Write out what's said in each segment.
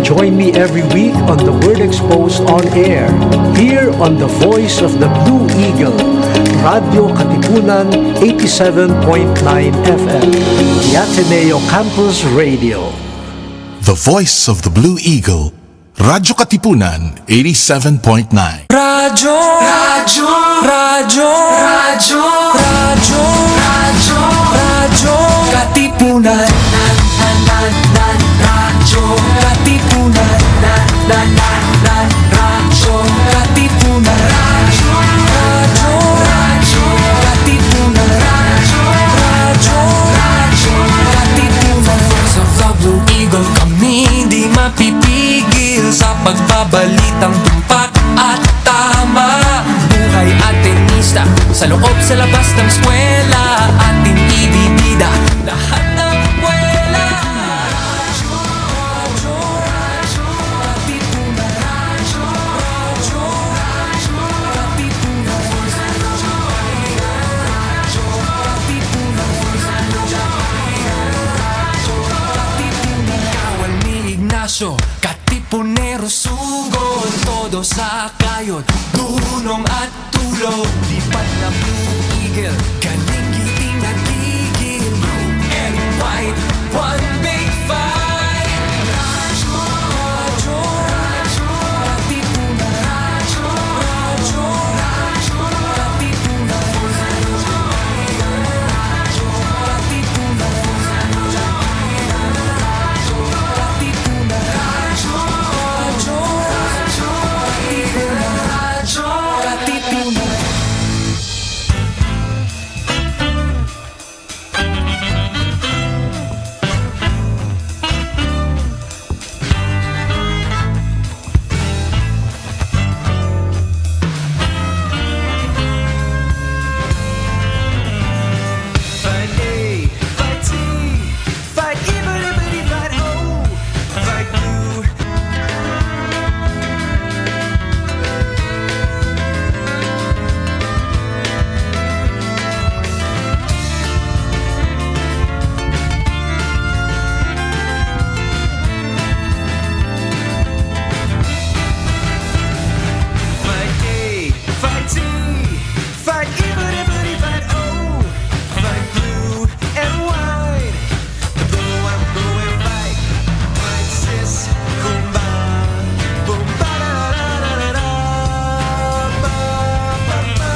Join me every week on The Word Exposed on Air, here on the voice of the Blue Eagle, Radyo Katipunan 87.9 FM, the Ateneo Campus Radio. The voice of the Blue Eagle, Radyo Katipunan 87.9. Radyo, Radyo, Radyo, Radyo, Radyo, Radyo, Radyo Katipunan. Radyo Katipunan. Radyo Katipunan. Radyo, Radyo, Radyo Katipunan. Radyo, Radyo, Radyo Katipunan. Voice of the Blue Eagle, kami di mapipigil sa pagbabalitang tumpak at tama. Buhay at tenista, sa loob sa labas ng eskwela, ating ibibida lahat ng kwela. Radyo, Radyo, Radyo Katipunan. Radyo, Radyo, Radyo Katipunan. Radyo Katipunan. Radyo Katipunan. Kawal ni Ignacio, Katipunero sugod, todo sa kayod, dunong at tulog. Lipat na Blue Eagle, kaning giting nagigil. Blue and white, one big fight. Radyo, Radyo, Radyo Katipunan. Radyo, Radyo, Radyo Katipunan. Radyo Katipunan. Radyo Katipunan. Radyo, Radyo, Radyo Katipunan. Radyo Katipunan. Fight A, fight T, fight even if it fight O, fight blue. Fight A, fight T, fight even if it fight O, fight blue and white. The blue I'm going fight, fight sis, kumba, boom ba da da da da da, ba ba ba.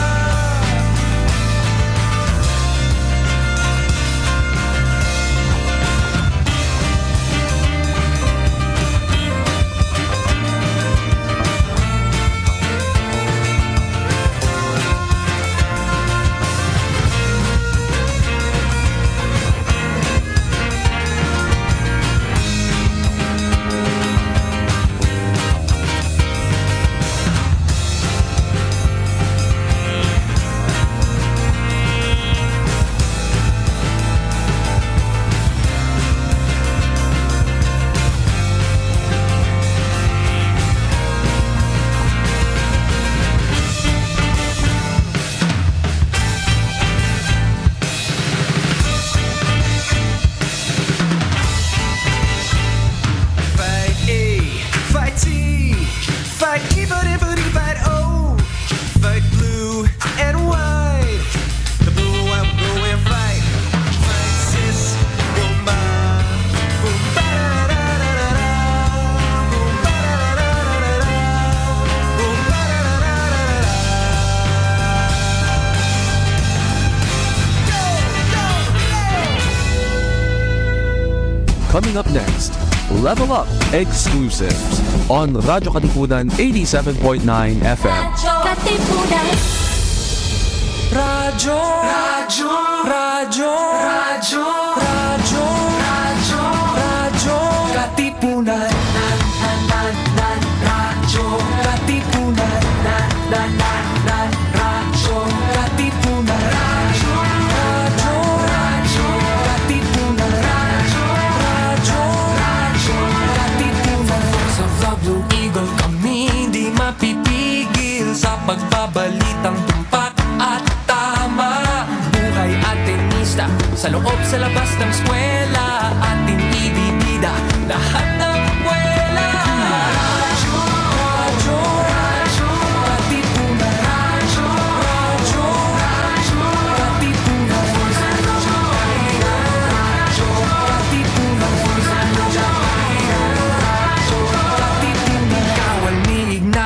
Fight A, fight T, fight even if it fight O, fight blue and white. The blue I'm going fight, fight sis, kumba, boom ba da da da da da, boom ba da da da da da, boom ba da da da da da. Go, go, go! Coming up next, Level Up Exclusives on Radyo Katipunan 87.9 FM. Katipunan. Radyo, Radyo, Radyo, Radyo, Radyo, Radyo, Radyo Katipunan. Radyo Katipunan. Radyo Katipunan. Radyo, Radyo, Radyo Katipunan. Radyo, Radyo, Radyo Katipunan. Voice of the Blue Eagle, kami di mapipigil sa pagbabalitang tumpak at tama. Buhay at tenista, sa loob sa labas ng eskwela.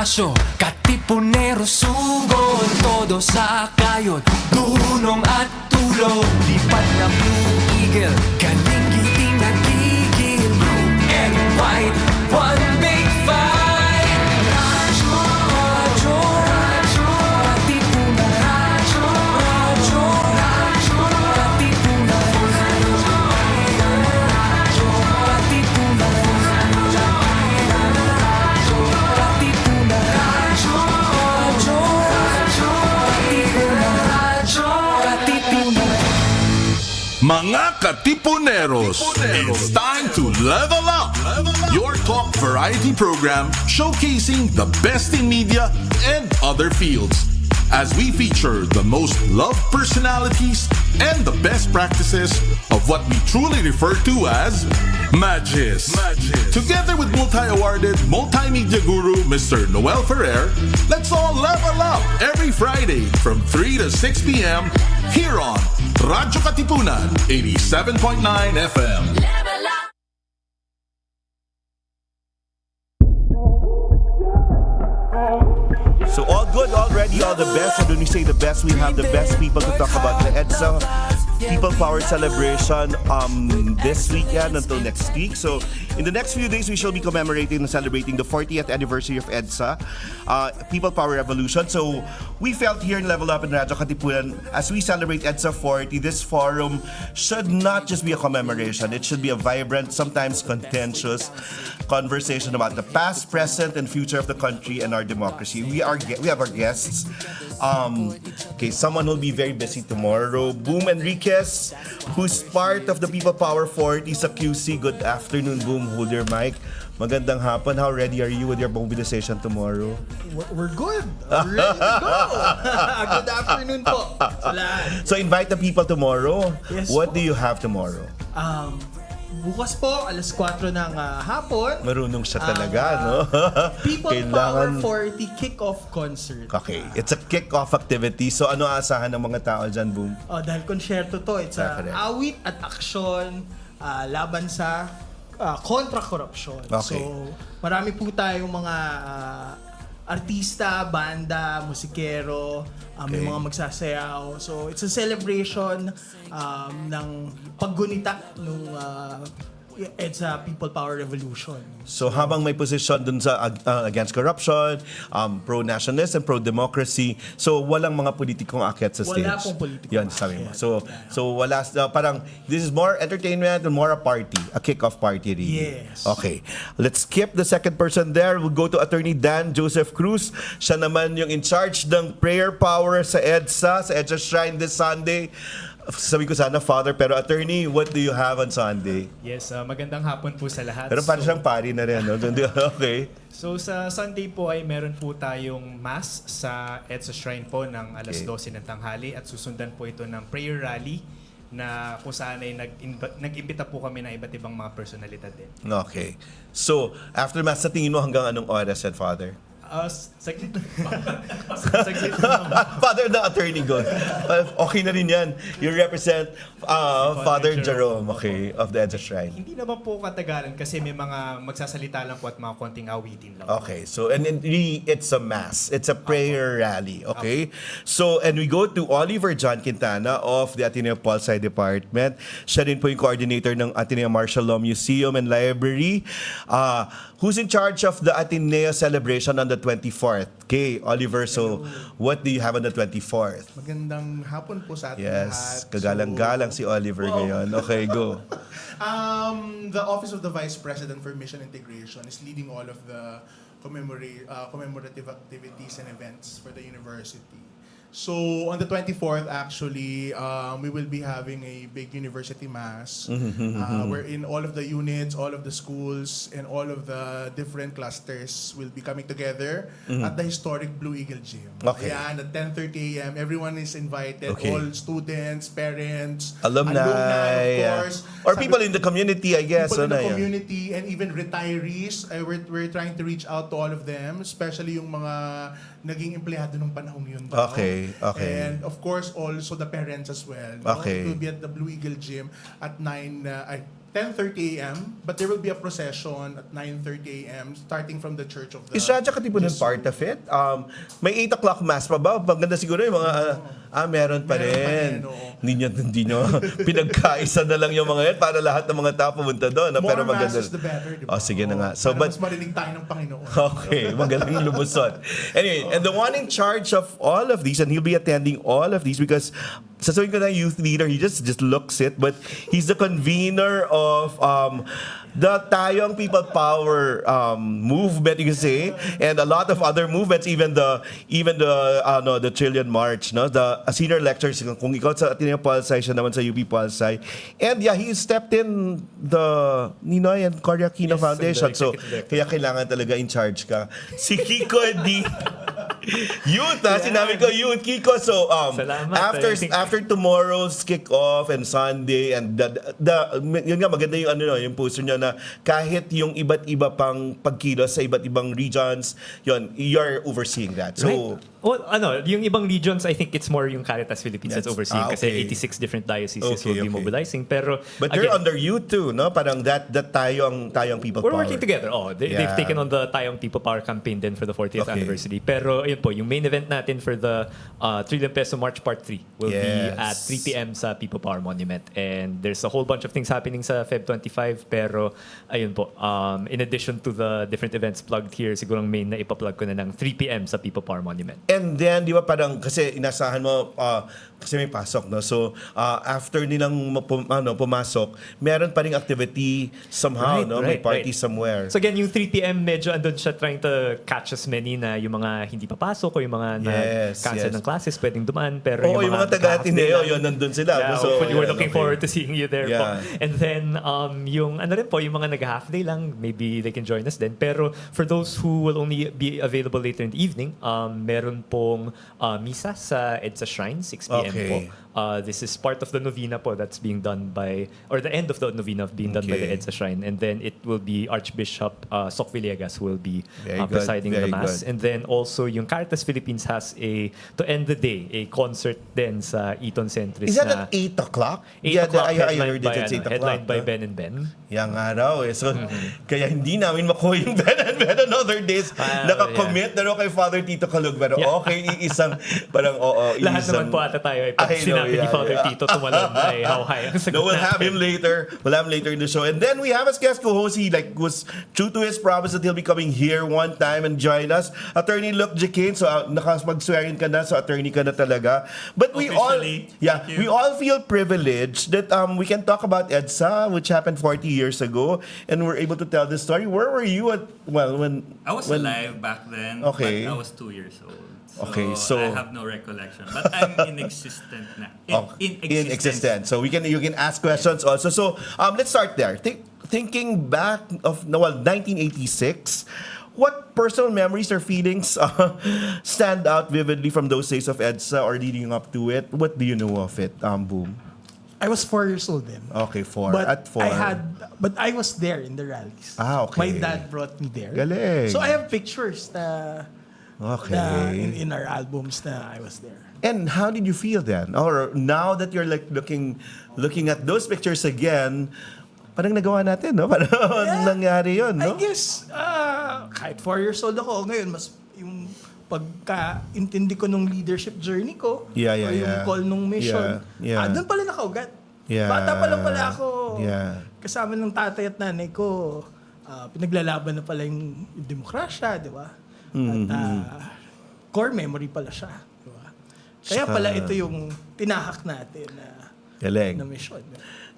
gimnasyo, Katipunero, sugod, todo sa kayod, tulong at tulog, lipat na Blue Eagle, kaning giting nagigil, blue and white, one big fight. Radyo, radyo, radyo, Katipunan, radyo, radyo, radyo, Katipunan, radyo, radyo, Katipunan, radyo, Katipunan, radyo, radyo, radyo, Katipunan, radyo, Katipunan. Mga Katipuneros, it's time to level up! Your talk variety program showcasing the best in media and other fields. As we feature the most loved personalities and the best practices of what we truly refer to as Magis. Together with multi-awarded multimedia guru Mr. Noel Ferrer, let's all level up every Friday from 3 to 6 p.m. here on Radyo Katipunan 87.9 FM. So all good already, all the best. And when we say the best, we have the best people to talk about the EDSA People Power Celebration this weekend until next week. So in the next few days, we shall be commemorating and celebrating the 40th anniversary of EDSA, People Power Revolution. So we felt here in Level Up in Radyo Katipunan, as we celebrate EDSA 40, this forum should not just be a commemoration. It should be a vibrant, sometimes contentious conversation about the past, present, and future of the country and our democracy. We have our guests. Okay, someone will be very busy tomorrow. Boom Enriquez, who's part of the People Power 40 sa QC. Good afternoon, Boom. Hold your mic. Magandang hapon. How ready are you with your mobilization tomorrow? We're good. We're ready to go. Good afternoon po sa lahat. So invite the people tomorrow. Yes, What po. do you have tomorrow? Bukas po, alas 4 ng hapon. Marunong siya talaga, no? People Power 40 kick-off concert. Okay, it's a kick-off activity. So ano aasahan ng mga tao dyan, Boom? Dahil konsyerto to, it's Correct. awit at aksyon laban sa kontra-korupsyon. Okay. So, marami po tayong mga artista, banda, musikero, may Okay. mga magsasayaw. So, it's a celebration ng paggunita nung it's a People Power Revolution. So habang may position dun sa against corruption, pro-nationalist and pro-democracy, so walang mga politikong akyat sa stage. Wala pong politikong Yan, sabi mo. aakyat. So wala, parang this is more entertainment and more a party, a kick-off party really. Yes. Okay. Let's skip the second person there. We'll go to Attorney Dan Joseph Cruz. Siya naman yung in charge ng prayer power sa EDSA Shrine this Sunday. Sabi ko sana Father, pero Attorney, what do you have on Sunday? Yes, magandang hapon po sa lahat. Pero parang siyang pari na rin, no? Okay. So sa Sunday po ay meron po tayong mass sa EDSA Shrine po ng alas Okay. 12 ng tanghali at susundan po ito ng prayer rally na kung saan ay nag-imbita po kami ng iba't ibang mga personalidad din. Okay. So, after Mass, sa tingin mo hanggang anong oras yan, Father? Saglit saglit lang. Father the attorney, go. Okay na rin yan. You represent Father Jerome, okay, of the EDSA Shrine. Hindi naman po katagalan kasi may mga magsasalita lang po at mga konting awitin lang. Okay, so and then really, it's a mass. It's a prayer rally, okay? So, and we go to Oliver John Quintana of the Ateneo Pol Sci Department. Siya rin po yung coordinator ng Ateneo Martial Law Museum and Library. Who's in charge of the Ateneo celebration on the 24th? Okay, Oliver, so what do you have on the 24th? Magandang hapon po sa ating Yes, lahat. kagalang-galang si Oliver ngayon. Okay, go. The Office of the Vice President for Mission Integration is leading all of the commemorative activities and events for the university. So on the 24th, actually, we will be having a big university mass wherein all of the units, all of the schools, and all of the different clusters will be coming together at the historic Blue Eagle Gym. Okay. Ayan, at 10:30 a.m. Everyone is invited. Okay. All students, parents, Alumni, of course. or Sabi- people in the community, I guess. People in the ano, yeah. community and even retirees. We're trying to reach out to all of them, especially yung mga naging empleyado ng panahong yun daw. Okay, okay. And of course, also the parents as well. No? Okay. It will be at the Blue Eagle Gym at 10:30 a.m. But there will be a procession at 9:30 a.m. starting from the Church of the... Is Radyo Katipunan part of it? May 8 o'clock mass pa ba? Maganda siguro yung mga, meron pa rin. oo. Hindi nyo pinagkaisa na lang yung mga yan para lahat ng mga tao pumunta doon. More Pero maganda. masses, the better, di ba? Oh, sige na nga. So, Para but, mas marinig tayo ng Panginoon. okay, magaling lumusot. Anyway, and the one in charge of all of these, and he'll be attending all of these because sasabihin ko na youth leader, he just looks it, but he's the convener of the Tayong People Power movement, you can say, and a lot of other movements, even the Trillion March, no, the senior lectures. Kung ikaw sa Ateneo Palsay, siya naman sa UP Palsay, and yeah, he stepped in the Ninoy and Aquino Foundation, so kaya kailangan talaga in charge ka. Si Kiko di youth, sinabi ko youth, Kiko. So Salamat, after tomorrow's kick-off and Sunday and yun nga maganda yung yung poster niya na kahit yung iba't iba pang pagkilos sa iba't ibang regions, yun, you're overseeing that. So Right. Well, yung ibang regions, I think it's more yung Caritas Philippines that's overseeing kasi okay. 86 different dioceses will be mobilizing. Pero but they're under you too, no? Parang that Tayong People we're Power. working together. They've taken on the Tayong People Power campaign then for the 40th anniversary. Pero yun po, yung main event natin for the Trillion Peso March Part 3 will be at 3 p.m. sa People Power Monument. And there's a whole bunch of things happening sa Feb 25. Pero ayun po, in addition to the different events plugged here, siguro ang main na ipa-plug ko na ng 3 p.m. sa People Power Monument. And then, di ba parang, kasi inasahan mo, kasi may pasok, no? So, after nilang pumasok, meron pa ring activity somehow, no? May party somewhere. So again, yung 3 p.m. medyo andun siya trying to catch as many na yung mga hindi papasok o yung mga na-cancel ng classes, pwedeng dumaan. Pero yung mga taga-Ateneo, yun, nandun sila. Yeah, So, hopefully we're looking forward to seeing you there po. Yeah. And then, yung rin po, yung mga nag-half day lang, maybe they can join us then. Pero for those who will only be available later in the evening, meron pong misa sa EDSA Shrine, 6 p.m. po. This is part of the novena po that's being done by, or the end of the novena being done by the EDSA Shrine. And then it will be Archbishop Soc Villegas who will be presiding the Mass. And then also yung Caritas Philippines has to end the day, a concert din sa Eton Centris. Is that at 8 o'clock? 8 o'clock, headlined by Ben and Ben. Yang araw eh. So, kaya hindi namin makuha yung Ben and Ben on other days. Nakakommit na kay Father Tito Kalug. Pero okay, iisang, parang Lahat naman po ata tayo ay pag sinabi ni Father Tito tumalon ay how high ang sagot No, we'll have him later. We'll have him later in the show. And then we have as guest co-host, he was true to his promise that he'll be coming here one time and join us. Attorney Luke Jikin. So, nakapag-swearing ka na, so attorney ka na talaga. But we all feel privileged that we can talk about EDSA, which happened 40 years ago, and we're able to tell this story. Where were you when I was alive back then, okay. but I was 2 years old. So I have no recollection, but I'm inexistent na. Inexistent. So you can ask questions also. So let's start there. Thinking back of 1986, what personal memories or feelings stand out vividly from those days of EDSA or leading up to it? What do you know of it, Boom? I was 4 years old then. Okay, 4. But At 4. But I was there in the rallies. Okay. My dad brought me there. Galing. So I have pictures na in our albums na I was there. And how did you feel then? Or now that you're like looking at those pictures again, parang nagawa natin, no? Parang nangyari yun, no? I guess, kahit 4 years old ako, ngayon mas yung pagka-intindi ko nung leadership journey ko, o yung call nung mission, doon pala nakaugat. Bata pa lang pala ako. Kasama ng tatay at nanay ko, pinaglalaban na pala yung demokrasya, di ba? At core memory pala siya. Di ba? Kaya pala ito yung tinahak natin na mission.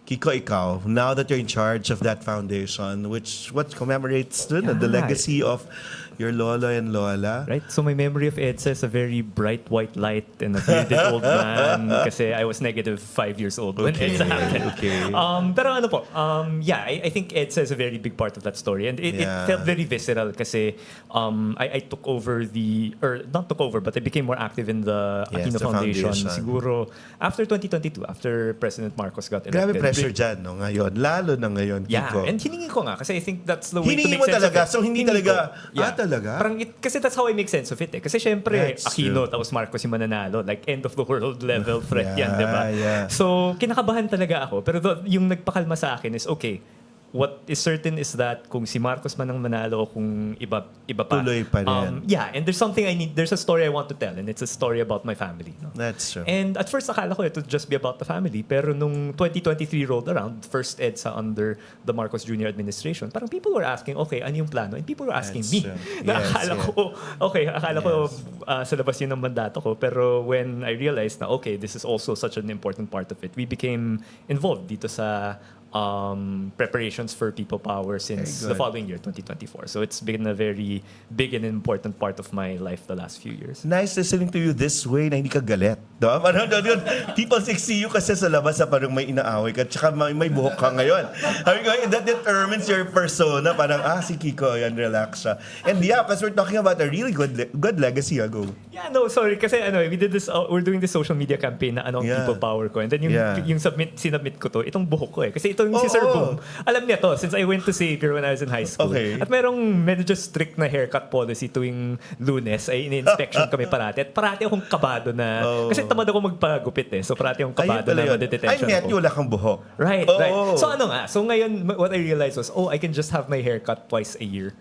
Kiko, ikaw, now that you're in charge of that foundation, what commemorates the legacy of your lolo and lola. Right? So my memory of EDSA is a very bright white light and a bearded old man kasi I was negative 5 years old when EDSA happened. Pero ano po, I think EDSA is a very big part of that story. And it felt very visceral kasi I took over not took over, but I became more active in the Aquino Foundation. Siguro after 2022, after President Marcos got elected. Grabe pressure dyan, no? Ngayon. Lalo na ngayon, Kiko. And hiningi ko nga kasi I think that's the way to hiningi make sense talaga. of it. So hindi talaga, talaga? Parang kasi that's how I make sense of it eh. Kasi syempre, That's Aquino true. tapos Marcos yung mananalo. Like, end of the world level threat Yeah, yan, di ba? yeah. So, kinakabahan talaga ako. Pero yung nagpakalma sa akin is, okay, what is certain is that kung si Marcos man ang manalo o kung iba pa. Tuloy pa rin. Yeah, and there's a story I want to tell and it's a story about my family. No? That's true. And at first, akala ko it would just be about the family. Pero nung 2023 rolled around, first EDSA under the Marcos Jr. administration, parang people were asking, okay, ano yung plano? And people were asking That's me. true. Na Yes, akala ko, okay, akala ko sa labas yun ang mandato ko. Pero when I realized na, okay, this is also such an important part of it, we became involved dito sa preparations for People Power since Very the good. following year, 2024. So it's been a very big and important part of my life the last few years. Nice listening to you this way na hindi ka galit. Diba? Parang people see you kasi sa labas na parang may inaaway ka tsaka may buhok ka ngayon. Sabi ko, that determines your persona. Parang, si Kiko, yan, relax siya. And yeah, because we're talking about a really good legacy. Go. Yeah, no, sorry. Kasi we did this, we're doing this social media campaign na People Power ko. And then yung sinubmit ko to, itong buhok ko eh. Kasi itong si Sir Boom, alam niya to since I went to Xavier when I was in high school. Okay. At merong medyo strict na haircut policy tuwing Lunes ay in-inspection kami parati. At parati akong kabado na, kasi tamad ako magpagupit eh. So parati akong kabado na madedetention I met you, wala kang buhok. Right. So so ngayon, what I realized was, I can just have my haircut twice a year.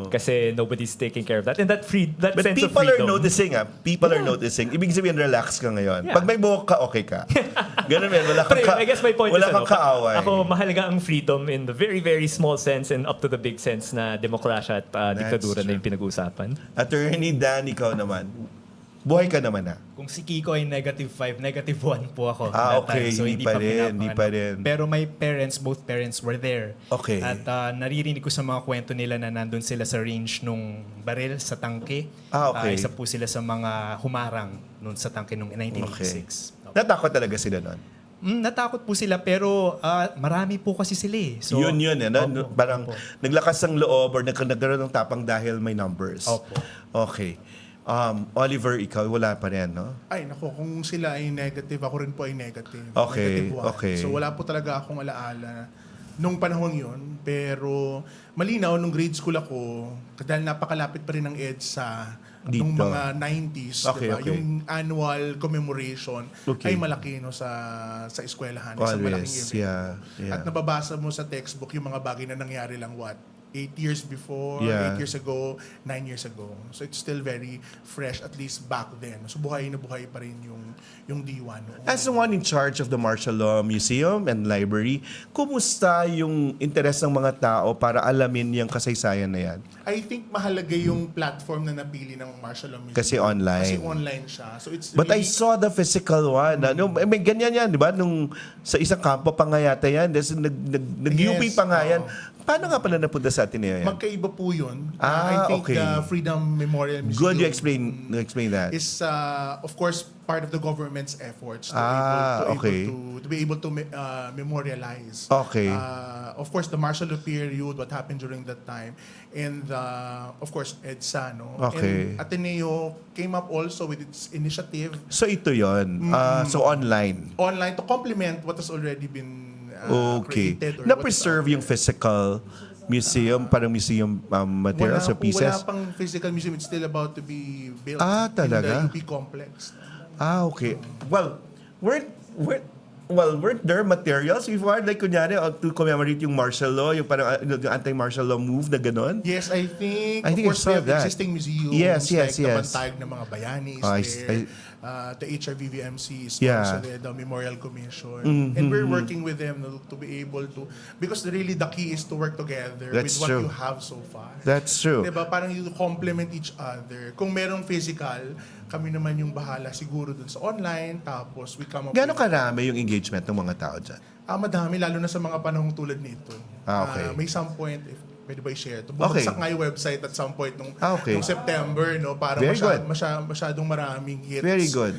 Kasi nobody's taking care of that. And that But sense of people freedom. are noticing, People are noticing. Ibig sabihin, relax ka ngayon. Yeah. Pag may buhok ka, okay ka. Ganun yan. Wala kang, But I guess my point wala is, kang kaaway. ako mahalaga ang freedom in the very, very small sense and up to the big sense na demokrasya at diktadura na yung pinag-uusapan. Attorney Dan, ikaw naman. Buhay ka naman na. Kung si Kiko ay -5, -1 po ako. Okay. So Hindi pa rin. pinapanganak. Pero my both parents were there. Okay. At naririnig ko sa mga kwento nila na nandun sila sa range nung baril sa tangke. Okay. Isa po sila sa mga humarang nun sa tangke nung 1986. Natakot talaga sila nun. Natakot po sila pero marami po kasi sila eh. So, Yun. Parang naglakas ang loob or nagkaroon ng tapang dahil may numbers. Opo. Okay. Oliver, ikaw, wala pa rin, no? Ay, nako, kung sila ay negative, ako rin po ay negative. Okay, Negative one. okay. So wala po talaga akong alaala nung panahon yun. Pero malinaw, nung grade school ako, dahil napakalapit pa rin ng EDSA, nung Dito. mga 90s, Okay, diba? okay. Yung annual commemoration Okay. ay malaki sa eskwelahan. Isang malaking Always, event. yeah. At nababasa mo sa textbook yung mga bagay na nangyari lang 8 years before, Yeah. 8 years ago, 9 years ago. So it's still very fresh, at least back then. So buhay na buhay pa rin yung D1. As the one in charge of the Martial Law Museum and Library, kumusta yung interes ng mga tao para alamin yung kasaysayan na yan? I think mahalaga yung platform na napili ng Martial Law Museum. Kasi online. Kasi online siya. So it's But I really, saw the physical one. May ganyan yan, di ba? Nung sa isang kampo pa nga yata yan. Nag-UP Yes, pa nga yan. oo. Paano nga pala napunta sa Ateneo yan? magkaiba po yun. Ah, I think okay. Freedom Memorial Museum Good, you explain that. is of course part of the government's efforts to okay. be able to memorialize. Okay. Of course, the martial law period, what happened during that time, and of course EDSA, no. Okay. And Ateneo came up also with its initiative So ito yon. So online. online to complement what has already been Okay. created. Or what is Na-preserve out yung there. physical museum, parang museum materials or pieces? Wala pang physical museum. It's still about to be built Talaga? in the UP complex. Okay. Well, weren't there materials before? Like, kunyari, to commemorate yung martial law, yung parang yung anti-martial law move na gano'n? Yes, I think I think I of course, saw we have that. existing museums Yes. like the Bantayog ng mga Bayani is there. The HRVVMC is also there, the Memorial Commission. And we're working with them to be able to, because really the key is to work together That's with what true. you have so far. That's true. Diba? Parang you complement each other. Kung merong physical, kami naman yung bahala siguro dun sa online, tapos we come up Gano'ng karami yung engagement ng mga tao dyan? madami, lalo na sa mga panahong tulad nito. Okay. May some point, if pwede ba i-share ito? Okay. Bumagsak nga yung website at some point nung September, no? Parang Very good. masyadong maraming hits. Very good.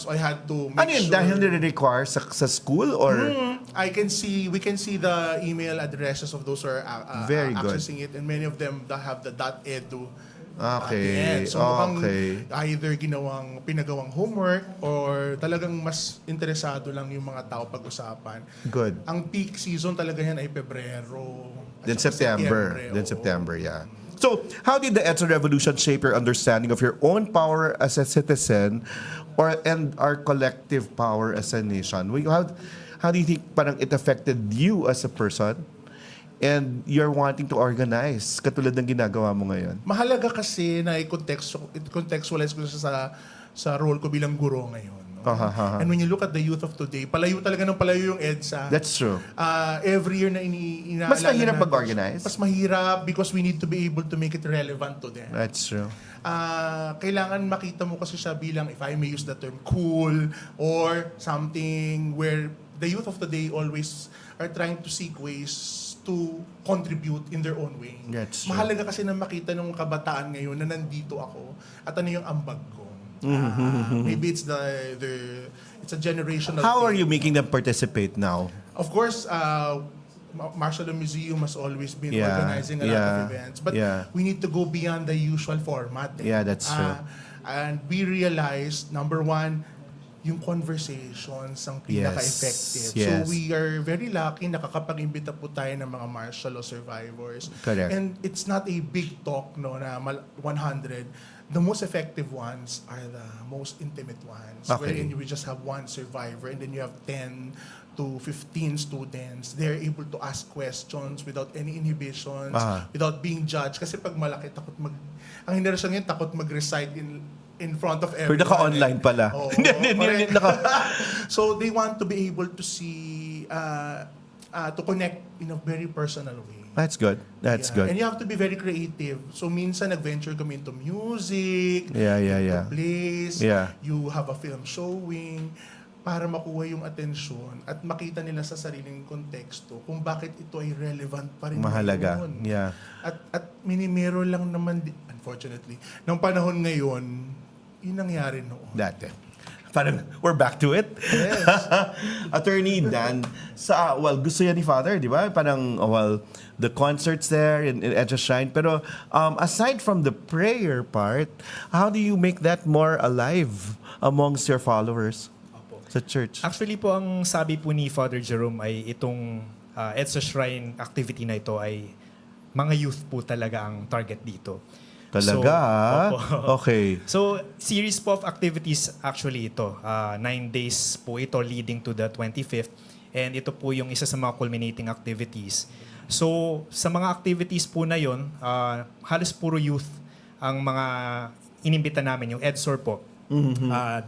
So I had to make Ano yun? sure. Dahil nire-require sa school or? We can see the email addresses of those who are Very good. accessing it, and many of them that have the .edu. Okay. So mukhang Okay. either pinagawang homework or talagang mas interesado lang yung mga tao pag-usapan. Good. Ang peak season talaga yan ay Pebrero. at Then saka September. Setyembre, Then oo. September, yeah. So, how did the EDSA revolution shape your understanding of your own power as a citizen and our collective power as a nation? How do you think parang it affected you as a person and you're wanting to organize katulad ng ginagawa mo ngayon? Mahalaga kasi na i-contextualize ko siya sa role ko bilang guro ngayon. No? And when you look at the youth of today, palayo talaga ng palayo yung EDSA. That's true. Every year na inaalala Mas mahirap mag-organize? Mas mahirap because we need to be able to make it relevant to them. That's true. Kailangan makita mo kasi siya bilang, if I may use the term, cool or something where the youth of today always are trying to seek ways to contribute in their own way. That's true. Mahalaga kasi na makita ng kabataan ngayon na nandito ako at ano yung ambag ko. Maybe it's it's a generational How are thing. you making them participate now? Of course, Martial Law Museum has always been organizing a lot of events. But we need to go beyond the usual format. Yeah, that's true. And we realized, number one, yung conversations ang pinaka-effective. Yes. So we are very lucky nakakapag-imbita po tayo ng mga martial law survivors. Correct. And it's not a big talk no na 100. The most effective ones are the most intimate ones. Okay. Wherein we just have one survivor and then you have 10 to 15 students. They're able to ask questions without any inhibitions, without being judged. Kasi pag malaki, ang henerasyon ngayon, takot mag-recite in front of everyone. Pero naka-online pala. Oo, so they want to be able to see, to connect in a very personal way. That's good. That's good. And you have to be very creative. So minsan nag-venture kami into music, Yeah. plays, Yeah. you have a film showing, para makuha yung atensyon at makita nila sa sariling konteksto kung bakit ito ay relevant pa rin. Mahalaga. ngayon. Yeah. At minimero lang naman, unfortunately, ng panahon ngayon, yun nangyari noon. Dati. Parang, we're back to it. Yes. Attorney Dan, gusto yan ni Father, di ba? Parang, the concerts there in EDSA Shrine. Pero, aside from the prayer part, how do you make that more alive amongst your followers sa church? Actually po, ang sabi po ni Father Jerome ay itong EDSA Shrine activity na ito ay mga youth po talaga ang target dito. Talaga? So, okay. So, series po of activities actually ito. 9 days po ito leading to the 25th. And ito po yung isa sa mga culminating activities. So, sa mga activities po na yon, halos puro youth ang mga inimbita namin, yung EDSOR po.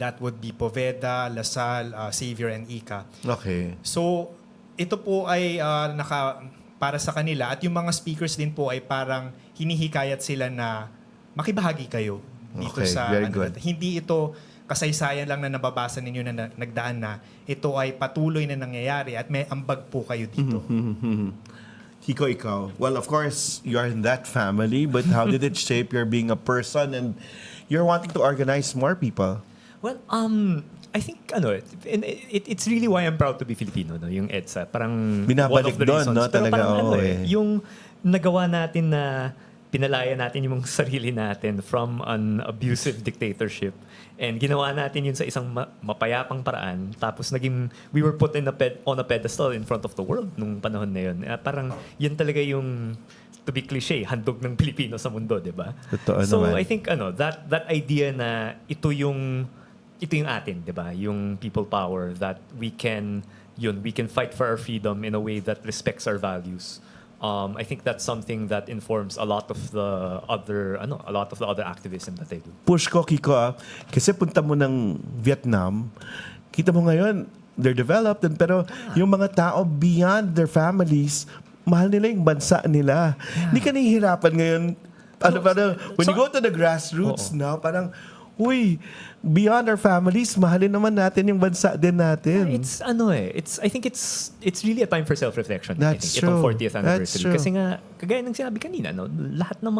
That would be Poveda, Lasal, Xavier, and Ika. Okay. So, ito po ay para sa kanila at yung mga speakers din po ay parang hinihikayat sila na makibahagi kayo dito sa very good. Hindi ito kasaysayan lang na nababasa ninyo na nagdaan na. Ito ay patuloy na nangyayari at may ambag po kayo dito. Kiko, ikaw. Well, of course, you are in that family, but how did it shape your being a person and you're wanting to organize more people? Well, I think it's really why I'm proud to be Filipino, no? Yung EDSA. Parang binabalik one of the doon, reasons. no? Pero Talaga, parang eh. yung nagawa natin na pinalaya natin yung sarili natin from an abusive dictatorship and ginawa natin yun sa isang mapayapang paraan tapos we were put on a pedestal in front of the world nung panahon na yun. Parang yun talaga yung, to be cliche, handog ng Pilipino sa mundo, di ba? Totoo so naman. I think that idea na ito yung atin, di ba? Yung people power that we can fight for our freedom in a way that respects our values. I think that's something that informs a lot of the other activism that they do. Push ko, Kiko, kasi punta mo ng Vietnam, kita mo ngayon, they're developed, pero yung mga tao beyond their families, mahal nila yung bansa nila. Hindi ka nahihirapan ngayon. When you go to the grassroots now, parang, beyond our families, mahalin naman natin yung bansa din natin. I think it's really a time for self-reflection. That's Itong true. 40th That's anniversary. true. Kasi nga, kagaya ng sinabi kanina, no, lahat ng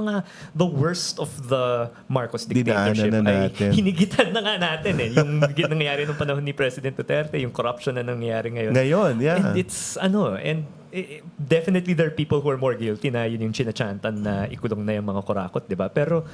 the worst of the Marcos dictatorship Dinaanan na ay natin. hinigitan na nga natin. Yung nangyayari nung panahon ni President Duterte, yung corruption na nangyayari ngayon. Ngayon, yeah. And it's, and definitely there are people who are more guilty na yun yung chinachantan na ikulong na yung mga kurakot, di ba? Pero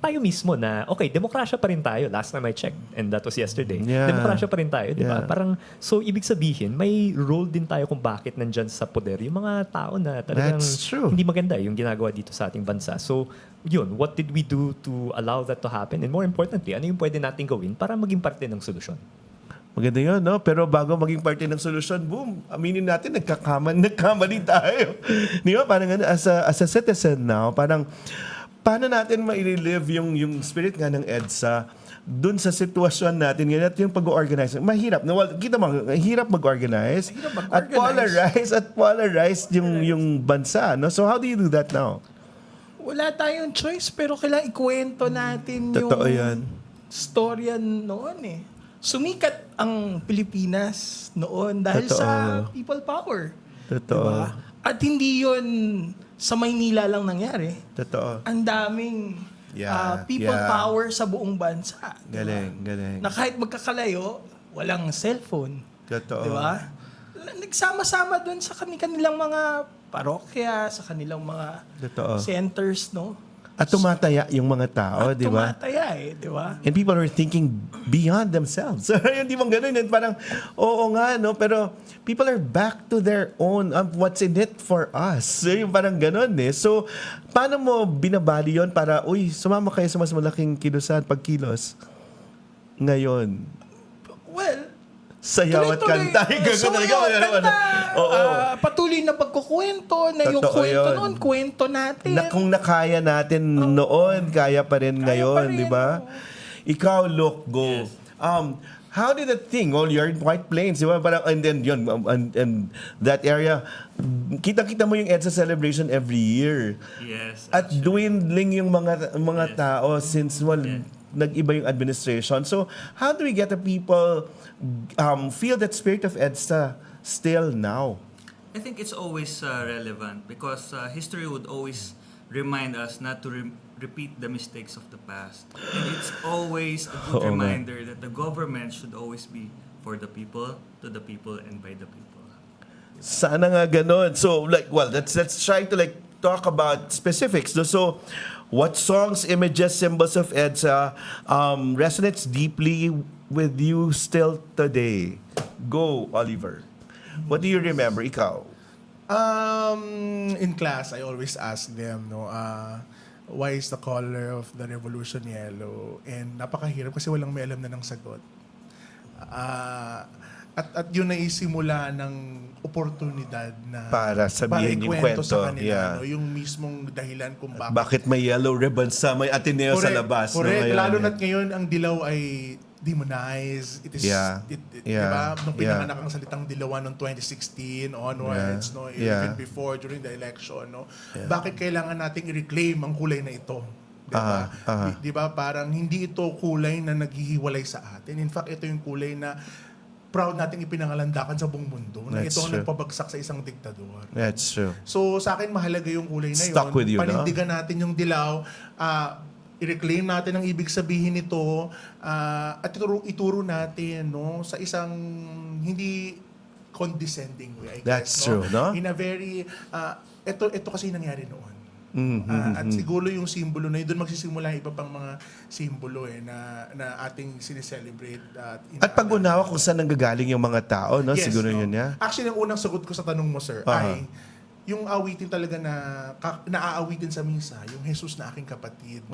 tayo mismo na, okay, demokrasya pa rin tayo. Last time I checked, and that was yesterday. Yeah. Demokrasya pa rin tayo, di ba? Yeah. Parang, so ibig sabihin, may role din tayo kung bakit nandyan sa poder yung mga tao na talagang That's true. hindi maganda yung ginagawa dito sa ating bansa. So, yun, what did we do to allow that to happen? And more importantly, ano yung pwede natin gawin para maging parte ng solusyon? Maganda yun, no? Pero bago maging parte ng solusyon, boom, aminin natin, nagkamali tayo. Di ba? Parang as a citizen now, parang paano natin ma-relive yung spirit nga ng EDSA dun sa sitwasyon natin ngayon at yung pag-organize. Mahirap. No? Well, kita mo, hirap mag-organize. At polarize yung bansa. No? So how do you do that now? Wala tayong choice, pero kailangan ikwento natin Totoo yung yan. storya noon eh. Sumikat ang Pilipinas noon dahil Totoo. sa people power. Totoo. Diba? At hindi yun sa Maynila lang nangyari. Totoo. Ang daming people Yeah. power sa buong bansa. Galing. Na kahit magkakalayo, walang cellphone. Totoo. Diba? Nagsama-sama doon sa kanilang mga parokya, sa kanilang mga Totoo. centers, no? At tumataya yung mga tao, di ba? Tumataya di ba? And people are thinking beyond themselves. Hindi bang ganun? Parang, oo nga, no? Pero people are back to their own, what's in it for us. Yung parang ganun eh. So, paano mo binabali yun para, sumama kayo sa mas malaking kilusan, pagkilos? Ngayon. Well, sayaw at kanta. Patuloy na pagkukwento na yung Totoo kwento yun. noon, kwento natin. Na kung nakaya natin noon, kaya pa rin ngayon, di ba? Ikaw, look, go. How did that thing? Well, you're in White Plains, di ba? Parang, and then yun, and that area, kita-kita mo yung EDSA celebration every year. Yes. At dwindling yung mga tao since, nag-iba yung administration. So, how do we get the people feel that spirit of EDSA still now? I think it's always relevant because history would always remind us not to repeat the mistakes of the past. And it's always a good reminder that the government should always be for the people, to the people, and by the people. Sana nga ganun. So, let's try to talk about specifics. So, what songs, images, symbols of EDSA resonates deeply with you still today? Go, Oliver. What do you remember? Ikaw? In class, I always ask them, why is the color of the revolution yellow? And napakahirap kasi walang may alam na ng sagot. At yun na isimula ng oportunidad na Para sabihin yung ikwento kwento. sa kanila, Yeah. yung mismong dahilan kung bakit. Bakit may yellow ribbon sa may Ateneo sa labas? Correct. Ngayon? Lalo na't ngayon, ang dilaw ay demonized. It is, diba? Nung pinanganak ang salitang dilawan noong 2016 onwards, even before, during the election, bakit kailangan nating i-reclaim ang kulay na ito? Diba? Diba? Parang hindi ito kulay na naghihiwalay sa atin. In fact, ito yung kulay na proud nating ipinangalandakan sa buong mundo na ito ang nagpabagsak sa isang diktador. That's true. So, sa akin, mahalaga yung kulay na yun. Stuck with you, panindigan natin yung dilaw, i-reclaim natin ang ibig sabihin nito, at ituro natin sa isang hindi condescending way, I guess. That's true, no? In a very, ito kasi nangyari noon. At siguro yung simbolo na yun, doon magsisimula yung iba pang mga simbolo na ating sineselebrate. At pag-unawa kung saan nanggagaling yung mga tao, no? Yes, Siguro yun, Actually, ang unang sagot ko sa tanong mo, sir, ay yung awitin talaga na naaawitin sa misa, yung Jesus na aking kapatid.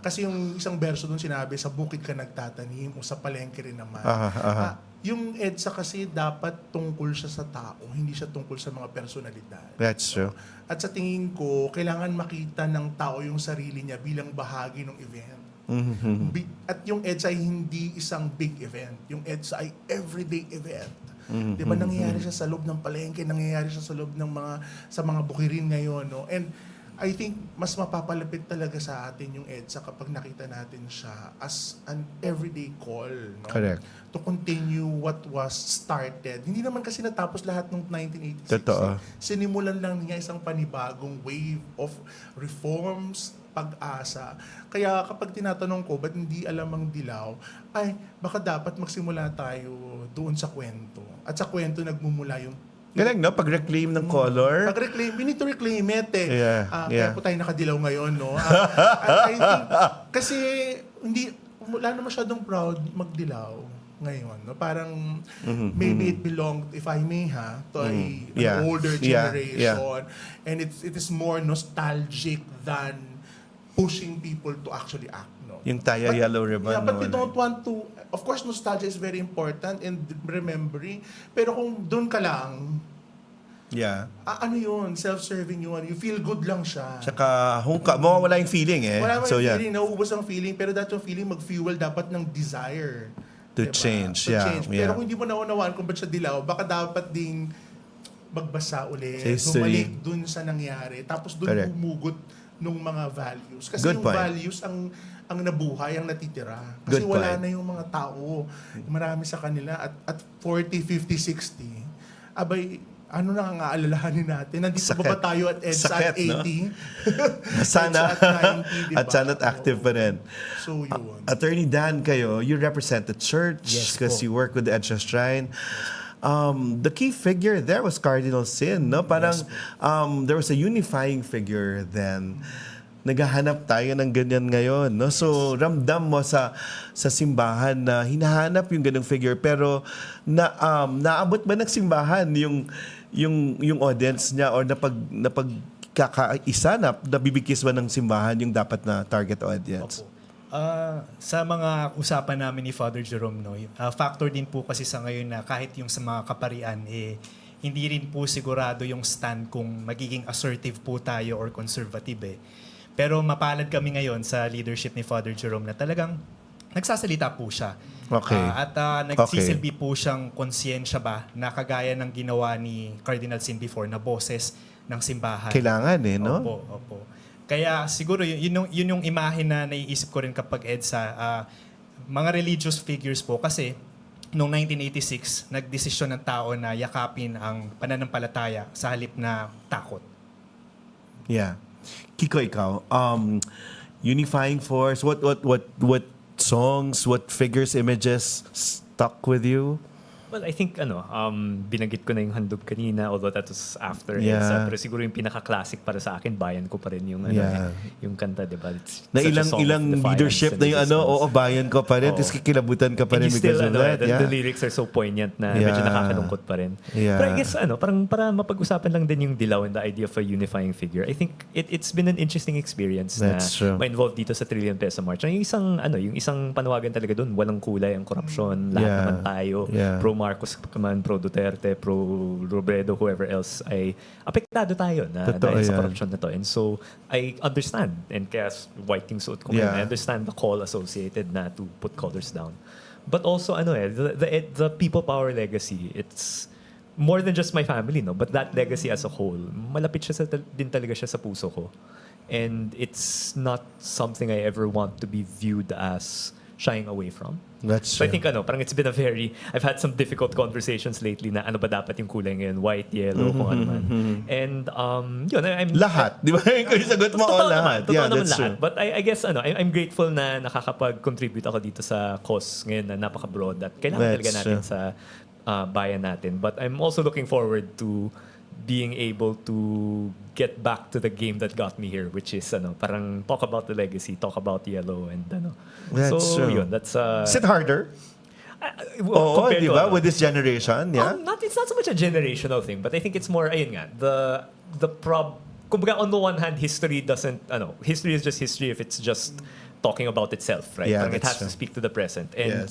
Kasi yung isang verso doon sinabi, sa bukid ka nagtatanim o sa palengke rin naman. Yung EDSA kasi dapat tungkol siya sa tao, hindi siya tungkol sa mga personalidad. That's true. At sa tingin ko, kailangan makita ng tao yung sarili niya bilang bahagi ng event. At yung EDSA ay hindi isang big event. Yung EDSA ay everyday event. Di ba nangyayari siya sa loob ng palengke, nangyayari siya sa loob ng mga bukirin ngayon. No? And I think mas mapapalapit talaga sa atin yung EDSA kapag nakita natin siya as an everyday call. No? Correct. To continue what was started. Hindi naman kasi natapos lahat ng 1986. Totoo. Sinimulan lang niya isang panibagong wave of reforms, pag-asa. Kaya kapag tinatanong ko, ba't hindi alam ang dilaw? Ay, baka dapat magsimula tayo doon sa kwento. At sa kwento nagmumula yung Galing, no? Pag-reclaim ng color. Pag-reclaim, we need to reclaim it eh. Yeah, Kaya po tayo nakadilaw ngayon, no? I think, kasi wala na masyadong proud magdilaw ngayon, no? Parang maybe it belonged, if I may to an older generation, and it is more nostalgic than pushing people to actually act, no? Yung Taya Yellow Ribbon. Yeah, but we don't want to, of course nostalgia is very important and remembering, pero kung doon ka lang, ano yun, self-serving yun, you feel good lang siya. Tsaka, mawawala yung feeling eh. Wala yung feeling, nauubos ang feeling, pero that yung feeling mag-fuel dapat ng desire. To change, change. Pero kung hindi mo naunawaan kung ba't siya dilaw, baka dapat ding magbasa ulit, bumalik dun sa nangyari, tapos dun humugot nung mga values. Kasi yung values ang nabuhay, ang natitira. Kasi wala na yung mga tao. Marami sa kanila at 40, 50, 60. Abay, ano na ang aalalahanin natin? Nandito pa ba tayo at EDSA at 80? No? Sana. At sana at active pa rin. So, yun. Attorney Dan, kayo, you represent the church because you work with the EDSA Shrine. The key figure there was Cardinal Sin, no? Parang there was a unifying figure then. Naghahanap tayo ng ganyan ngayon, no? So ramdam mo sa simbahan na hinahanap yung ganung figure, pero naabot ba ng simbahan yung audience niya, or napagkakaisa na nabibigkis ba ng simbahan yung dapat na target audience? Sa mga usapan namin ni Father Jerome, no, factor din po kasi sa ngayon na kahit yung sa mga kaparian, hindi rin po sigurado yung stand kung magiging assertive po tayo or conservative. Pero mapalad kami ngayon sa leadership ni Father Jerome na talagang nagsasalita po siya. Okay. At nagsisilbi po siyang konsyensya ba na kagaya ng ginawa ni Cardinal Sin before na boses ng simbahan. Kailangan no? Opo. Kaya siguro yun yung imahe na naiisip ko rin kapag EDSA, mga religious figures po, kasi noong 1986, nagdesisyon ng tao na yakapin ang pananampalataya sa halip na takot. Yeah. Kiko, ikaw, unifying force, what songs, what figures, images stuck with you? Well, I think binanggit ko na yung handog kanina, although that was after EDSA, pero siguro yung pinaka-classic para sa akin, bayan ko pa rin yung yung kanta, di ba? Na ilang leadership na yung bayan ko pa rin, tapos kikilabutan ka pa rin because of that. The lyrics are so poignant na medyo nakakalungkot pa rin. Pero I guess parang para mapag-usapan lang din yung dilaw and the idea of a unifying figure. I think it's been an interesting experience na ma-involved dito sa Trillion Peso March. Yung isang panawagan talaga doon, walang kulay ang korupsyon, lahat naman tayo, pro Marcos man, pro Duterte, pro Robredo, whoever else, ay apektado tayo na dahil sa corruption na to. And so, I understand, and kaya whiting suit ko I understand the call associated na to put colors down. But also, the people power legacy, it's more than just my family, no? But that legacy as a whole, malapit siya din talaga siya sa puso ko. And it's not something I ever want to be viewed as shying away from. That's so I think parang it's been I've had some difficult conversations lately na ano ba dapat yung kulay ngayon, white, yellow, kung ano man. And I'm lahat, di ba? Yung sagot mo lahat. Totoo naman lahat. But I guess I'm grateful na nakakapag-contribute ako dito sa cause ngayon na napaka-broad at kailangan talaga natin sa bayan natin. But I'm also looking forward to being able to get back to the game that got me here, which is parang talk about the legacy, talk about yellow, and That's so true. yun, that's is it harder? Compared to with this generation, it's not so much a generational thing, but I think it's more kumbaga, on the one hand, history is just history if it's just talking about itself, right? Yeah, it has to speak to the present. And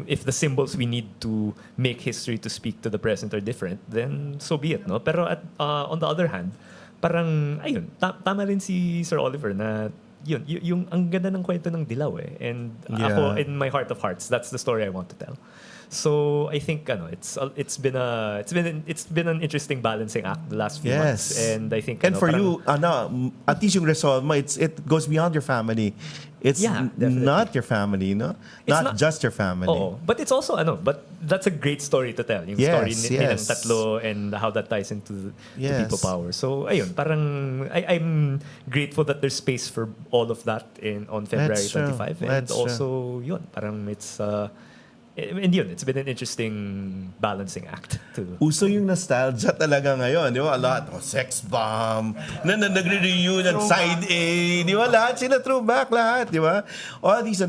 if the symbols we need to make history to speak to the present are different, then so be it, no? Pero on the other hand, parang tama rin si Sir Oliver na yung ang ganda ng kwento ng dilaw And ako, in my heart of hearts, that's the story I want to tell. So I think it's been an interesting balancing act the last few months, and I think for you at least yung resolve mo, it goes beyond your family. It's not your family, no? Not just your family. But it's also but that's a great story to tell. Yung story nilang tatlo and how that ties into the people power. So ayun, parang I'm grateful that there's space for all of that on February 25, and also yun, parang it's And yun, it's been an interesting balancing act too. Uso yung nostalgia talaga ngayon, di ba? Lahat, sex bomb, nagre-reunion, side A, di ba? Lahat sila throwback, lahat, di ba? All these,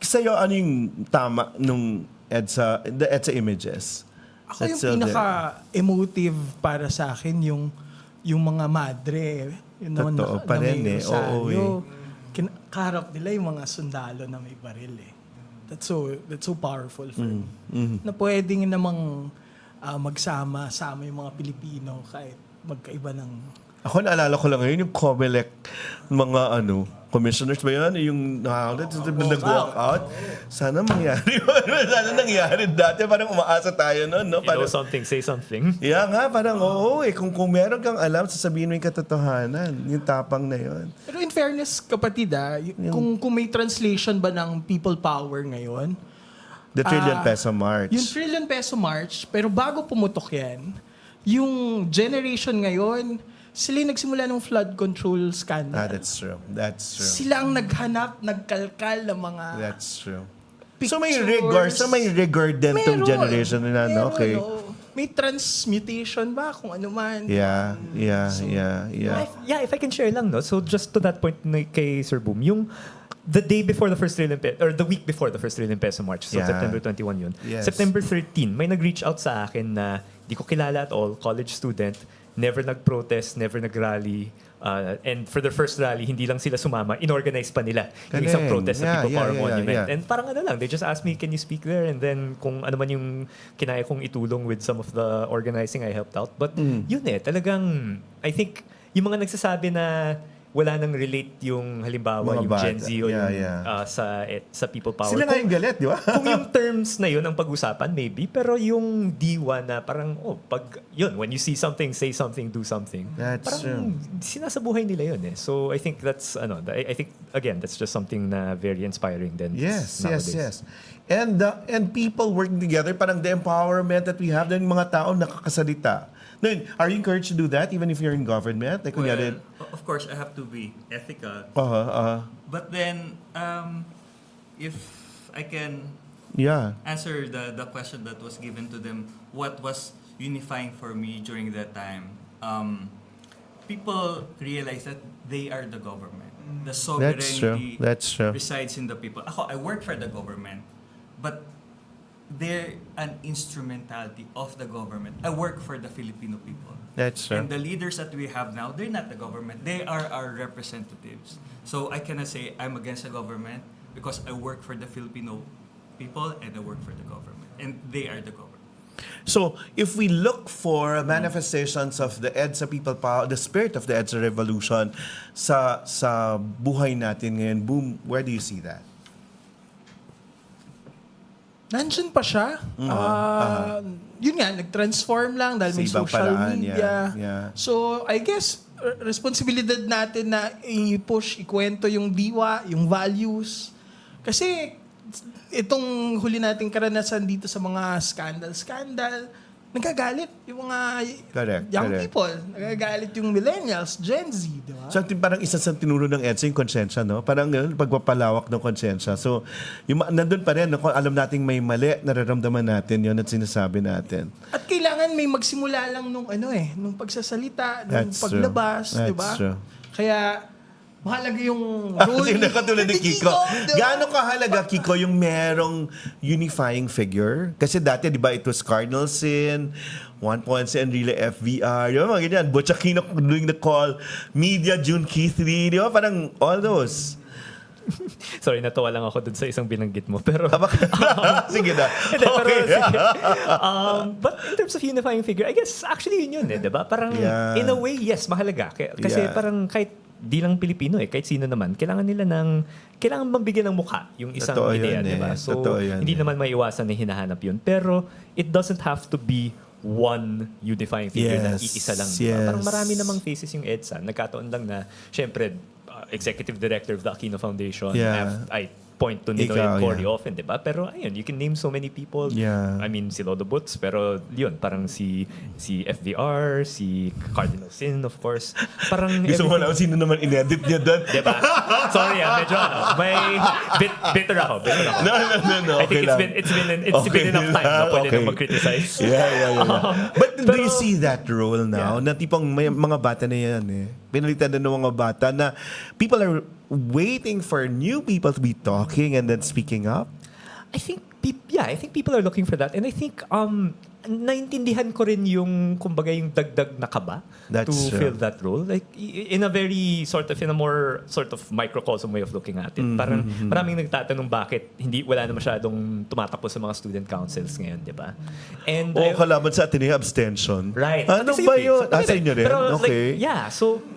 sa'yo, ano yung tama nung the EDSA images? Ako yung pinaka-emotive para sa akin, yung mga madre. Yun naman Totoo pa rin eh. Oo, kaharap nila yung mga sundalo na may baril eh. That's so powerful for me. Na pwedeng namang magsama-sama yung mga Pilipino kahit magkaiba ng... Ako naalala ko lang ngayon yung COMELEC, mga commissioners ba yan? Yung nag-walk out. Sana mangyari. Sana nangyari dati. Parang umaasa tayo nun. No? You know something, say something. Yeah nga, parang kung meron kang alam, sasabihin mo yung katotohanan. Yung tapang na yun. Pero in fairness, kapatid, kung may translation ba ng people power ngayon, The Trillion Peso March. Yung Trillion Peso March, pero bago pumutok yan, yung generation ngayon, sila yung nagsimula ng flood control scandal. That's true. That's true. Sila ang naghanap, nagkalkal ng mga That's true. pictures. So may rigor din tong generation na, no? Okay. May transmutation ba kung ano man? Yeah. If I can share lang, no? So just to that point kay Sir Boom, yung the day before the first Trillion Peso, or the week before the first Trillion Peso March, so September 21 yun. Yes. September 13, may nag-reach out sa akin na di ko kilala at all, college student, never nag-protest, never nag-rally, and for their first rally, hindi lang sila sumama, inorganize pa nila yung isang protest sa People Power Monument. And parang lang, they just asked me, can you speak there? And then kung ano man yung kinaya kong itulong with some of the organizing, I helped out. But yun talagang, I think, yung mga nagsasabi na wala nang relate yung halimbawa Mga yung Gen Z o yung sa People Power. Sila nga yung galit, di ba? Kung yung terms na yun ang pag-usapan, maybe. Pero yung diwa na parang, when you see something, say something, do something. That's parang sinasabuhay nila yun eh. So I think that's, I think, again, that's just something na very inspiring then. Yes. And people working together, parang the empowerment that we have, yung mga tao nakakasalita. Are you encouraged to do that even if you're in government? Like, Of course, I have to be ethical. But then, if I can answer the question that was given to them, what was unifying for me during that time? People realize that they are the government. The sovereignty resides in the people. I work for the government, but they're an instrumentality of the government. I work for the Filipino people. That's true. And the leaders that we have now, they're not the government. They are our representatives. So I cannot say I'm against the government because I work for the Filipino people and I work for the government. And they are the government. So, if we look for manifestations of the EDSA people power, the spirit of the EDSA revolution sa buhay natin ngayon, Boom, where do you see that? Nandyan pa siya. Yun nga, nag-transform lang dahil may social media. So, I guess, responsibilidad natin na i-push, ikwento yung diwa, yung values. Kasi, itong huli nating karanasan dito sa mga scandal, nagagalit yung mga young people. Nagagalit yung millennials, Gen Z, di ba? So, parang isa sa tinuro ng EDSA yung konsensya, no? Parang pagpapalawak ng konsensya. So, nandun pa rin, kung alam nating may mali, nararamdaman natin yun at sinasabi natin. At kailangan may magsimula lang nung nung pagsasalita, nung paglabas, di ba? True. Kaya, mahalaga yung role. Katulad ni Kiko. Gaano kahalaga, Kiko, yung merong unifying figure? Kasi dati, di ba, it was Cardinal Sin, 1 Ponce, Enrile FVR, di ba, mga ganyan. Butch Aquino doing the call, Media, June Key 3, di ba, parang all those. Sorry, natawa lang ako dun sa isang binanggit mo. Pero, sige na. Okay. But in terms of unifying figure, I guess actually yun eh, di ba? Parang in a way, yes, mahalaga. Kasi parang kahit di lang Pilipino kahit sino naman, kailangan mambigyan ng mukha yung isang ideya, di ba? So, hindi naman maiwasan na hinahanap yun. Pero, it doesn't have to be one unifying figure na iisa lang. Diba? Parang marami namang faces yung EDSA. Nagkataon lang na, syempre, executive director of the Aquino Foundation. point to Ninoy Ikaw, and Cory yeah. often, di ba? Pero ayun, you can name so many people. Yeah. I mean, si Lodo Boots, pero yun, parang si FVR, si Cardinal Sin, of course. Parang Gusto mo na kung sino naman in-edit niya doon? Diba? Sorry, medyo may bitter ako. No. I think it's been enough time na pwede na mag-criticize. Yeah. But do you see that role now? Na tipong may mga bata na yan eh. Pinalitan na ng mga bata na people are waiting for new people to be talking and then speaking up? I think people are looking for that. And I think naintindihan ko rin yung kumbaga yung dagdag na kaba That's to true. fill that role. Like in a more sort of microcosm way of looking at it. Parang maraming nagtatanong bakit wala na masyadong tumatakbo sa mga student councils ngayon, di ba? And Kalaban sa atin yung abstention. right. Ano Kasi ba yun, yun? Sa inyo rin? Pero, Okay.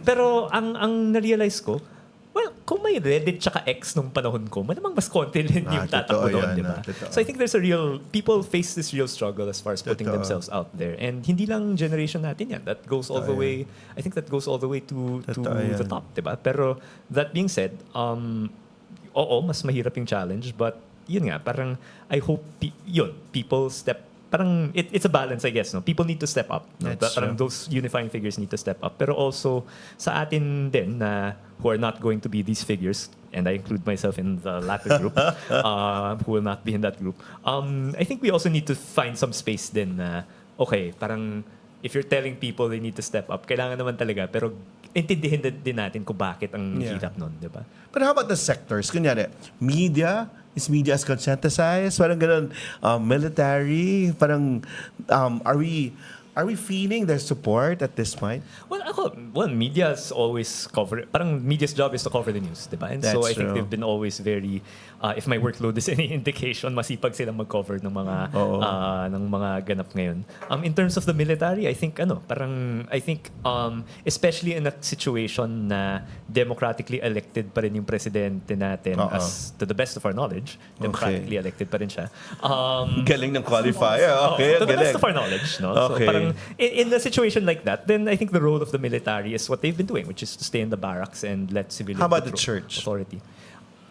pero ang na-realize ko, well, kung may Reddit tsaka X nung panahon ko, malamang mas konti rin yung tatakbo doon, di ba? So I think people face this real struggle as far as putting themselves out there. And hindi lang generation natin yan. That goes all the way, I think that goes all the way to the top, di ba? Pero that being said, mas mahirap yung challenge, but yun nga, parang I hope people parang it's a balance, I guess. No? People need to step up. No? Parang those unifying figures need to step up. Pero also, sa atin din na who are not going to be these figures, and I include myself in the latter group, who will not be in that group, I think we also need to find some space din na, okay, parang if you're telling people they need to step up, kailangan naman talaga, pero intindihin din natin kung bakit ang hirap nun, di ba? But how about the sectors? Kunyari, media? Is media as conscientized? Parang ganun, military? Parang, are we feeling their support at this point? Well, media's always parang media's job is to cover the news, diba? And so I think they've been always very, if my workload is any indication, masipag silang mag-cover ng mga ganap ngayon. In terms of the military, I think especially in a situation na democratically elected pa rin yung presidente natin, as to the best of our knowledge, democratically elected pa rin siya. Galing ng qualifier. Okay, to the galing. best of our knowledge, no? Okay. So parang in a situation like that, then I think the role of the military is what they've been doing, which is to stay in the barracks and let civilians How about the control church? authority.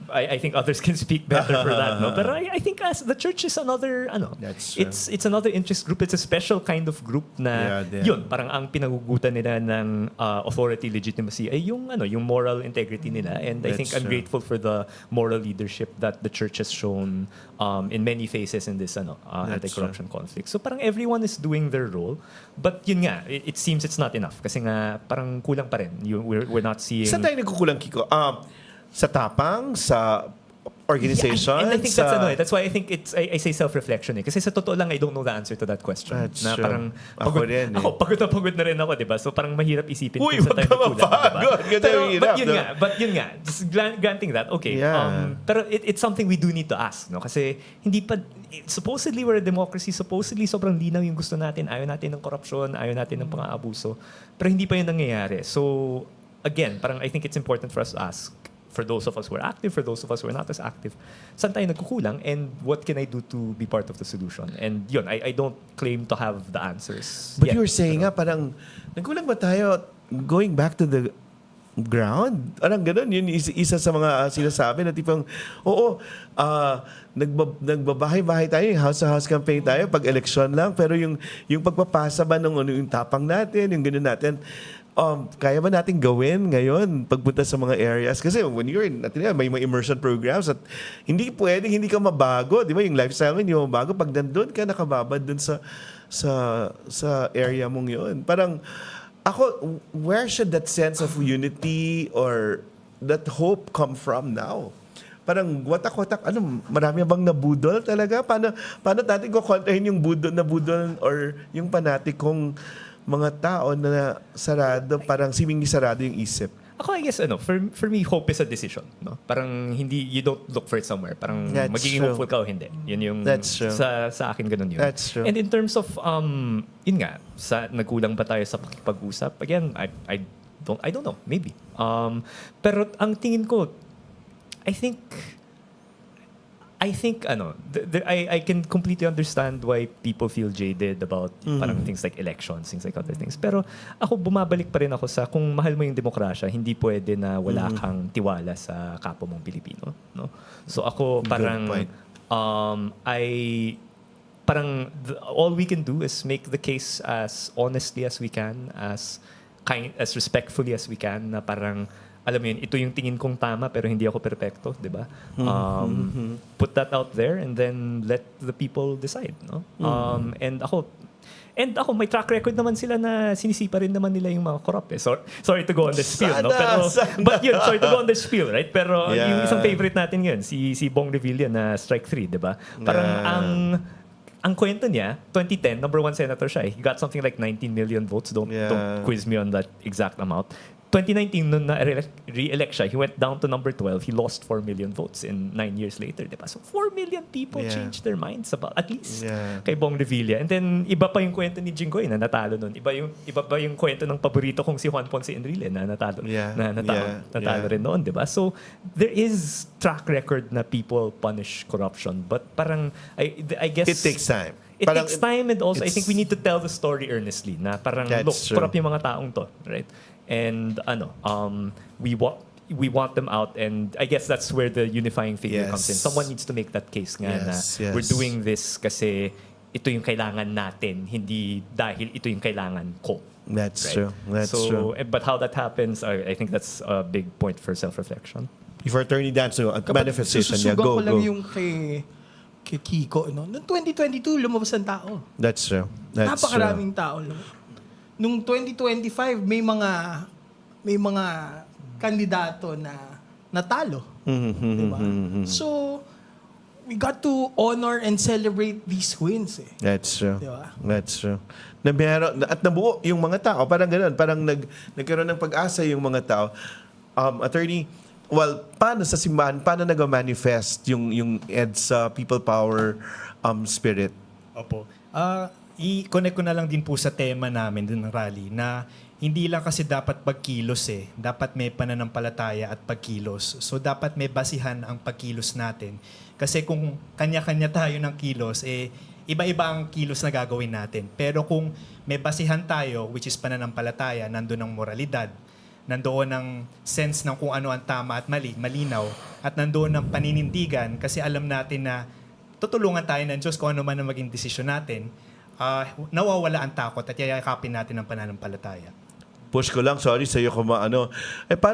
I think others can speak better for that, no? But I think as the church is another, That's true. it's another interest group. It's a special kind of group na yun, parang ang pinagugutan nila ng authority legitimacy ay yung moral integrity nila. And I think I'm grateful for the moral leadership that the church has shown in many phases in this anti-corruption conflict. So parang everyone is doing their role, but yun nga, it seems it's not enough kasi nga parang kulang pa rin. We're not seeing. Saan tayo nagkukulang, Kiko? Sa tapang, sa organization. Yeah, and I think that's why I think I say self-reflection eh. Kasi sa totoo lang, I don't know the answer to that question. That's na true. parang Ako rin eh. pagod na rin ako, di ba? So parang mahirap isipin Uy, kung saan tayo wag ka mapagod. nagkulang, but yun nga, just granting that, okay. Yeah. Pero it's something we do need to ask, no? Kasi hindi pa, supposedly we're a democracy, supposedly sobrang linaw yung gusto natin, ayaw natin ng korupsyon, ayaw natin ng pang-aabuso, pero hindi pa yun nangyayari. So, again, parang I think it's important for us to ask, for those of us who are active, for those of us who are not as active, saan tayo nagkukulang and what can I do to be part of the solution? And yun, I don't claim to have the answers. But you were saying parang, nagkulang ba tayo going back to the ground? Parang ganun, yun isa sa mga sinasabi na tipong, nagbabahay-bahay tayo, yung house-to-house campaign tayo, pag election lang, pero yung pagpapasa ba ng yung tapang natin, yung ganun natin, kaya ba natin gawin ngayon pagpunta sa mga areas? Kasi when you're in, may mga immersion programs at hindi pwedeng hindi ka mabago. Di ba? Yung lifestyle mo, hindi mo mabago. Pag nandun ka, nakababad dun sa area mong yun. Parang, where should that sense of unity or that hope come from now? Parang watak-watak, marami bang nabudol talaga? Paano natin kukontrahin yung budol or yung panatikong mga tao na sarado, parang siming sarado yung isip? Ako, I guess, for me, hope is a decision. No? Parang you don't look for it somewhere. Parang magiging hopeful ka o hindi. Yun yung, sa akin, ganun yun. That's true. And in terms of, yun nga, nagkulang ba tayo sa pakipag-usap? Again, I don't know. Maybe. Pero ang tingin ko, I think, I think I can completely understand why people feel jaded about parang things like elections, things like other things. Pero ako bumabalik pa rin ako sa kung mahal mo yung demokrasya, hindi pwede na wala kang tiwala sa kapwa mong Pilipino, no? So ako parang all we can do is make the case as honestly as we can, as respectfully as we can, na parang alam mo yun, ito yung tingin kong tama pero hindi ako perpekto, di ba? Put that out there and then let the people decide, no? And ako, may track record naman sila na sinisipa rin naman nila yung mga corrupt. Sorry to go on the spiel, no? Pero, but yun, sorry to go on the spiel, right? Pero yung isang favorite natin yun, si Bong Revilla na strike 3, di ba? Parang ang kwento niya, 2010, number 1 senator siya. He got something like 19 million votes. Don't quiz me on that exact amount. 2019, nung re-elect siya, he went down to number 12. He lost 4 million votes in 9 years later, diba? So 4 million people changed their minds about, at least, kay Bong Revilla. And then, iba pa yung kwento ni Jinggoy na natalo nun. Iba pa yung kwento ng paborito kong si Juan Ponce Enrile na natalo rin noon, diba? So, there is track record na people punish corruption. But parang, I guess... It takes time. It takes time, and also I think we need to tell the story earnestly na parang, look, corrupt yung mga taong to, right? And we want them out, and I guess that's where the unifying figure comes in. Someone needs to make that case nga na we're doing this kasi ito yung kailangan natin, hindi dahil ito yung kailangan ko. That's right? true. That's true. But how that happens, I think that's a big point for self-reflection. For Attorney Dan, so manifestation niya, go. Sususugan ko lang yung kay Kiko, no? Noong 2022, lumabas ang tao. That's true. Napakaraming tao. Nung 2025, may mga kandidato na natalo. Diba? So, we got to honor and celebrate these wins. That's true. Diba? That's true. At nabuo yung mga tao. Parang gano'n. Parang nagkaroon ng pag-asa yung mga tao. Attorney, paano sa simbahan, paano nag-manifest yung EDSA, people power spirit? Opo. I-connect ko na lang din po sa tema namin ng rally na hindi lang kasi dapat pagkilos dapat may pananampalataya at pagkilos. So dapat may basihan ang pagkilos natin. Kasi kung kanya-kanya tayo ng kilos, iba-iba ang kilos na gagawin natin. Pero kung may basihan tayo, which is pananampalataya, nandoon ang moralidad, nandoon ang sense ng kung ano ang tama at mali, malinaw, at nandoon ang paninindigan kasi alam natin na tutulungan tayo ng Diyos kung ano man ang maging desisyon natin, nawawala ang takot at yayakapin natin ang pananampalataya. Push ko lang, sorry sa iyo kung paano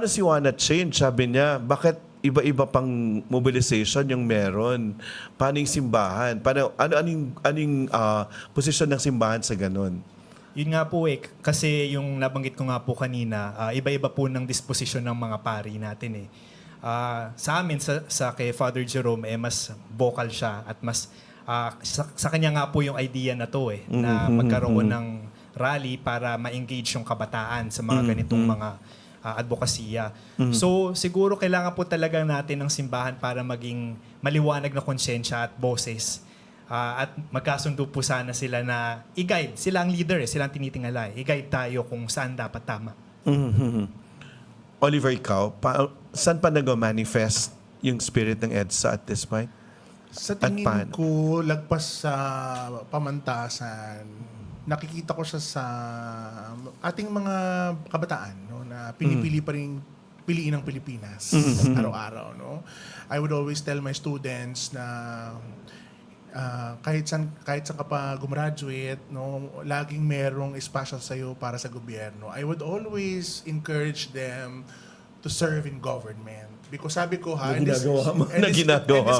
si Juana Change? Sabi niya, bakit iba-iba pang mobilization yung meron? Paano yung simbahan? Anong posisyon ng simbahan sa ganun? Yun nga po kasi yung nabanggit ko nga po kanina, iba-iba po ng disposisyon ng mga pari natin sa amin, sa kay Father Jerome, mas vocal siya at mas sa kanya nga po yung idea na to na magkaroon ng rally para ma-engage yung kabataan sa mga ganitong mga advokasya. So siguro kailangan po talaga natin ng simbahan para maging maliwanag na konsensya at boses. At magkasundo po sana sila na i-guide. Sila ang leader, sila ang tinitingala. I-guide tayo kung saan dapat tama. Oliver, ikaw, saan pa nag-manifest yung spirit ng EDSA at this point? Sa tingin ko, lagpas sa pamantasan, nakikita ko siya sa ating mga kabataan, no, na pinipili pa rin piliin ng Pilipinas araw-araw. No? I would always tell my students na kahit saan ka pa gumraduate, no, laging merong espasyo sa'yo para sa gobyerno. I would always encourage them to serve in government. Because sabi ko and this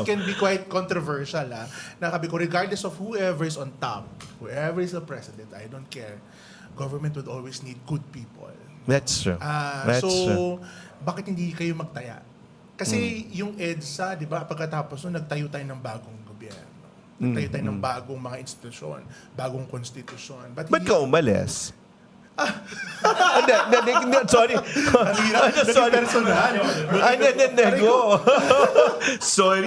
can be quite controversial sabi ko, regardless of whoever is on top, whoever is the president, I don't care. Government would always need good people. That's true. Bakit hindi kayo magtaya? Kasi yung EDSA, di ba, pagkatapos nagtayo tayo ng bagong gobyerno. Nagtayo tayo ng bagong mga institusyon, bagong konstitusyon. Ba't ka umalis? Sorry. Sorry. Ay, hindi. Go. Sorry.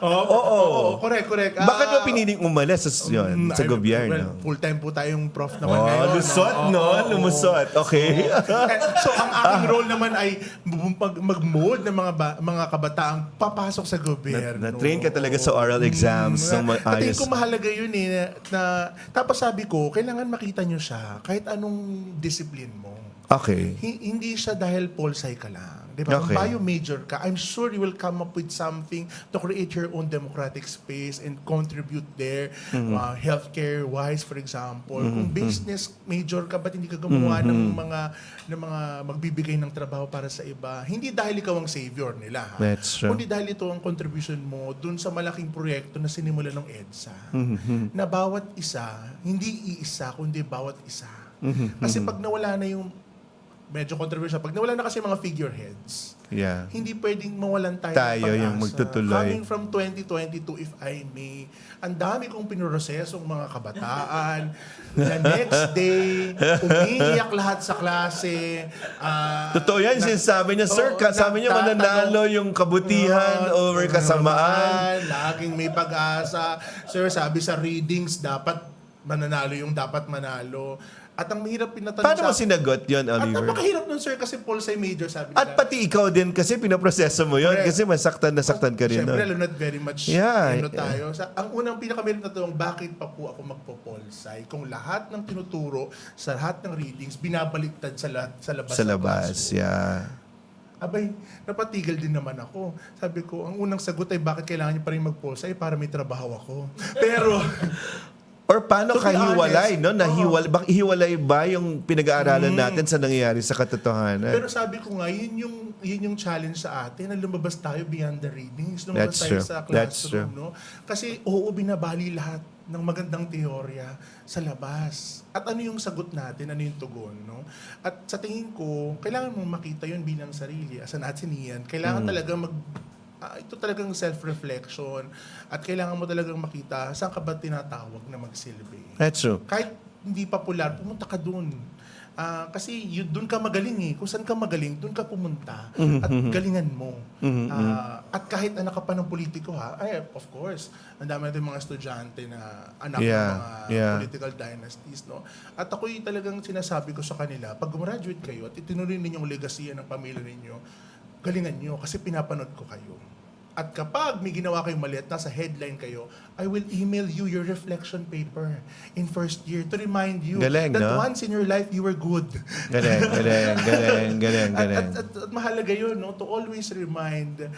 Oo, correct. Bakit mo piniling umalis sa gobyerno? Well, full-time po tayong prof naman ngayon. Lusot, no? Lumusot. Okay. So, ang aking role naman ay mag-mold ng mga kabataang papasok sa gobyerno. Na-train ka talaga sa oral exams. At tingin ko mahalaga yun tapos sabi ko, kailangan makita nyo siya kahit anong discipline mo. Okay. Hindi siya dahil pol-sci ka lang. Diba? Okay. Kung bio-major ka, I'm sure you will come up with something to create your own democratic space and contribute there. Healthcare-wise, for example. Kung business major ka, ba't hindi ka gumawa ng mga magbibigay ng trabaho para sa iba? Hindi dahil ikaw ang savior nila. That's true. Kundi dahil ito ang contribution mo dun sa malaking proyekto na sinimulan ng EDSA. Na bawat isa, hindi iisa, kundi bawat isa. Kasi pag nawala na yung medyo controversial. Pag nawala na kasi mga figureheads, hindi pwedeng mawalan tayo ng pag-asa. Yung magtutuloy. Coming from 2022, if I may, ang dami kong pinrosesong mga kabataan. The next day, umiiyak lahat sa klase. Totoo yan, sinasabi niya, sir, sabi niya mananalo yung kabutihan over kasamaan. Laging may pag-asa. Sir, sabi sa readings, dapat mananalo yung dapat manalo. At ang mahirap pinatanong Paano mo sinagot yun, Oliver? At napakahirap nun, sir, kasi pol-sci major, sabi nila. At pati ikaw din kasi pinaproseso mo yun. Kasi masaktan ka rin. Siyempre, not very much tayo. Ang unang pinakamahirap na tanong, bakit pa po ako magpo-pol-sci? Kung lahat ng tinuturo sa lahat ng readings, binabaliktad sa labas. Sa labas, Abay, napatigil din naman ako. Sabi ko, ang unang sagot ay bakit kailangan niyo pa rin mag-pol-sci para may trabaho ako. Pero... Or paano ka hiwalay, no? Hiwalay ba yung pinag-aaralan natin sa nangyayari sa katotohanan? Pero sabi ko nga, yun yung challenge sa atin na lumabas tayo beyond the readings. Lumabas tayo sa classroom, no? Kasi binabali lahat ng magandang teorya sa labas. At ano yung sagot natin? Ano yung tugon, no? At sa tingin ko, kailangan mong makita yun bilang sarili. As an Athenian, kailangan talaga ito talagang self-reflection at kailangan mo talagang makita saan ka ba tinatawag na magsilbi. That's true. Kahit hindi popular, pumunta ka dun. Kasi dun ka magaling eh. Kung saan ka magaling, dun ka pumunta at galingan mo. At kahit anak ka pa ng politiko of course, ang dami natin mga estudyante na anak ng mga political dynasties. No? At ako'y talagang sinasabi ko sa kanila, pag gumraduate kayo at itinuloy ninyong legacy ng pamilya ninyo, galingan nyo kasi pinapanood ko kayo. At kapag may ginawa kayong mali at nasa headline kayo, I will email you your reflection paper in first year to remind you that once in your life you were good. Galing. At mahalaga yun, no? To always remind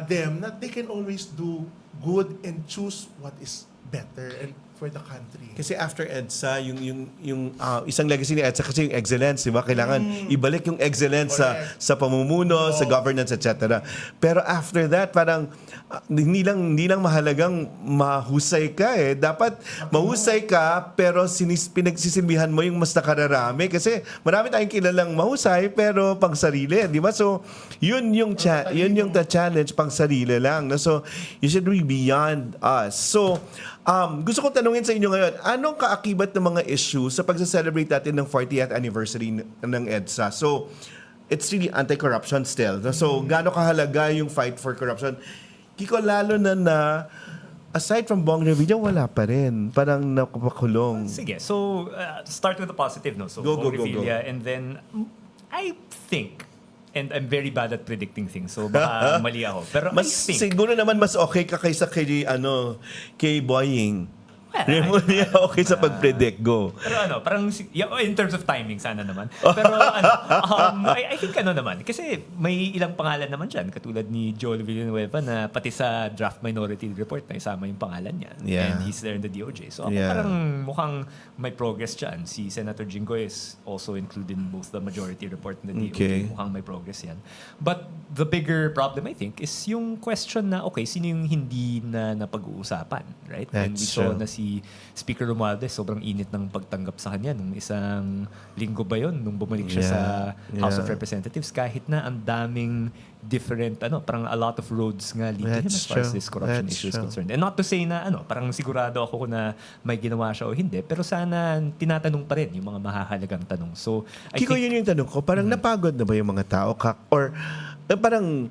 them that they can always do good and choose what is better and for the country. Kasi after EDSA, yung isang legacy ni EDSA kasi yung excellence, di ba? Kailangan ibalik yung excellence sa pamumuno, sa governance, etc. Pero after that, parang hindi lang mahalagang mahusay ka eh. Dapat mahusay ka, pero pinagsisilbihan mo yung mas nakararami. Kasi marami tayong kilalang mahusay, pero pang sarili, di ba? So, yun yung challenge, pang sarili lang. No? So, you should be beyond us. So, gusto kong tanungin sa inyo ngayon, anong kaakibat ng mga issues sa pagsa-celebrate natin ng 40th anniversary ng EDSA? So, it's really anti-corruption still. So, gaano kahalaga yung fight for corruption? Kiko, lalo na aside from Bong Revilla, wala pa rin. Parang napakulong. Sige, so start with the positive, no? So, Bong Revilla, and then I think, and I'm very bad at predicting things, so baka mali ako. Pero I think... Siguro naman mas okay ka kaysa kay Boying. Okay sa pag-predict. Go. Pero parang in terms of timing, sana naman. Pero I think naman. Kasi may ilang pangalan naman dyan. Katulad ni Joel Villanueva na pati sa draft minority report na isama yung pangalan niya. Yeah. And he's there in the DOJ. So parang mukhang may progress dyan. Si Senator Jinggoy is also included in both the majority report and the DOJ. Mukhang may progress yan. But the bigger problem, I think, is yung question na, sino yung hindi na napag-uusapan? Right? And we saw na si si Speaker Romualdez, sobrang init ng pagtanggap sa kanya nung isang linggo ba yun, nung bumalik siya sa House of Representatives, kahit na ang daming different, parang a lot of roads nga leading him as far as this corruption issue is concerned. And not to say na, parang sigurado ako na may ginawa siya o hindi, pero sana tinatanong pa rin yung mga mahahalagang tanong. So, Kiko, yun yung tanong ko, parang napagod na ba yung mga tao? Or parang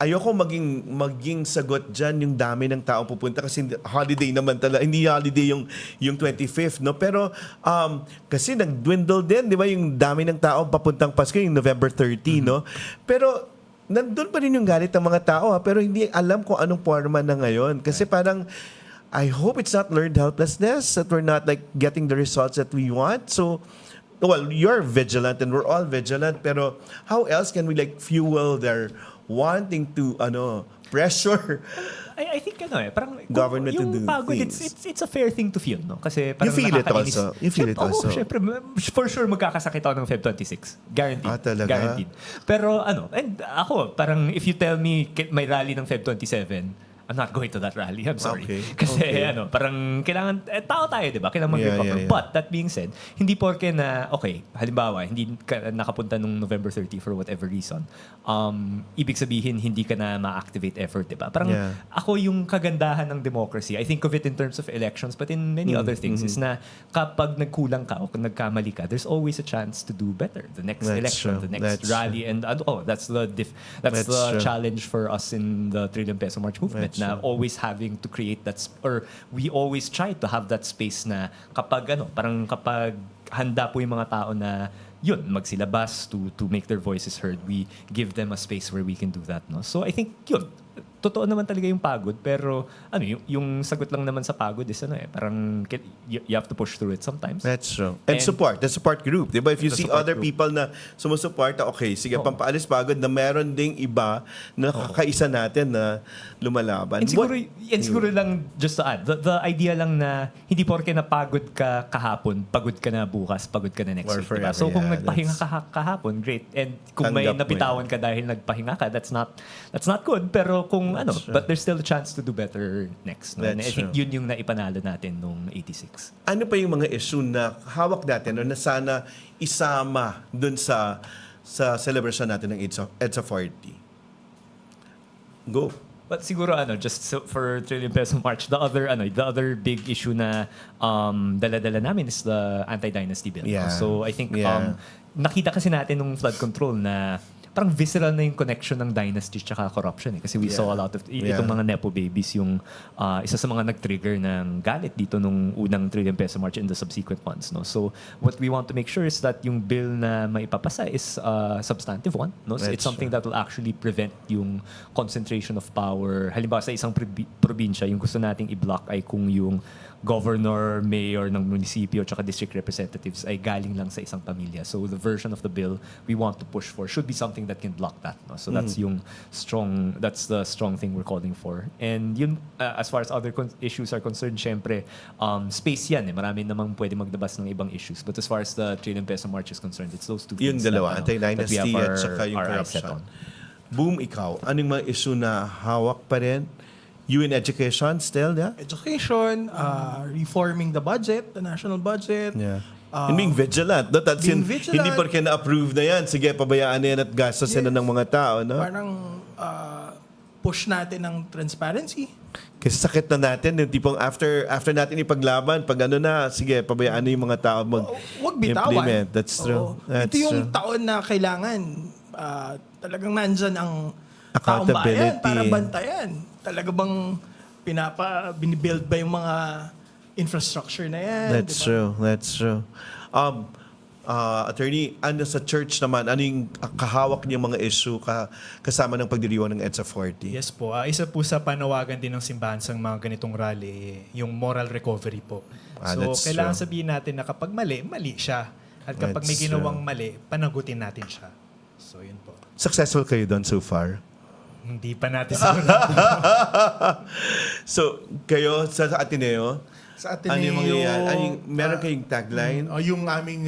ayoko maging sagot dyan yung dami ng tao pupunta kasi holiday naman talaga. Hindi holiday yung 25th, no? Pero kasi nag-dwindle din, di ba? Yung dami ng tao papuntang Pasko, yung November 30, no? Pero nandun pa rin yung galit ng mga tao, pero hindi alam kung anong forma na ngayon. Kasi parang I hope it's not learned helplessness, that we're not like getting the results that we want. So, well, you're vigilant and we're all vigilant, pero how else can we like fuel their wanting to pressure I think parang government to do yung pagod, things? it's a fair thing to feel, no? Kasi parang You feel it nakakainis. also. You feel it also. Syempre, for sure magkakasakit ako ng Feb 26. Guaranteed. Talaga? Guaranteed. Pero and ako, parang if you tell me may rally ng Feb 27, I'm not going to that rally. I'm sorry. Okay. Kasi parang kailangan, tao tayo, di ba? Kailangan mag-recover. Yeah. But that being said, hindi porke na, halimbawa, hindi ka nakapunta nung November 30 for whatever reason, ibig sabihin, hindi ka na ma-activate effort, di ba? Parang ako yung kagandahan ng democracy, I think of it in terms of elections, but in many other things, is na kapag nagkulang ka o kung nagkamali ka, there's always a chance to do better. The next election, the next rally, and that's the challenge for us in the Trillion Peso March movement. Na always having to create that or we always try to have that space na kapag kapag handa po yung mga tao na yun magsilabas to make their voices heard, we give them a space where we can do that, no? So I think yun, totoo naman talaga yung pagod, pero yung sagot lang naman sa pagod is parang you have to push through it sometimes. That's true. And support, the support group, di ba? If you see other people na sumusuporta, okay, sige, pampaalis pagod na meron ding iba na kakaisa natin na lumalaban. And siguro lang, just to add, the idea lang na hindi porke na pagod ka kahapon, pagod ka na bukas, pagod ka na next week, diba? So kung nagpahinga ka kahapon, great. And kung may napitawan ka dahil nagpahinga ka, that's not good. Pero kung but there's still a chance to do better next. No? And I think yun yung naipanalo natin nung 86. Ano pa yung mga issue na hawak natin o na sana isama dun sa celebration natin ng EDSA 40? Go. But siguro for Trillion Peso March, the other big issue na dala-dala namin is the anti-dynasty bill. Yeah. So I think nakita kasi natin nung flood control na parang visceral na yung connection ng dynasty tsaka corruption. Kasi we saw a lot of itong mga Nepo babies yung isa sa mga nag-trigger ng galit dito nung unang Trillion Peso March and the subsequent ones. No? So what we want to make sure is that yung bill na maipapasa is a substantive one. No? So it's something that will actually prevent yung concentration of power. Halimbawa sa isang probinsya, yung gusto nating i-block ay kung yung governor, mayor ng munisipyo tsaka district representatives ay galing lang sa isang pamilya. So the version of the bill we want to push for should be something that can block that. No? So that's the strong thing we're calling for. And yun, as far as other issues are concerned, syempre, space yan. Marami namang pwede magdabas ng ibang issues. But as far as the Trillion Peso March is concerned, it's those two yung things dalawa, that we have at saka yung our eyes set corruption. on. Boom, ikaw. Anong mga issue na hawak pa rin? You in education still, yeah? Education, reforming the budget, the national budget. Yeah. And being vigilant. No? Being vigilant. Hindi porke na-approve na yan. Sige, pabayaan na yan at gastosin na ng mga tao. No? Parang push natin ng transparency. Kasi sakit na natin. Yung tipong after natin ipaglaban, pag sige, pabayaan na yung mga tao Wag bitawan. implement. That's true. That's Ito yung true. taon na kailangan talagang nandyan ang taong Accountability. bayan para bantayan. Talaga bang binibuild ba yung mga infrastructure na yan? That's diba? true. That's true. Attorney, sa church naman, ano yung kahawak niyong mga issue kasama ng pagdiriwang ng EDSA 40? Yes po. Isa po sa panawagan din ng simbahan sa mga ganitong rally, yung moral recovery po. So, kailangan sabihin natin na kapag mali siya. At kapag may ginawang mali, panagutin natin siya. So, yun po. Successful kayo doon so far? Hindi pa natin sigurado. So, kayo sa Ateneo? Sa Ateneo, meron kayong tagline? Yung aming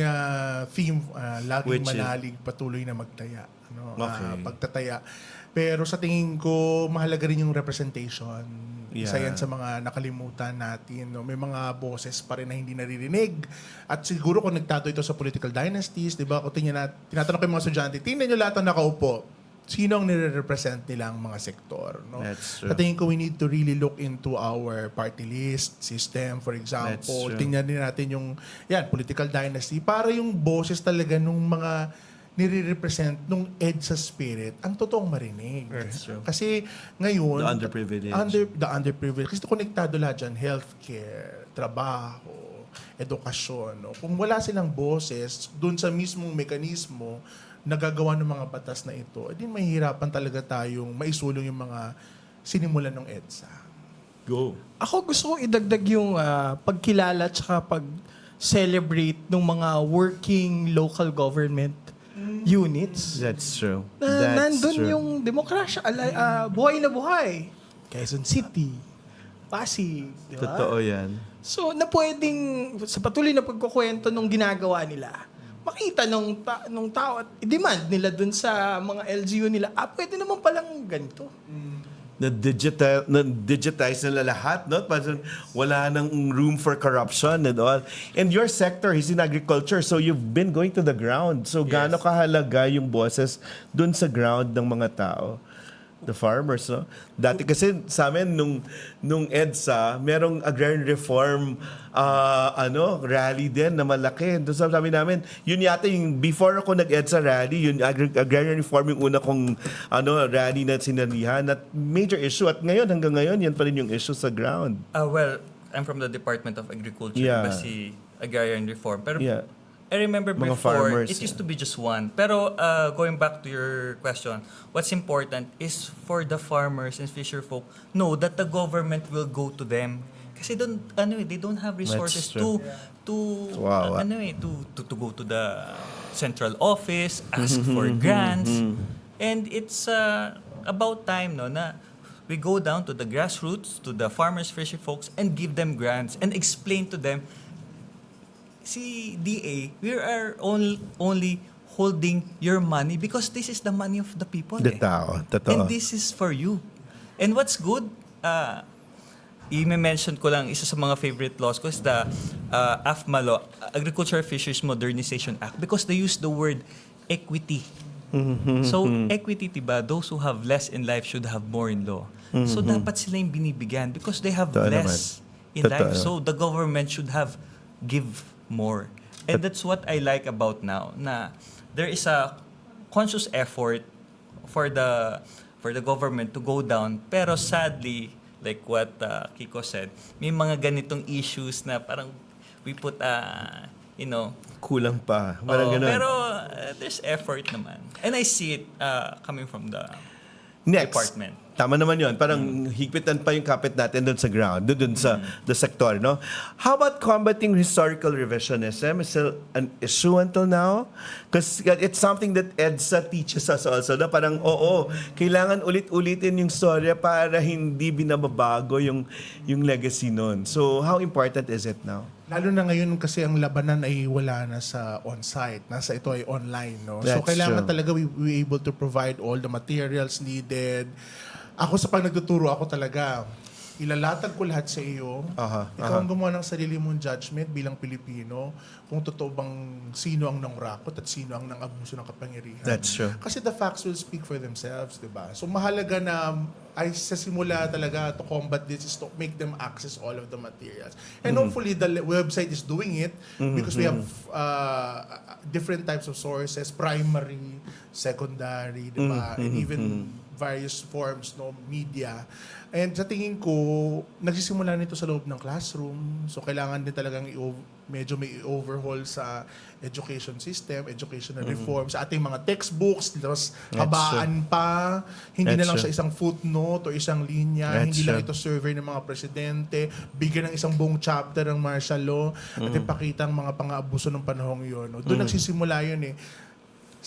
theme, laging Which manalig, patuloy na magtaya. Okay. Pagtataya. Pero sa tingin ko, mahalaga rin yung representation. Isa Yeah. yan sa mga nakalimutan natin. No? May mga boses pa rin na hindi naririnig. At siguro kung nagtato ito sa political dynasties, di ba? Kung tinatanong ko yung mga estudyante, tingnan nyo lahat ng nakaupo. Sino ang nire-represent nilang mga sektor? No? That's true. Sa tingin ko, we need to really look into our party list system, for example. That's true. Tingnan din natin yung political dynasty para yung boses talaga nung mga nire-represent nung EDSA spirit ang totoong marinig. That's true. Kasi ngayon, The underprivileged. the underprivileged. Kasi konektado lahat dyan, healthcare, trabaho, edukasyon. No? Kung wala silang boses dun sa mismong mekanismo nagagawa ng mga batas na ito, edi mahihirapan talaga tayong maisulong yung mga sinimulan ng EDSA. Go. Ako gusto kong idagdag yung pagkilala at pag-celebrate ng mga working local government units. That's true. Na nandun true. yung demokrasya, buhay na buhay. Quezon City, Pasig, di ba? Totoo yan. So, na pwedeng, sa patuloy na pagkukwento nung ginagawa nila, makita nung tao at i-demand nila dun sa mga LGU nila, pwede naman palang ganito. Na-digitize nila lahat, no? Parang wala nang room for corruption and all. And your sector is in agriculture, so you've been going to the ground. So gaano kahalaga yung boses dun sa ground ng mga tao? The farmers, no? Dati kasi sa amin, nung EDSA, merong agrarian reform rally din na malaki. Doon sabi namin, yun yata yung before ako nag-EDSA rally, yun agrarian reform yung una kong rally na sinalihan at major issue. At ngayon, hanggang ngayon, yan pa rin yung issue sa ground. Well, I'm from the Department of Agriculture, Yeah. kasi agrarian reform. Pero Yeah. I remember Mga before, farmers, it used to be just one. Pero going back to your question, what's important is for the farmers and fisher folk know that the government will go to them. Kasi they don't have resources true. to Wow. to go to the central office, ask for grants. And it's about time na we go down to the grassroots, to the farmers, fisher folks, and give them grants and explain to them, si DA, we are only holding your money because this is the money of the people. The tao, totoo. And this is for you. And what's good, i-mention ko lang, isa sa mga favorite laws ko is the AFMA law, Agricultural Fisheries Modernization Act, because they use the word equity. So, equity, diba, those who have less in life should have more in law. So, dapat sila yung binibigyan because they have Totoo less in Totoo. life. So, the government should give more. And that's what I like about now, na there is a conscious effort for the government to go down. Pero sadly, like what Kiko said, may mga ganitong issues na parang we put kulang pa. Parang ganun. pero there's effort naman. And I see it coming from the Next. department. Tama naman yun. Parang higpitan pa yung kapit natin doon sa ground, doon sa the sector, no? How about combating historical revisionism? Is still an issue until now? Because it's something that EDSA teaches us also, na parang, kailangan ulit-ulitin yung storya para hindi binababago yung legacy nun. So, how important is it now? Lalo na ngayon kasi ang labanan ay wala na sa on-site. Nasa ito ay online, no? So That's kailangan true. talaga we able to provide all the materials needed. Ako sa pag nagtuturo ako talaga, ilalatag ko lahat sa iyo. Ikaw ang gumawa ng sarili mong judgment bilang Pilipino kung totoo bang sino ang nangrakot at sino ang nang-abuso ng kapangyarihan. That's true. Kasi the facts will speak for themselves, di ba? So mahalaga na ay sa simula talaga to combat this is to make them access all of the materials. And hopefully the website is doing it because we have different types of sources, primary, secondary, di ba? And even various forms, no, media. And sa tingin ko, nagsisimula nito sa loob ng classroom. So, kailangan din talagang medyo may overhaul sa education system, educational reform, sa ating mga textbooks, tapos habaan pa. Hindi na lang sa isang footnote o isang linya. Hindi lang ito survey ng mga presidente. Bigyan ng isang buong chapter ng martial law at ipakita ang mga pang-aabuso ng panahong yun. Doon nagsisimula yun eh.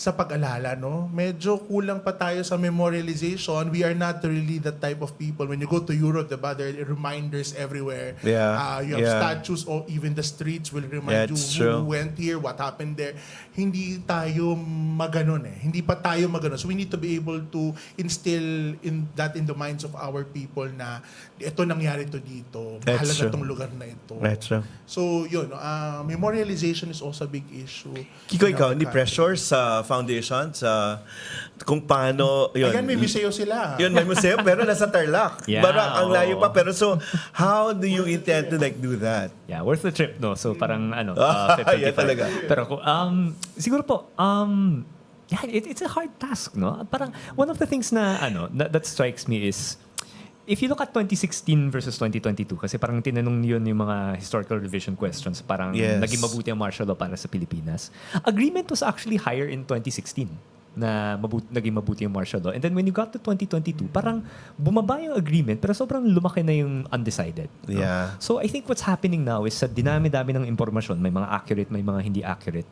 sa pag-alala, no? Medyo kulang pa tayo sa memorialization. We are not really that type of people. When you go to Europe, diba, there are reminders everywhere. Yeah. You have statues, or even the streets will remind you who went here, what happened there. Hindi tayo maganon eh. Hindi pa tayo maganon. So we need to be able to instill in the minds of our people na ito nangyari to dito. Mahalaga tong lugar na ito. That's true. So yun, memorialization is also a big issue. Kiko, ikaw, hindi pressure sa foundation, sa kung paano, yun. Again, may museo sila. Yun, may museo, pero nasa Tarlac. Yeah, Ang layo pa. Pero so, how do you intend to like do that? Yeah, worth the trip, no? So parang Yeah, talaga. Pero siguro po, yeah, it's a hard task, no? Parang one of the things that strikes me is if you look at 2016 versus 2022, kasi parang tinanong yun yung mga historical revision questions, parang naging mabuti ang martial law para sa Pilipinas. Agreement was actually higher in 2016 na naging mabuti yung martial law. And then when you got to 2022, parang bumaba yung agreement pero sobrang lumaki na yung undecided. No? Yeah. So I think what's happening now is sa dinami-dami ng impormasyon, may mga accurate, may mga hindi accurate,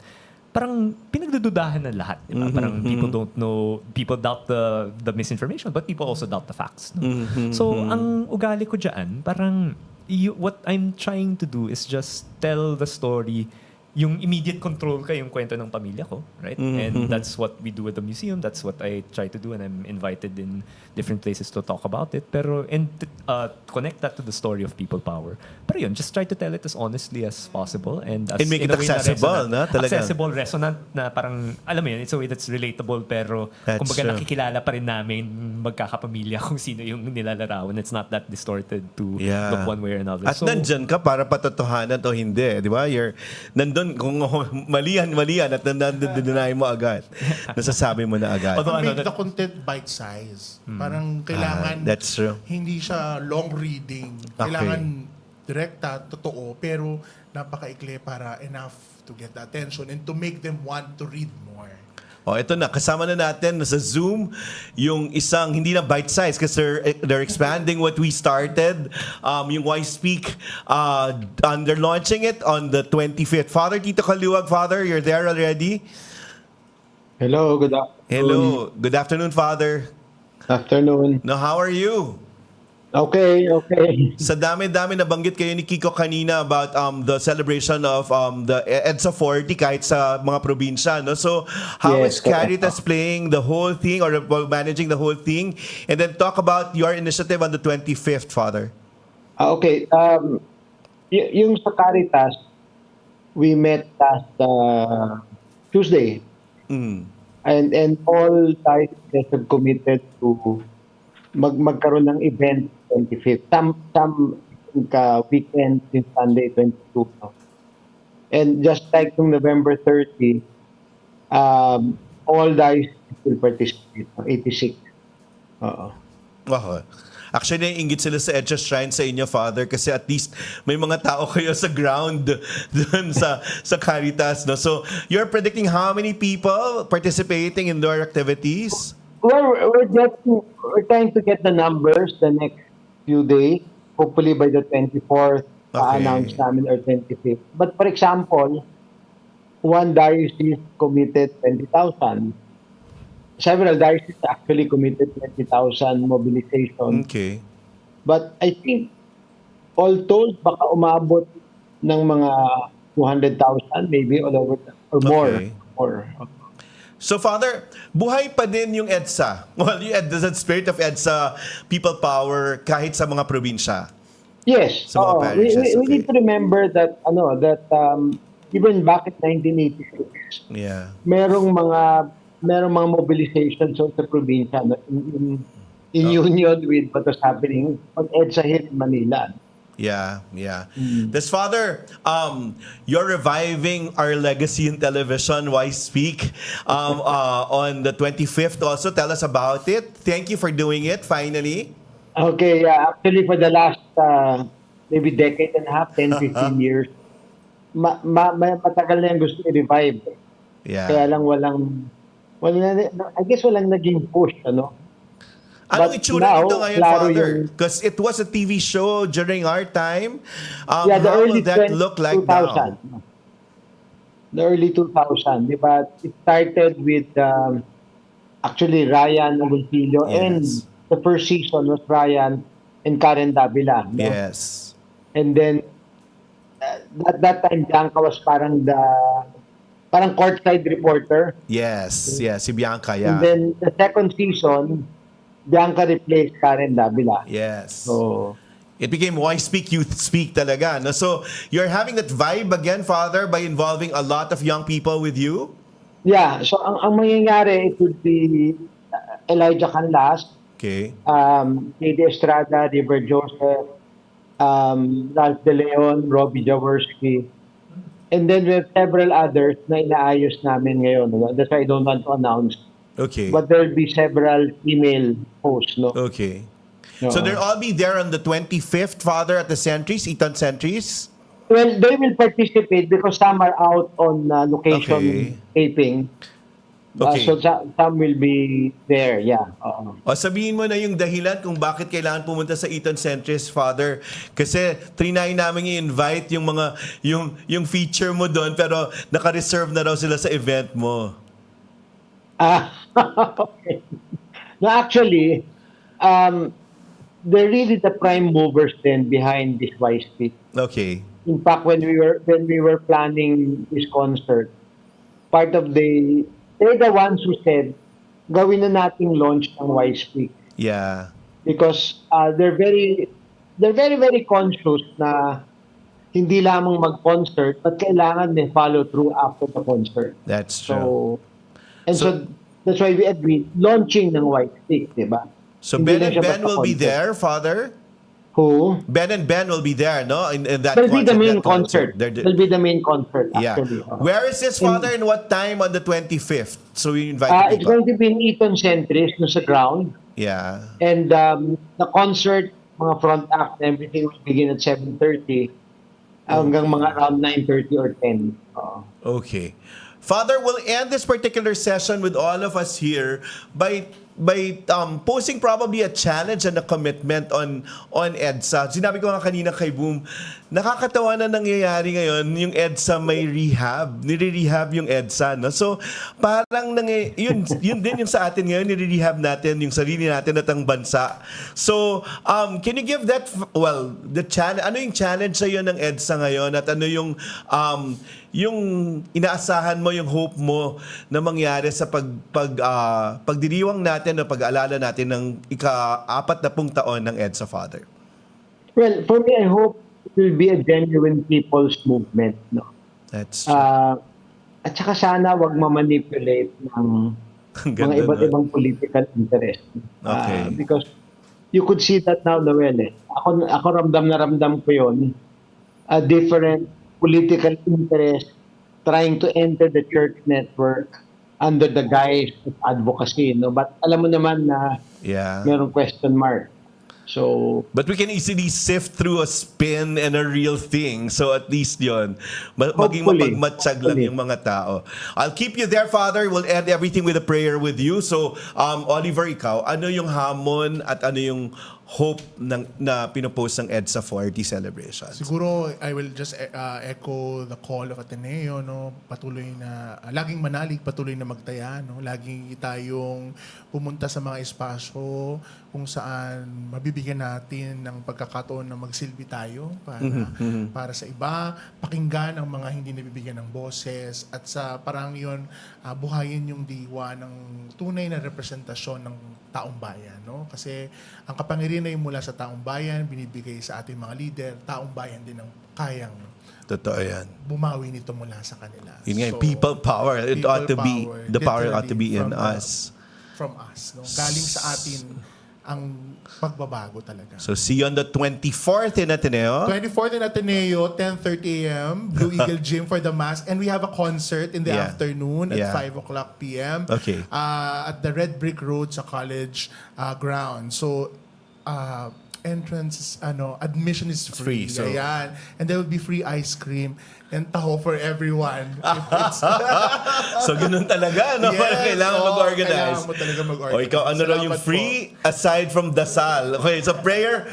parang pinagdududahan na lahat. Diba? Parang people don't know, people doubt the misinformation, but people also doubt the facts. No? So, ang ugali ko dyan, parang what I'm trying to do is just tell the story yung immediate control ka yung kwento ng pamilya ko, right? And that's what we do at the museum. That's what I try to do, and I'm invited in different places to talk about it. Pero, and connect that to the story of people power. Pero yun, just try to tell it as honestly as possible and make it accessible, na talaga. Accessible, resonant, na parang, alam mo yun, it's a way that's relatable, pero kumbaga nakikilala pa rin namin magkakapamilya kung sino yung nilalarawan. It's not that distorted to look one way or another. At nandyan ka para patotohanan o hindi, di ba? You're nandun, kung malian at nandun mo agad. Nasasabi mo na agad. Make the content bite-size. Parang kailangan, that's true. Hindi siya long reading. Kailangan direkta, totoo, pero napakaikli para enough to get the attention and to make them want to read more. Ito na. Kasama na natin sa Zoom yung isang, hindi na bite-size kasi they're expanding what we started. Yung Why Speak, they're launching it on the 25th. Father Tito Kaluwag, Father, you're there already? Hello, good afternoon. Hello. Good afternoon, Father. Afternoon. Now, how are you? Okay. Sa dami-dami nabanggit kayo ni Kiko kanina about the celebration of the EDSA 40 kahit sa mga probinsya, no? So, how is Caritas playing the whole thing or managing the whole thing? And then talk about your initiative on the 25th, Father. Okay. Yung sa Caritas, we met last Tuesday. And all dioceses have committed to magkaroon ng event 25th. Some weekend in Sunday 22. No? And just like yung November 30, all dioceses will participate. 86. Actually, naiingit sila sa EDSA Shrine sa inyo, Father, kasi at least may mga tao kayo sa ground dun sa Caritas. No? So, you're predicting how many people participating in their activities? Well, we're trying to get the numbers the next few days. Hopefully by the 24th, announce namin or 25th. But for example, one diocese committed 20,000. Several dioceses actually committed 20,000 mobilization. Okay. But I think all told, baka umabot ng mga 200,000 maybe all over or more. So, Father, buhay pa din yung EDSA. Well, the spirit of EDSA, people power, kahit sa mga probinsya. Yes. Sa mga parishes. We need to remember that even back in 1986, merong mga mobilization sa probinsya in union with what was happening on EDSA here in Manila. Yeah. This, Father, you're reviving our legacy in television, Why Speak, on the 25th also. Tell us about it. Thank you for doing it, finally. Okay, actually for the last maybe decade and a half, 10, 15 years, matagal na yung gusto i-revive. Yeah. Kaya lang walang naging push, ano? Anong itsura nito ngayon, Father? Because it was a TV show during our time. How will that look like 2000. Now? the early 2000, di ba? It started with actually Ryan Agustillo, and Yes. the first season was Ryan and Karen Davila. No? Yes. And then at that time, Bianca was parang courtside reporter. Yes. Yes. Si Bianca, And yeah. then the second season, Bianca replaced Karen Davila. Yes. So, It became why speak youth speak talaga. No? So you're having that vibe again, Father, by involving a lot of young people with you? yeah. So, ang mangyayari, it would be Elijah Canlas, Okay. Lady Estrada, River Joseph, Ralph De Leon, Robbie Jaworski. And then we have several others na inaayos namin ngayon. No? That's why I don't want to announce. Okay. But there will be several female hosts. No? Okay. No. So they'll all be there on the 25th, Father, at the Sentries, Eton Sentries? Well, they will participate because some are out on location Okay. taping. Okay. So some will be there, yeah. O sabihin mo na yung dahilan kung bakit kailangan pumunta sa Eton Sentries, Father. Kasi trinay namin i-invite yung mga yung feature mo doon pero naka-reserve na raw sila sa event mo. Okay. No, actually, they're really the prime movers then behind this YSP. Okay. In fact, when we were planning this concert, they're the ones who said, gawin na nating launch ng YSP. Yeah. Because they're very very conscious na hindi lamang mag-concert but kailangan may follow through after the concert. That's true. So that's why we agreed launching ng White Stick, di ba? So Hindi Ben lang and siya Ben basta will be concert. there, Father? Who? Ben and Ben will be there, no? In that They'll be the concert, main that concert. They're They'll be the main concert, Yeah. actually. Where is this, Father, and what time on the 25th? So we invite It's people. going to be in Eton Centris, no, sa ground. Yeah. And the concert, mga front act, everything will begin at 7:30 hanggang mga around 9:30 or 10. Okay. Father, we'll end this particular session with all of us here by posing probably a challenge and a commitment on EDSA. Sinabi ko nga kanina kay Boom, nakakatawa na nangyayari ngayon yung EDSA may rehab. Nire-rehab yung EDSA. No? So, parang yun din yung sa atin ngayon, nire-rehab natin yung sarili natin at ang bansa. So, can you give that, the challenge, ano yung challenge sa'yo ng EDSA ngayon at ano yung inaasahan mo, yung hope mo na mangyari sa pagdiriwang natin o pag-aalala natin ng ika-40 taon ng EDSA, Father? Well, for me, I hope it will be a genuine people's movement. No? That's at saka sana wag ma-manipulate ng mga iba't ibang political interest. Okay. Because you could see that now, Noel. Ako ramdam na ramdam ko yun. Different political interest trying to enter the church network under the guise of advocacy. No? But alam mo naman na merong question mark. So, but we can easily sift through a spin and a real thing. So at least yun, maging mapagmatsyag lang yung mga tao. I'll keep you there, Father. We'll end everything with a prayer with you. So, Oliver, ikaw, ano yung hamon at ano yung hope na pinopost ng EDSA 40 celebrations? Siguro, I will just echo the call of Ateneo, no? Patuloy na, laging manalig, patuloy na magtaya, no? Laging tayong pumunta sa mga espasyo kung saan mabibigyan natin ng pagkakataon na magsilbi tayo para sa iba, pakinggan ang mga hindi nabibigyan ng boses, at sa parang yun, buhayin yung diwa ng tunay na representasyon ng taong bayan, no? Kasi ang kapangyarihan ay mula sa taong bayan, binibigay sa ating mga leader, taong bayan din ang kayang Totoo yan. bumawi nito mula sa kanila. Yun nga, people power. It ought to be, the power ought to be in literally us. From us. No? Galing sa atin ang pagbabago talaga. So see you on the 24th in Ateneo. 24th in Ateneo, 10:30 a.m., Blue Eagle Gym for the Mass. And we have a concert in the afternoon at 5 o'clock p.m. Okay. At the Red Brick Road sa college ground. So, entrance, admission is free. Free, so- Ayan. And there will be free ice cream and taho for everyone. So, ganun talaga, no? Parang kailangan mag-organize. Kailangan mo talaga mag-organize. O, ikaw, ano raw yung Salamat free aside from dasal? Okay, so prayer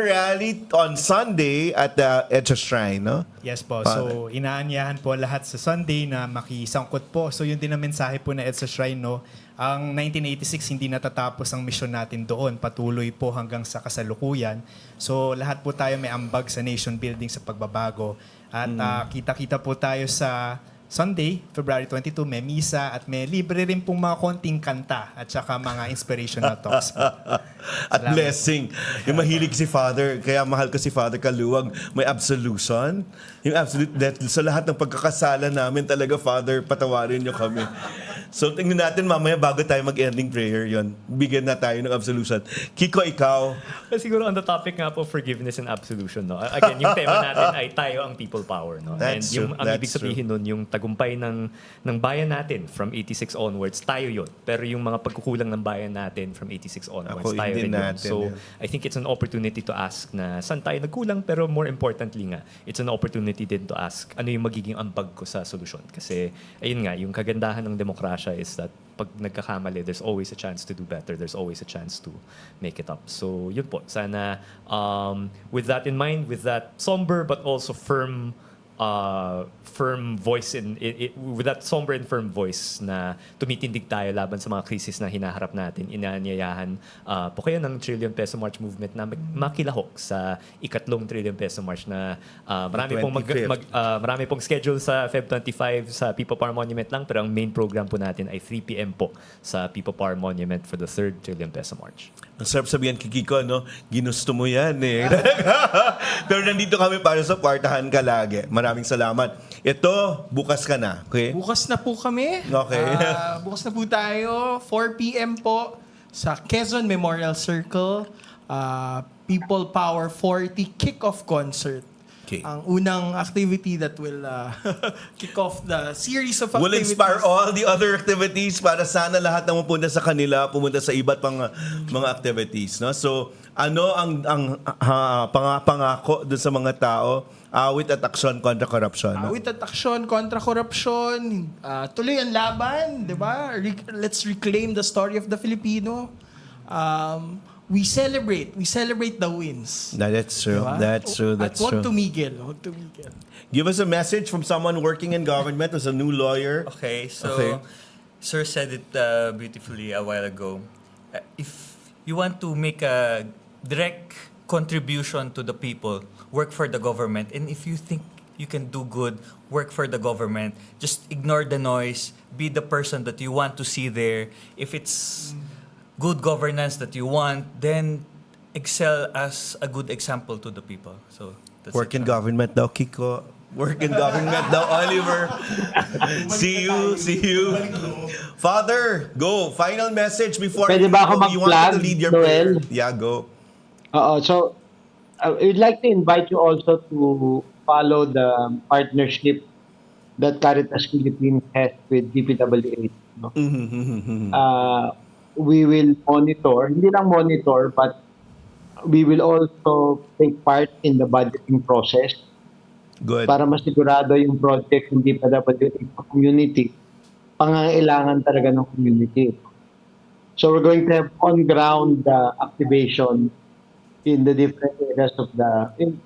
rally on Sunday at the EDSA Shrine, no? Yes po. So, inaanyahan po lahat sa Sunday na makisangkot po. So, yun din ang mensahe po na EDSA Shrine, no? Ang 1986, hindi natatapos ang misyon natin doon. Patuloy po hanggang sa kasalukuyan. So, lahat po tayo may ambag sa nation building sa pagbabago. At kita-kita po tayo sa Sunday, February 22, may misa at may libre rin pong mga konting kanta at saka mga inspirational talks po. At blessing. Yung mahilig si Father, kaya mahal ko si Father Kaluwag, may absolution. Yung absolute death. Sa lahat ng pagkakasala namin talaga, Father, patawarin niyo kami. So, tingnan natin mamaya bago tayo mag-ending prayer yon. Bigyan na tayo ng absolution. Kiko, ikaw? Siguro on the topic nga po, forgiveness and absolution. No? Again, yung tema natin ay tayo ang people power. No? That's And yung, true. ang That's ibig sabihin nun, yung tagumpay ng bayan natin from 86 onwards, tayo yun. Pero yung mga pagkukulang ng bayan natin from 86 onwards, Ako, tayo hindi rin yun. natin So, yun. I think it's an opportunity to ask na saan tayo nagkulang, pero more importantly nga, it's an opportunity din to ask ano yung magiging ambag ko sa solusyon. Kasi, ayun nga, yung kagandahan ng demokrasya is that pag nagkakamali, there's always a chance to do better. There's always a chance to make it up. So, yun po. Sana, with that in mind, with that somber but also firm voice with that somber and firm voice na tumitindig tayo laban sa mga krisis na hinaharap natin, inaanyayahan po kayo ng Trillion Peso March movement na makilahok sa ikatlong Trillion Peso March na marami pong schedule sa Feb 25 sa People Power Monument lang, pero ang main program po natin ay 3 p.m. po sa People Power Monument for the 3rd Trillion Peso March. Ang sarap sabihan kay Kiko, no? Ginusto mo yan, eh. Pero nandito kami para sa kwartahan ka lagi. Maraming salamat. Ito, bukas ka na, okay? Bukas na po kami. Okay. Bukas na po tayo. 4 p.m. po sa Quezon Memorial Circle. People Power 40 Kick-Off Concert. Okay. Ang unang activity that will kick off the series of Will activities. inspire all the other activities para sana lahat ng pumunta sa kanila, pumunta sa iba't pang mga activities, no? So, ano ang pangako doon sa mga tao? Awit at aksyon kontra korupsyon. No? Awit at aksyon kontra korupsyon. Tuloy ang laban, di ba? Let's reclaim the story of the Filipino. We celebrate the wins. That's true. Diba? That's true. That's At true. huwag tumigil. Give us a message from someone working in government as a new lawyer. Okay, so Okay. Sir said it beautifully a while ago. If you want to make a direct contribution to the people, work for the government. And if you think you can do good, work for the government. Just ignore the noise. Be the person that you want to see there. If it's good governance that you want, then excel as a good example to the people. So that's Work it. in government daw, Kiko. Work in government daw, Oliver. See you. Father, go. Final message before Pwede ba ako you wanted to mag-plug, lead your Noel? prayer. Yeah, go. So, I would like to invite you also to follow the partnership that Caritas Philippines has with DPWH. No? We will monitor, hindi lang monitor, but we will also take part in the budgeting process. Good. Para masigurado yung project hindi pa dapat yung community, pangangailangan talaga ng community. So we're going to have on-ground activation in the different areas of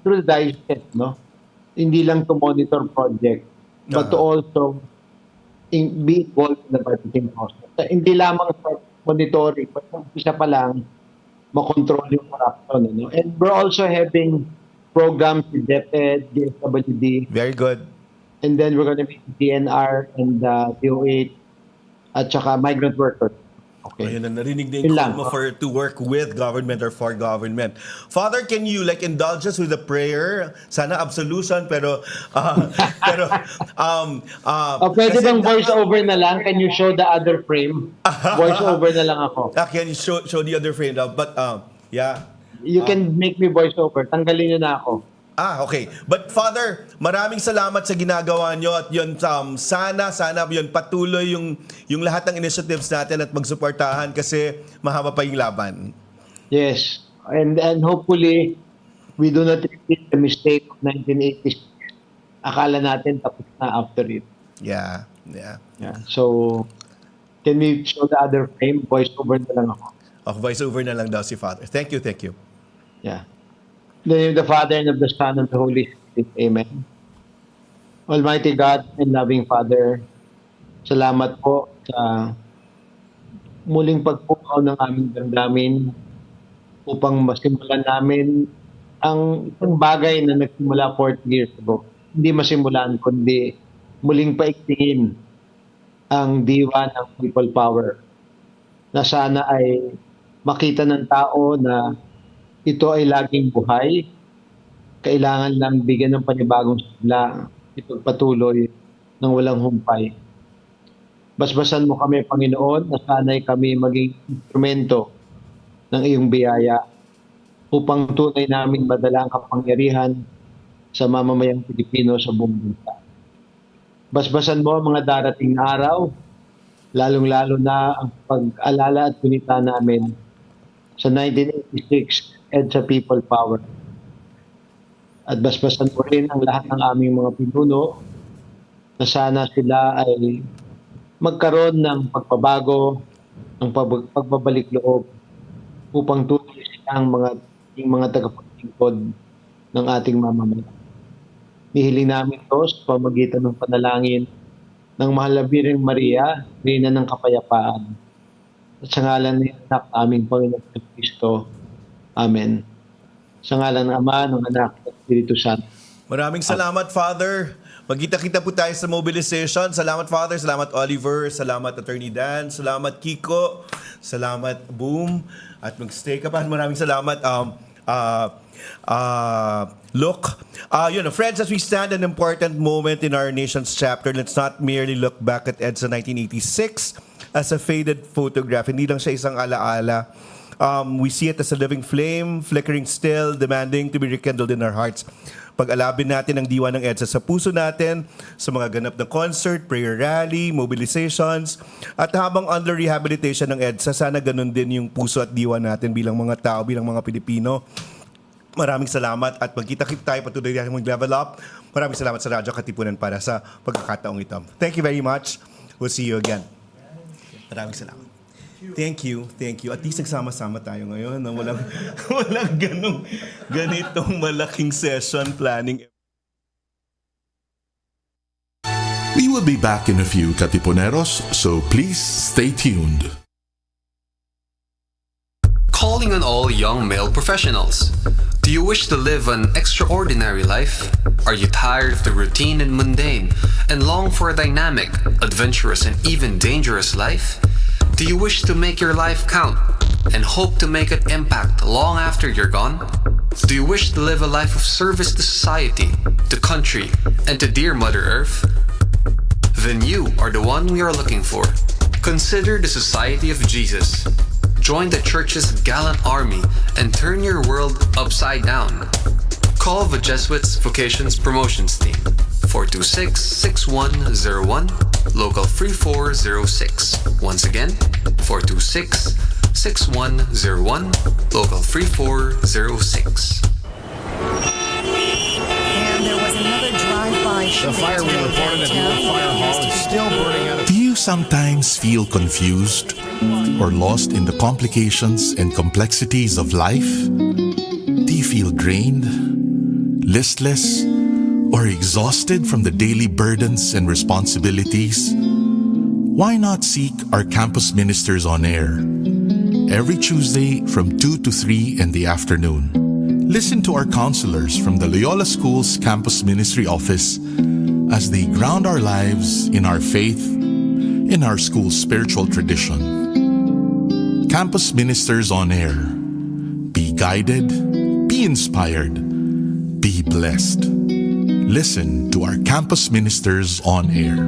through the diocese, no? Hindi lang to monitor project, but to also be involved in the budgeting process. Hindi lamang sa monitoring, but isa pa lang, makontrol yung corruption. No? And we're also having programs with DepEd, DSWD. Very good. And then we're going to meet DNR and DOH at saka migrant workers. Okay. Ayun na, narinig na yung call mo to work with government or for government. Father, can you indulge us with a prayer? Sana absolution, pero pwede bang voice over na lang? Can you show the other frame? Voice over na lang ako. Can you show the other frame now? But yeah. You can make me voice over. Tanggalin niyo na ako. Okay. But Father, maraming salamat sa ginagawa nyo at yun, sana yun patuloy yung lahat ng initiatives natin at magsuportahan kasi mahaba pa yung laban. Yes. And hopefully, we do not repeat the mistake of 1986. Akala natin tapos na after it. Yeah. So, can we show the other frame? Voice over na lang ako. Voiceover na lang daw si Father. Thank you. Yeah. In the name of the Father, and of the Son, and of the Holy Spirit. Amen. Almighty God and loving Father, salamat po sa muling pagpukaw ng aming damdamin upang masimulan namin ang isang bagay na nagsimula 40 years ago. Hindi masimulan, kundi muling paigtingin ang diwa ng people power na sana ay makita ng tao na ito ay laging buhay. Kailangan lang bigyan ng panibagong sigla, ipagpatuloy ng walang humpay. Basbasan mo kami, Panginoon, na sana'y kami maging instrumento ng iyong biyaya upang tunay namin madala ang kapangyarihan sa mamamayang Pilipino sa buong bansa. Basbasan mo ang mga darating na araw, lalong-lalo na ang pag-alala at punita namin sa 1986 EDSA People Power. At basbasan mo rin ang lahat ng aming mga pinuno na sana sila ay magkaroon ng pagbabago, ng pagbabalik loob upang tunay silang mga tagapaglingkod ng ating mamamayan. Nihiling namin ito sa pamagitan ng panalangin ng Mahal na Birheng Maria, Reyna ng Kapayapaan. At sa ngalan ng anak aming Panginoon Kristo. Amen. Sa ngalan ng Ama, ng Anak, at Espiritu Santo. Maraming salamat, Father. Magkita-kita po tayo sa mobilization. Salamat, Father. Salamat, Oliver. Salamat, Attorney Dan. Salamat, Kiko. Salamat, Boom. At mag-stay ka pa. Maraming salamat. Friends, as we stand an important moment in our nation's chapter, let's not merely look back at EDSA 1986 as a faded photograph. Hindi lang siya isang alaala. We see it as a living flame, flickering still, demanding to be rekindled in our hearts. Pag-alabin natin ang diwa ng EDSA sa puso natin, sa mga ganap na concert, prayer rally, mobilizations, at habang under rehabilitation ng EDSA, sana ganun din yung puso at diwa natin bilang mga tao, bilang mga Pilipino. Maraming salamat at magkita-kita tayo patuloy natin mag-level up. Maraming salamat sa Radyo Katipunan para sa pagkakataong ito. Thank you very much. We'll see you again. Maraming salamat. Thank you. At least nagsama-sama tayo ngayon. Walang ganitong malaking session planning. We will be back in a few, Katipuneros, so please stay tuned. Calling on all young male professionals. Do you wish to live an extraordinary life? Are you tired of the routine and mundane and long for a dynamic, adventurous, and even dangerous life? Do you wish to make your life count and hope to make an impact long after you're gone? Do you wish to live a life of service to society, to country, and to dear Mother Earth? Then you are the one we are looking for. Consider the Society of Jesus. Join the Church's gallant army and turn your world upside down. Call the Jesuits Vocations Promotions Team 426-6101, local 3406. Once again, 426-6101, local 3406. And there was another drive-by shooting. The fire we reported at the fire hall is still burning out. Do you sometimes feel confused or lost in the complications and complexities of life? Do you feel drained, listless, or exhausted from the daily burdens and responsibilities? Why not seek our campus ministers on air every Tuesday from 2 to 3 in the afternoon? Listen to our counselors from the Loyola School's Campus Ministry Office as they ground our lives in our faith, in our school's spiritual tradition. Campus Ministers on Air. Be guided, be inspired, be blessed. Listen to our Campus Ministers on Air.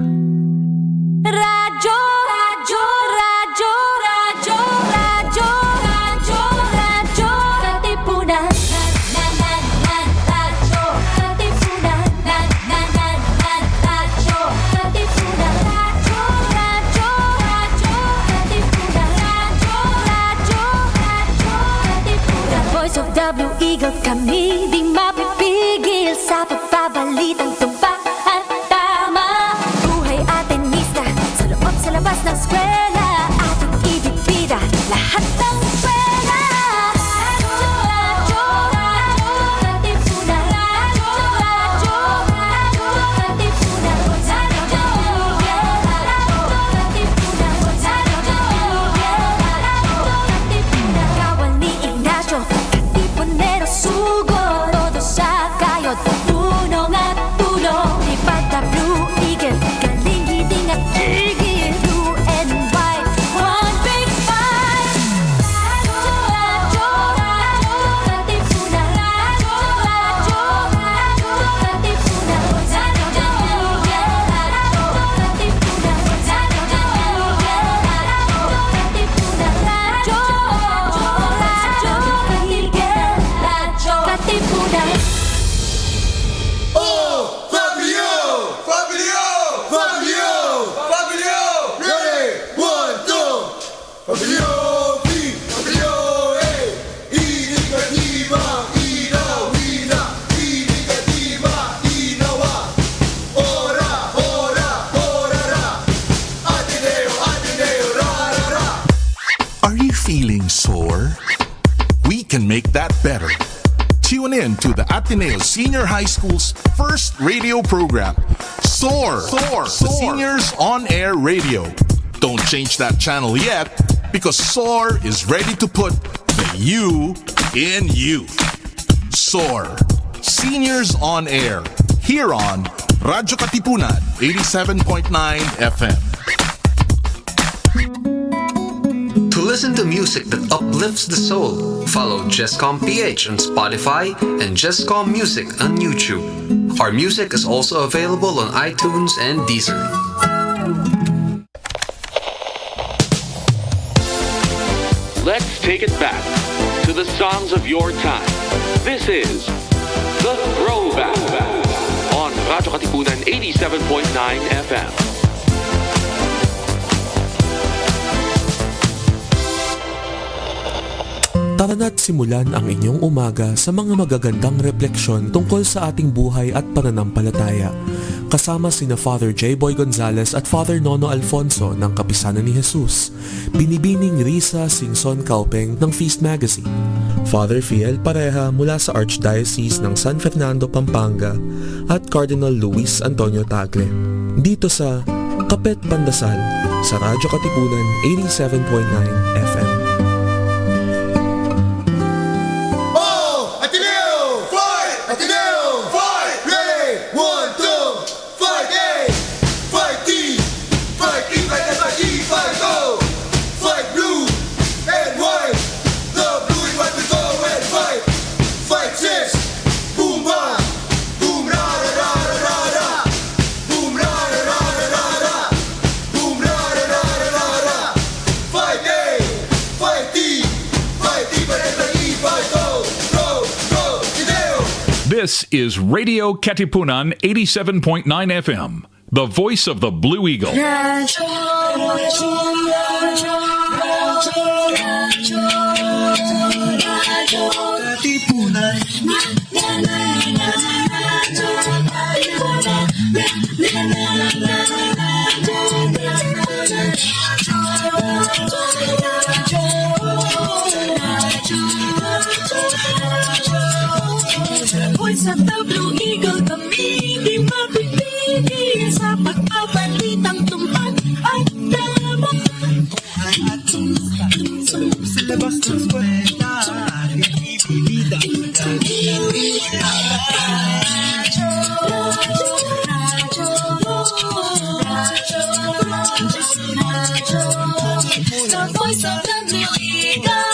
Radyo, radyo, radyo, radyo, radyo, radyo, radyo, Katipunan. Radyo, Katipunan. Radyo, Katipunan. Radyo, radyo, radyo, Katipunan. Radyo, radyo, radyo, Katipunan. The voice the Blue Eagle, kami di mapipigil sa pagbabalitang tumpa at tama. Buhay Atenista, sa loob sa labas ng eskwela, ating ibibida lahat ng eskwela. Radyo, Katipunan. Radyo, Katipunan. Kawal ni Ignacio, Katipunero sugod, todo sa kayod, tulong at tulong. Lipad na Blue Eagle, galing hiling at tigil, blue and white, one big fight. Radyo, Katipunan. Radyo, Katipunan. Katipunan. Oh, Fabio! Fabio! Fabio! Fabio! Ready? 1, 2. Fabio! Fabio! Hey! Initiativa! Inawina! Initiativa! Inawa! Ora! Ora! Orara! Ateneo! Ateneo! Rarara! Are you feeling sore? We can make that better. Tune in to the Ateneo Senior High School's first radio program, SOAR, the Seniors On Air Radio. Don't change that channel yet, because SOAR is ready to put the you in youth. SOAR, Seniors On Air, here on Radyo Katipunan, 87.9 FM. To listen to music that uplifts the soul, follow Jescom PH on Spotify and Jescom Music on YouTube. Our music is also available on iTunes and Deezer. Let's take it back to the songs of your time. This is The Throwback on Radyo Katipunan 87.9 FM. Tara na't simulan ang inyong umaga sa mga magagandang refleksyon tungkol sa ating buhay at pananampalataya. Kasama sina Father J. Boy Gonzales at Father Nono Alfonso ng Kapisanan ni Jesus, Binibining Risa Singson Kaupeng ng Feast Magazine, Father Fiel Pareha mula sa Archdiocese ng San Fernando, Pampanga, at Cardinal Luis Antonio Tagle. Dito sa Kapet Pandasal sa Radyo Katipunan 87.9 FM. This is Radio Katipunan 87.9 FM, the voice of the Blue Eagle. Voice of the Blue Eagle, kami di mapipigil sa pagpapalitang tumpak at tama. Sa labas ng eskwela, ibibida The voice of the Blue Eagle,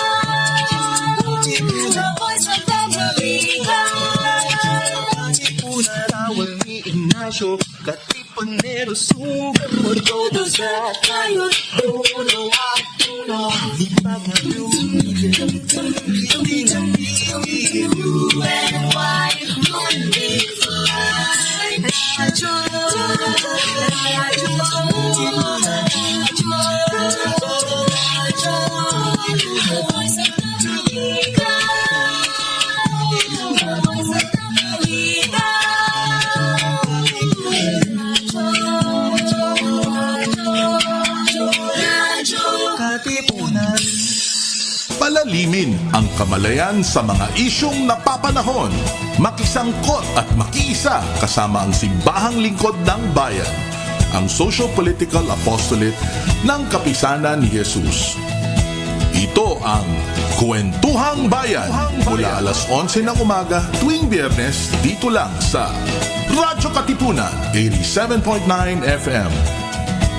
the voice of the Blue Eagle. Tawag ni Ignacio, Katipunero sugat por todos sa kayo, uno at uno. Lipag na Blue Eagle, hindi na blue and white, one big fly. Radyo, the voice of the Blue Eagle. kamalayan sa mga isyong napapanahon, makisangkot at makiisa kasama ang simbahang lingkod ng bayan, ang Socio-Political Apostolate ng Kapisanan ni Jesus. Ito ang Kwentuhang Bayan mula alas 11 ng umaga tuwing Biyernes dito lang sa Radyo Katipunan 87.9 FM.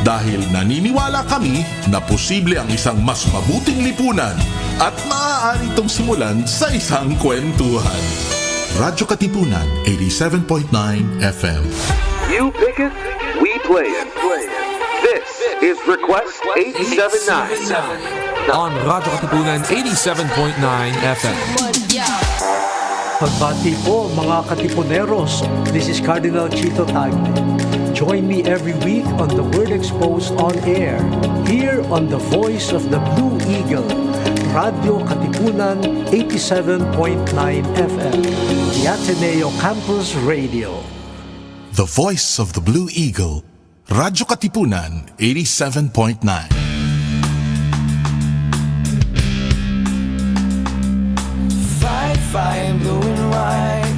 Dahil naniniwala kami na posible ang isang mas mabuting lipunan at maaari itong simulan sa isang kwentuhan. Radyo Katipunan 87.9 FM. You pick it, we play it. This is Request 879. On Radyo Katipunan 87.9 FM. Pagbati po mga Katipuneros, this is Cardinal Chito Tagle. Join me every week on the Word Exposed on Air, here on the voice of the Blue Eagle, Radyo Katipunan 87.9 FM, the Ateneo Campus Radio. The voice of the Blue Eagle, Radyo Katipunan 87.9. Fight, blue and white.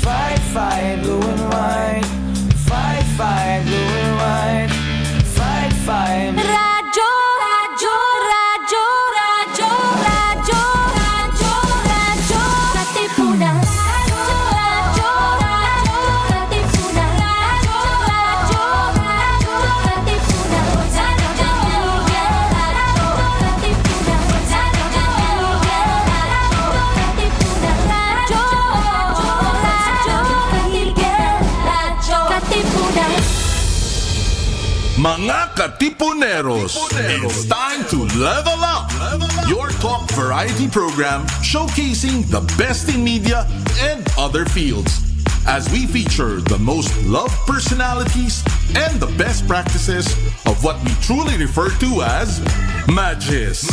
Fight, blue and white. Fight, blue and white. Fight. Radyo, radyo, radyo, radyo, radyo, radyo, radyo, Katipunan. Radyo, radyo, radyo, Katipunan. Radyo, radyo, radyo, Katipunan. Radyo, radyo, Katipunan. Mga Katipuneros, it's time to level up! Your talk variety program showcasing the best in media and other fields. As we feature the most loved personalities and the best practices of what we truly refer to as Magis.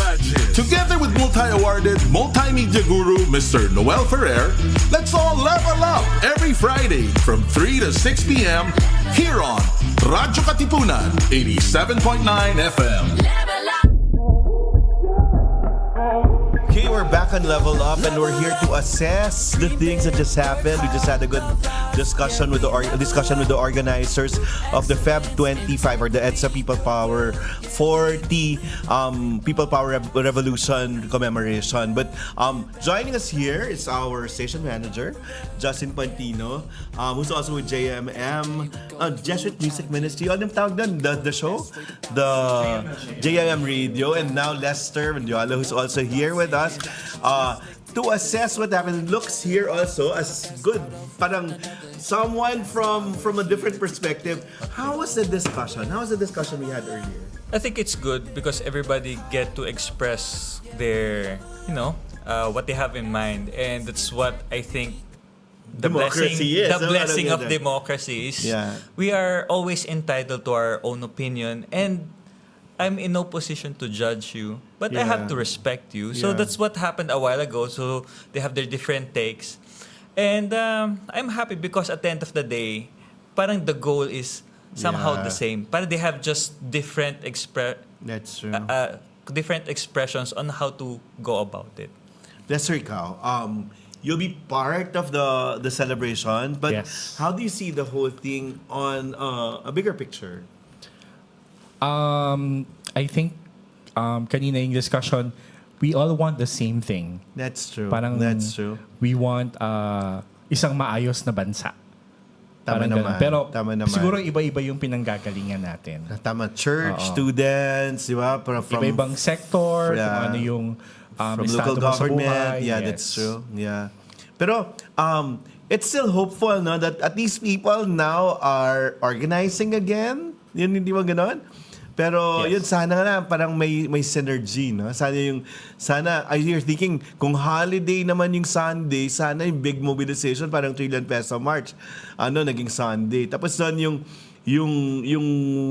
Together with multi-awarded multimedia guru Mr. Noel Ferrer, let's all level up every Friday from 3 to 6 p.m. here on Radyo Katipunan 87.9 FM. Okay, we're back on Level Up and we're here to assess the things that just happened. We just had a good discussion with the organizers of the Feb 25 or the EDSA People Power 40 People Power Revolution commemoration. But joining us here is our station manager, Justin Pantino, who's also with JMM, Jesuit Music Ministry. Ano yung tawag doon? The show? The JMM Radio. And now Lester Mendiola, who's also here with us to assess what happened. Looks here also as good. Parang someone from a different perspective. How was the discussion? How was the discussion we had earlier? I think it's good because everybody get to express their, what they have in mind. And that's what I think the blessing of democracy is. Yeah. We are always entitled to our own opinion, and I'm in no position to judge you, but I have to respect you. So that's what happened a while ago. So they have their different takes. And I'm happy because at the end of the day, parang the goal is somehow the same. Parang they have just different That's true. Different expressions on how to go about it. Lester, ikaw, you'll be part of the celebration, but how do you see the whole thing on a bigger picture? I think kanina yung discussion, we all want the same thing. That's true. That's true. We want isang maayos na bansa. Tama naman. Pero tama naman. siguro iba-iba yung pinanggagalingan natin. Tama. Church, students, di ba? From iba-ibang sector, kung ano yung from local government. Yeah, that's true. Yeah. Pero it's still hopeful, no, that at least people now are organizing again. Yun, hindi ba ganon? Pero yun, sana nga parang may synergy, no? Sana you're thinking, kung holiday naman yung Sunday, sana yung big mobilization, parang trillion peso march, naging Sunday. Tapos doon yung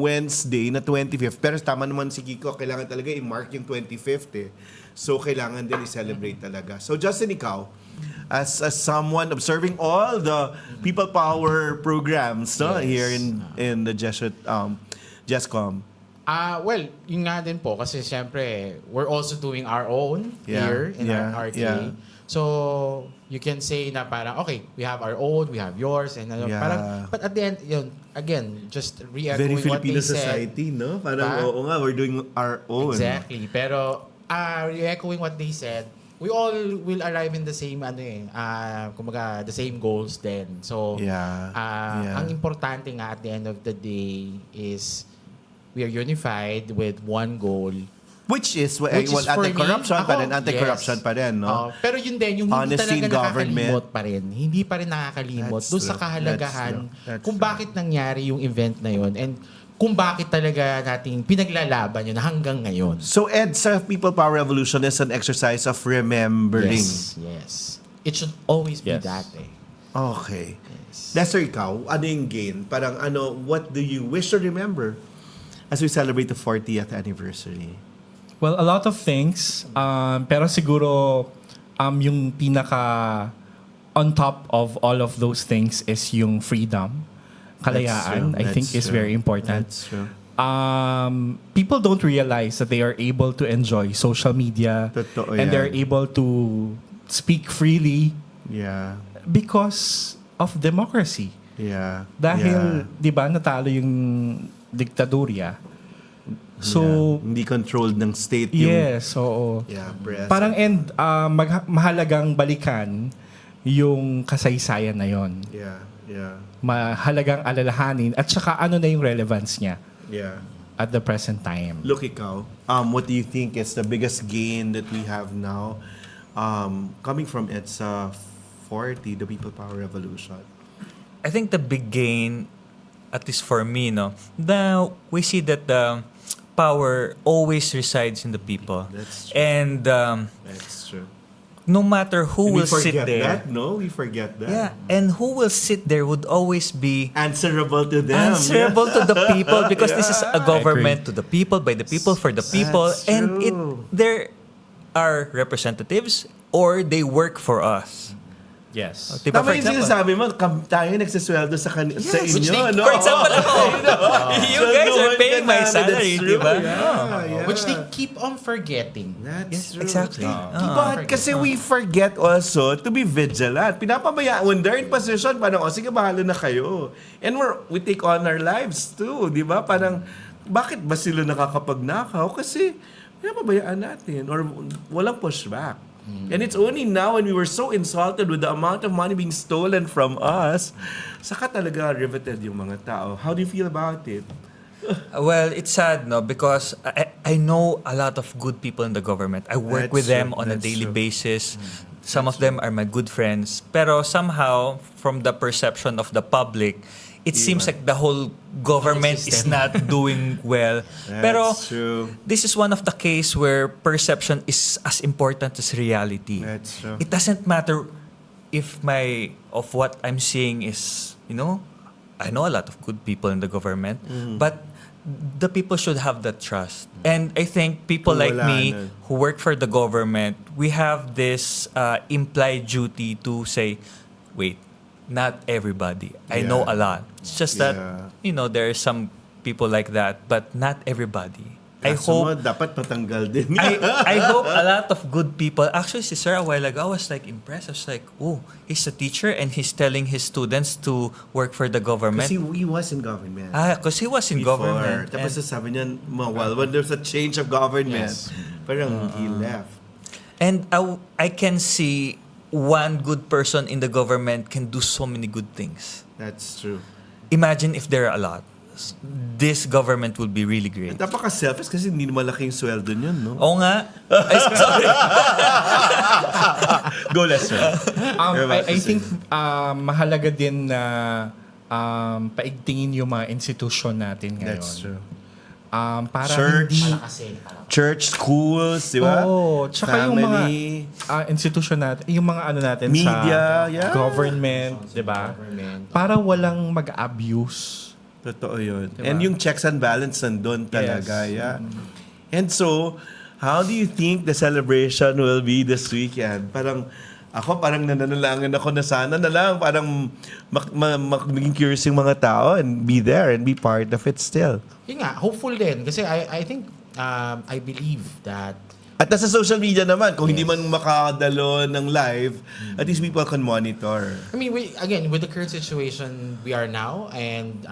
Wednesday na 25th, pero tama naman si Kiko, kailangan talaga i-mark yung 25th eh. So kailangan din i-celebrate talaga. So Justin, ikaw, as someone observing all the people power programs, no, here in the Jesuit JESCOM, Well, yun nga din po kasi siyempre we're also doing our own here in our RK. Yeah. So you can say na parang okay, we have our own, we have yours and parang but at the end yun again just re-echoing Very what they Filipino said. society, no? Parang oo nga, we're doing our own. Exactly. Pero re-echoing what they said, we all will arrive in the same kumbaga the same goals then. So ang importante nga at the end of the day is we are unified with one goal. Which is anti-corruption pa rin. Anti-corruption pa rin, no? Pero yun din, yung hindi Honesty talaga in government. nakakalimot pa rin. Hindi pa rin nakakalimot doon sa kahalagahan That's kung bakit nangyari yung event na yun and kung bakit talaga nating pinaglalaban yun hanggang ngayon. So EDSA People Power Revolution is an exercise of remembering. Yes. It should always be that eh. Okay. Lester, ikaw, ano yung gain? Parang what do you wish to remember as we celebrate the 40th anniversary? Well, a lot of things. Pero siguro, yung pinaka on top of all of those things is yung freedom. Kalayaan, I think is very important. That's true. People don't realize that they are able to enjoy social media and they're able to speak freely because of democracy. Dahil, di ba, natalo yung diktadurya. So, hindi controlled ng state yung... Yes, oo. Parang mahalagang balikan yung kasaysayan na yon. Mahalagang alalahanin at saka ano na yung relevance niya at the present time. Look, ikaw, what do you think is the biggest gain that we have now coming from EDSA 40, the People Power Revolution? I think the big gain, at least for me, now we see that the power always resides in the people. That's true. And that's true. No matter who will sit there. We forget that. Yeah, and who will sit there would always be answerable to them. Answerable to the people because this is a government to the people, by the people, for the people. That's And true. there are representatives or they work for us. Yes. Diba, Tama yung sinasabi mo, tayo nagsisweldo sa inyo. For example ako, you guys are paying my salary, di ba? Which they keep on forgetting. That's true. Exactly. But kasi we forget also to be vigilant. Pinapabayaan, when they're in position, parang, sige, bahala na kayo. And we take on our lives too, di ba? Parang, bakit ba sila nakakapagnakaw? Kasi, pinapabayaan natin or walang pushback. And it's only now when we were so insulted with the amount of money being stolen from us, saka talaga riveted yung mga tao. How do you feel about it? Well, it's sad, because I know a lot of good people in the government. I work with them on a daily basis. Some of them are my good friends. Pero somehow, from the perception of the public, it seems like the whole government is not doing well. Pero true. This is one of the case where perception is as important as reality. That's true. It doesn't matter if what I'm seeing is, I know a lot of good people in the government, but the people should have that trust. And I think people like me who work for the government, we have this implied duty to say, wait, not everybody. I know a lot. It's just that, there are some people like that, but not everybody. I hope dapat patanggal din. I hope a lot of good people. Actually, si Sir, a while ago, I was impressed. I was like, oh, he's a teacher and he's telling his students to work for the government. Kasi he was in government. Because he was in government. Tapos sabi niya, when there's a change of government, parang he left. And I can see one good person in the government can do so many good things. That's true. Imagine if there are a lot. This government will be really great. Napaka-selfish kasi hindi malaki yung sweldo niyon, no? Oo nga. Sorry. Go, Lester. I think mahalaga din na paigtingin yung mga institution natin ngayon. That's true. Para church, schools, di ba? Tsaka yung mga institution natin, yung mga natin media, sa government, di ba? Para walang mag-abuse. Totoo yun. Diba? And yung checks and balance nandun talaga. Yeah. And so, how do you think the celebration will be this weekend? Parang, Ako parang nananalangin ako na sana na lang parang maging curious yung mga tao and be there and be part of it still. Yun nga, hopeful din. Kasi I think, I believe that at nasa social media naman, kung hindi man makadalo ng live, at least people can monitor. I mean, again, with the current situation we are now and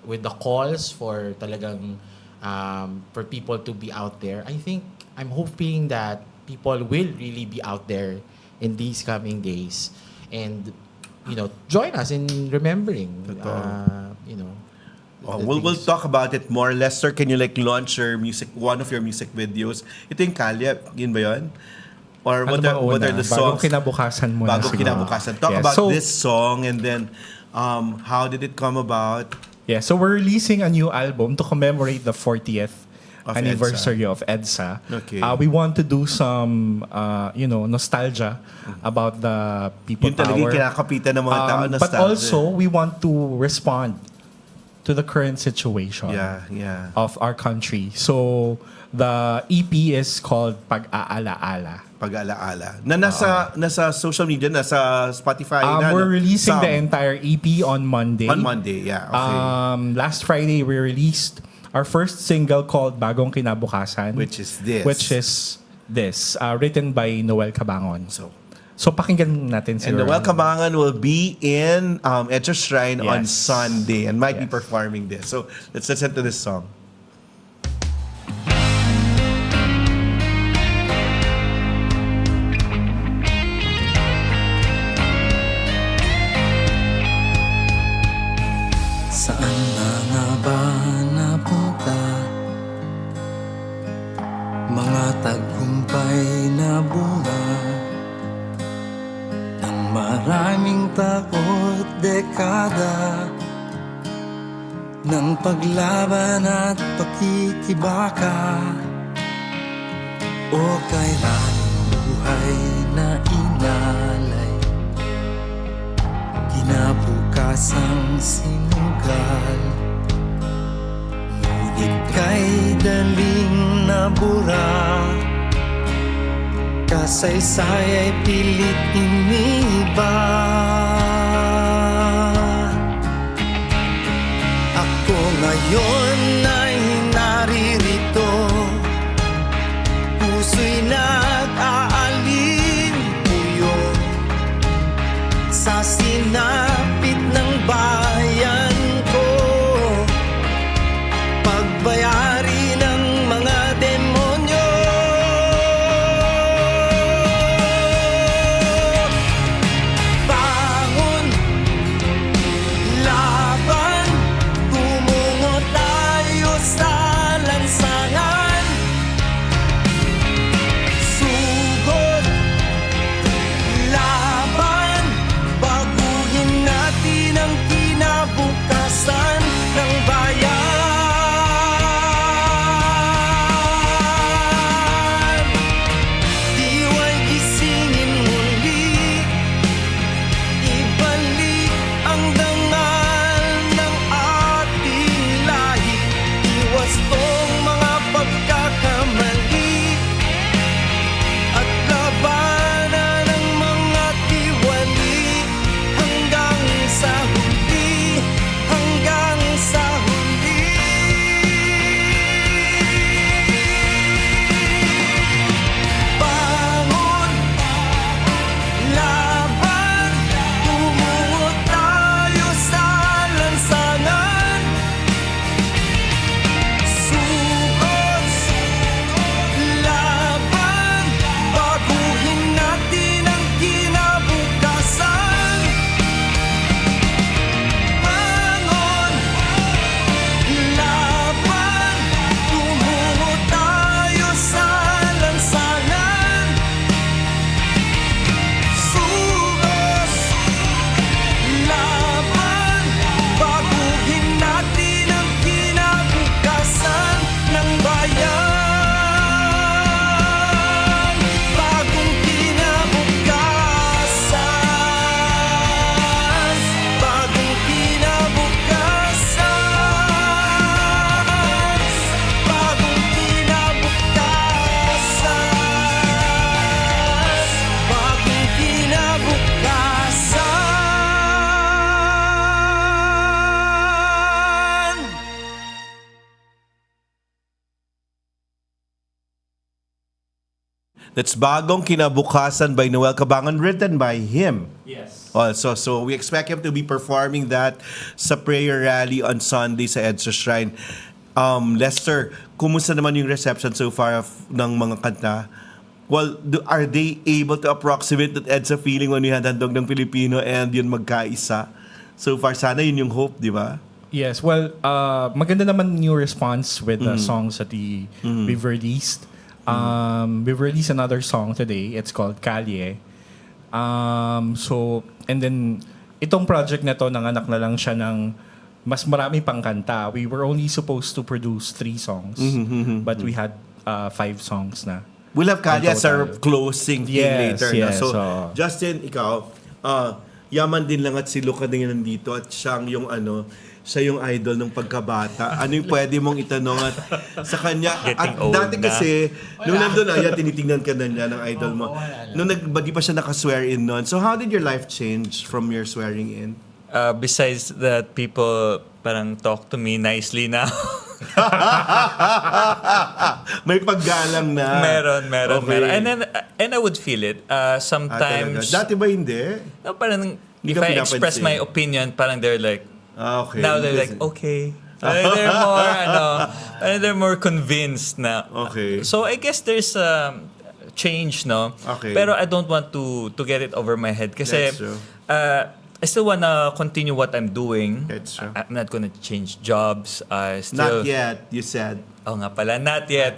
with the calls for talagang for people to be out there, I think I'm hoping that people will really be out there in these coming days and, join us in remembering, we'll talk about it more. Lester, can you launch one of your music videos? Ito yung Kalya, yun ba yun? Or what are the songs? Bagong kinabukasan mo na siguro. Kinabukasan. Talk about this song and then how did it come about? Yeah, so we're releasing a new album to commemorate the 40th anniversary of EDSA. Okay. We want to do some, nostalgia about the people Yun power. talagang kinakapitan ng mga tao, nostalgia. But also, we want to respond to the current situation of our country. So, the EP is called Pag-aalaala. Pag-aalaala. Na nasa social media, nasa Spotify na. We're releasing the entire EP on Monday. On Monday, yeah. Okay. Last Friday, we released our first single called Bagong Kinabukasan. Which is this. Written by Noel Cabangon. So pakinggan natin si And Noel Cabangon will be in EDSA Shrine on Sunday and might be performing this. So let's listen to this song. Saan na nga ba napunta mga tagumpay na bunga ng maraming taot dekada ng paglaban at pakikibaka? O kailan buhay na inalay kinabukasang sinugal, ngunit kay daling nabura, kasaysay ay pilit iniba. Ako ngayon ay naririto, puso'y nag-aalin puyo sa sinapit ng bayan ko, pagbayari ng mga demonyo. Bangon, laban, tumungo tayo sa lansangan, sugod, laban, baguhin That's Bagong Kinabukasan by Noel Cabangon, written by him. Yes. Also, so we expect him to be performing that sa prayer rally on Sunday sa EDSA Shrine. Lester, kumusta naman yung reception so far ng mga kanta? Well, are they able to approximate that EDSA feeling when we had Handog ng Pilipino and yun magkaisa? So far, sana yun yung hope, di ba? Yes, well, maganda naman yung response with the songs that we've released. We've released another song today. It's called Kalye. And then, itong project na to, nanganak na lang siya ng mas marami pang kanta. We were only supposed to produce 3 songs, but we had 5 songs na. We'll have Kalye as our closing thing later. Yes, So, Justin, ikaw, yaman din lang at si Luca din nandito at siyang yung siya yung idol ng pagkabata. Ano yung pwede mong itanong at sa kanya? At dati kasi, nung nandun tinitingnan ka na niya ng idol mo. Nung di pa siya nakaswear in nun. So how did your life change from your swearing in? Besides that, people parang talk to me nicely now. May paggalang na. Meron. Okay. And I would feel it. Sometimes... Dati ba hindi? No, parang if I express my opinion, parang they're like, okay. Now they're like, okay. They're more convinced na. Okay. So I guess there's a change, no? Okay. Pero I don't want to get it over my head kasi That's true. I still wanna continue what I'm doing. That's true. I'm not gonna change jobs. Still, Not yet, you said. Oh nga pala, not yet.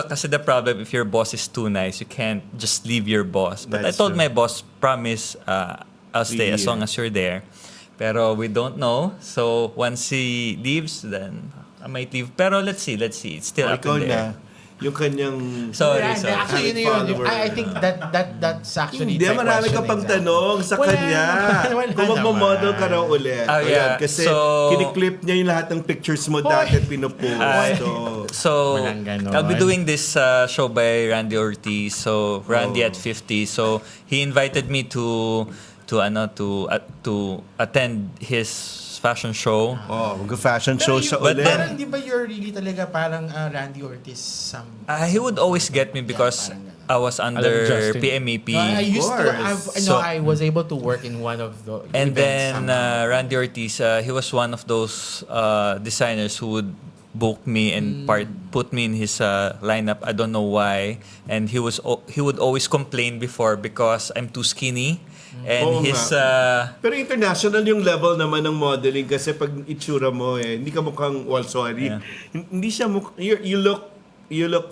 Kasi the problem, if your boss is too nice, you can't just leave your boss. But That's I told true. my boss, promise, I'll stay as long as you're there. Pero we don't know. So once he leaves, then I might leave. Pero let's see. It's still up in the air. Yung kanyang... Sorry. Actually, yun. I think that's actually Hindi, marami ka pang tanong sa kanya. Kung magmamodel ka raw ulit. Yeah. Ayan, kasi So, kiniklip niya yung lahat ng pictures mo dati at pinupost. So, I'll be doing this show by Randy Ortiz. So, Randy at 50. So, he invited me to attend his fashion show. Mag-fashion show siya ulit. Pero hindi ba you're really talaga parang Randy Ortiz? He would always get me because I was under PMEP. I was able to work in one of the and events. then Randy Ortiz, he was one of those designers who would book me and put me in his lineup. I don't know why. And he would always complain before because I'm too skinny. And Pero international yung level naman ng modeling kasi pag itsura mo hindi ka mukhang hindi siya you look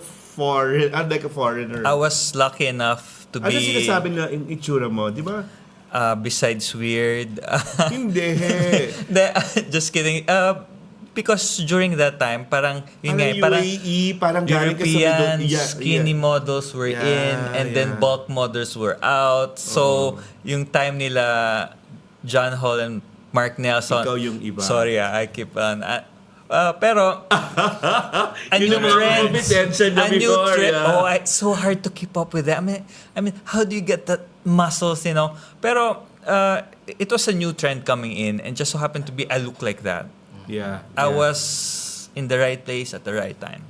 foreign, like a foreigner. I was lucky enough to be... Ano sinasabi na yung itsura mo, di ba? Besides weird. Hindi. Just kidding. Because during that time, parang UAE, parang European skinny models were in, and then bulk models were out. So, yung time nila, John Hall and Mark Nelson. Ikaw yung iba. Sorry, I keep on... pero, a new trend. It's so hard to keep up with that. I mean, how do you get that muscles, Pero, it was a new trend coming in, and just so happened to be, I look like that. I was in the right place at the right time.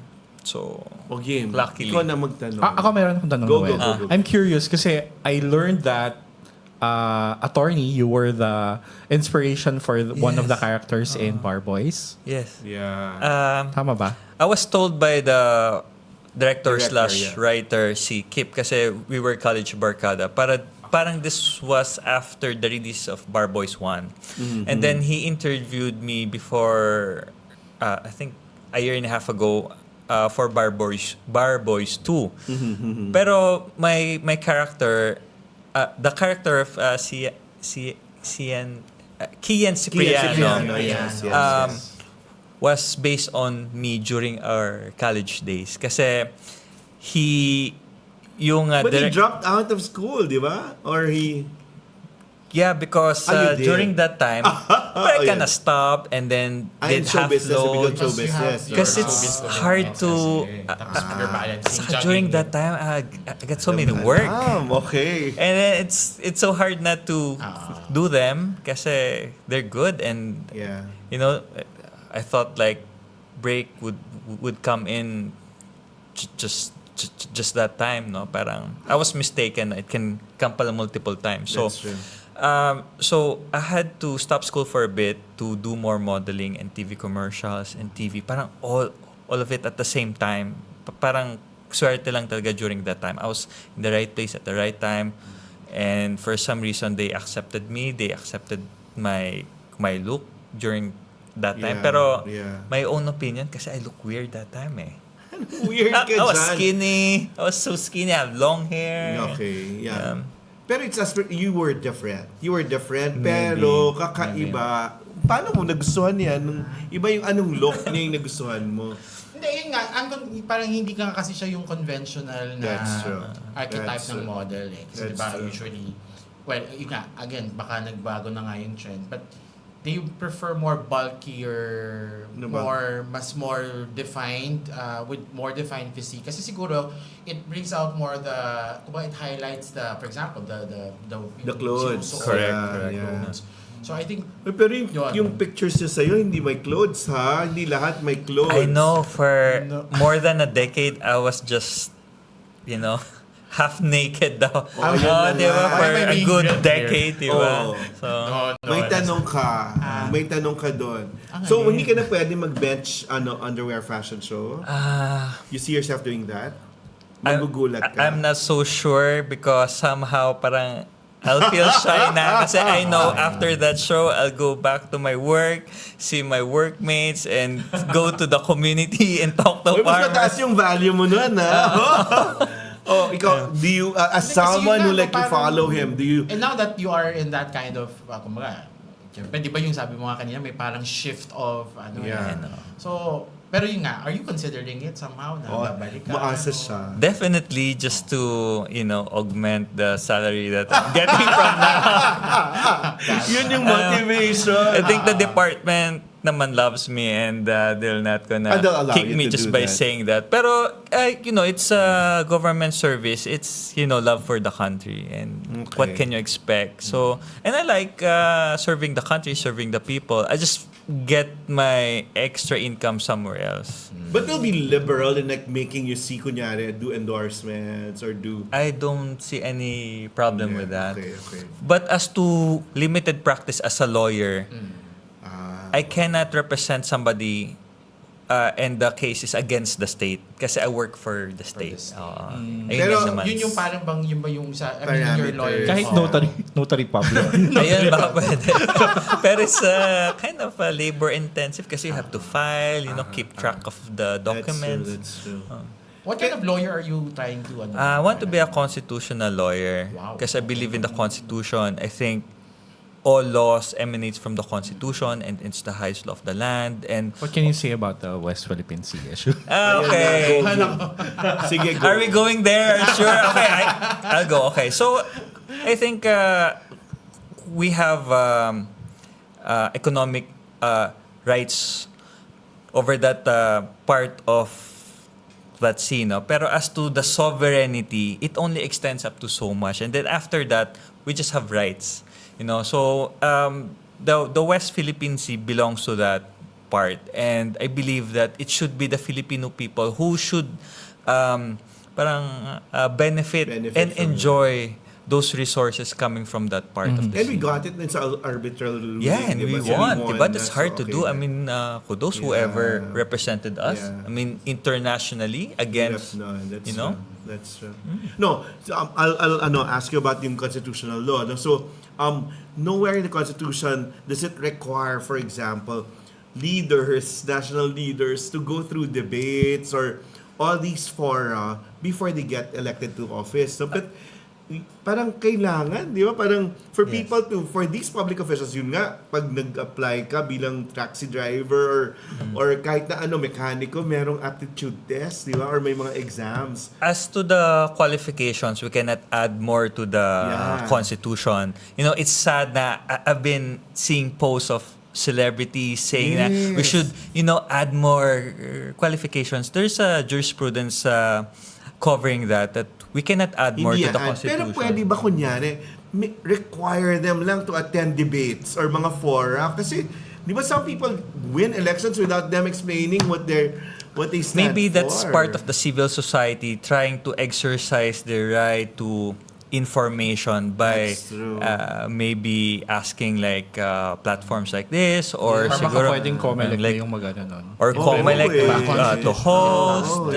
So, luckily. Ikaw na magtanong. Ako meron akong tanong. Go. I'm curious kasi I learned that attorney, you were the inspiration for one of the characters in Bar Boys. Yes. Yeah. Tama ba? I was told by the director/writer si Kip kasi we were college barkada. Parang this was after the release of Bar Boys 1. And then he interviewed me before, I think a year and a half ago, for Bar Boys 2. Pero my character, the character of Kian Cipriano, was based on me during our college days. Kasi but he dropped out of school, di ba? Or he... Yeah, because during that time, I kind of stopped and then did half load. Because it's hard to... during that time, I got so many work. Okay. And then it's so hard not to do them kasi they're good. And, I thought like break would come in just just that time, no? Parang I was mistaken. It can come pala multiple times. So, That's true. so I had to stop school for a bit to do more modeling and TV commercials and TV. Parang all of it at the same time. Parang swerte lang talaga during that time. I was in the right place at the right time, and for some reason they accepted me. They accepted my look during that time. Pero my own opinion, kasi I look weird that time eh. Weird ka I was dyan. skinny. I was so skinny. I have long hair. Okay, yeah. Pero it's as you were different. You were different, Maybe. pero kakaiba. Paano mo nagustuhan yan? Iba yung anong look niya yung nagustuhan mo? Hindi, yun nga. Parang hindi ka kasi siya yung conventional na archetype ng model eh. Kasi diba, usually, well, yun nga, again, baka nagbago na nga yung trend. But they prefer more bulkier, more defined, with more defined physique. Kasi siguro, it brings out more it highlights for example, the clothes. Correct. Yeah. So I think... Pero yung pictures niya sa'yo, hindi may clothes ha? Hindi lahat may clothes. I know, for more than a decade, I was just, half naked daw. Diba? For a good decade, diba? So, may tanong ka. May tanong ka doon. So, hindi ka na pwede mag-bench underwear fashion show? You see yourself doing that? Magugulat ka? I'm not so sure because somehow parang I'll feel shy na kasi I know after that show, I'll go back to my work, see my workmates, and go to the community and talk to mas farmers. mataas yung value mo nun, ha? Ikaw, do you, as someone who like to follow him, do you... And now that you are in that kind of, kumbaga, di ba yung sabi mo nga kanina, may parang shift of, So, pero yun nga, are you considering it somehow na babalik ka? Maasa siya. Definitely just to, augment the salary that I'm getting from now. Yun yung motivation. I think the department naman loves me and they'll not gonna kick me just by saying that. Pero, it's a government service. It's, love for the country. And what can you expect? So, and I like serving the country, serving the people. I just get my extra income somewhere else. But they'll be liberal in like making you see, kunyari, do endorsements or do... I don't see any problem with that. Okay. But as to limited practice as a lawyer, I cannot represent somebody and the case is against the state kasi I work for the state. Pero yun yung parang bang yun ba yung sa your lawyer? Kahit notary public. Ayun, baka pwede. Pero it's kind of labor intensive kasi you have to file, keep track of the documents. That's true. What kind of lawyer are you trying to? I want to be a constitutional lawyer because I believe in the Constitution. I think all laws emanates from the Constitution and it's the highest law of the land. And what can you say about the West Philippine Sea issue? Okay. Sige, go. Are we going there? Sure. Okay, I'll go. Okay. So, I think we have economic rights over that part of that sea. No? Pero as to the sovereignty, it only extends up to so much. And then after that, we just have rights. So the West Philippine Sea belongs to that part, and I believe that it should be the Filipino people who should benefit and enjoy those resources coming from that part of the sea. And we got it. It's arbitral ruling. Yeah, and we won. But it's hard to do. I mean, kudos whoever represented us. I mean, internationally against, That's true. No, so, I'll ask you about yung constitutional law. No? So, nowhere in the Constitution does it require, for example, national leaders to go through debates or all these fora before they get elected to office. So, but parang kailangan, di ba? Parang for people for these public officials, yun nga, pag nag-apply ka bilang taxi driver or kahit na mekaniko, merong aptitude test, di ba? Or may mga exams. As to the qualifications, we cannot add more to the Constitution. It's sad na I've been seeing posts of celebrities saying that we should, add more qualifications. There's a jurisprudence covering that we cannot add more to the Constitution. Pero pwede ba kunyari, require them lang to attend debates or mga fora? Kasi, di ba some people win elections without them explaining what their what they stand maybe that's for. part of the civil society trying to exercise their right to information by maybe asking like platforms like this or siguro pwedeng Comelec like yung magano nun. or Comelec to host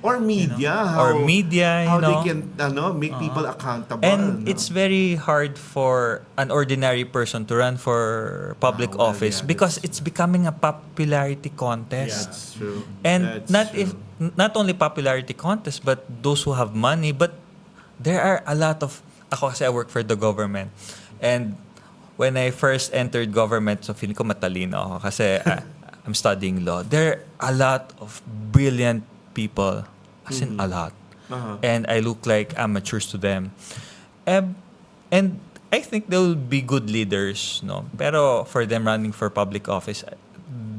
or media, or media, how you know, they can make people accountable. And it's very hard for an ordinary person to run for public office because it's becoming a popularity contest. Yeah, that's true. And not only popularity contest, but those who have money. But there are a lot of. Ako kasi I work for the government, and when I first entered government, so feeling ko matalino ako kasi I'm studying law. There are a lot of brilliant people, as in a lot. And I look like amateurs to them. And I think they'll be good leaders, no? Pero for them running for public office,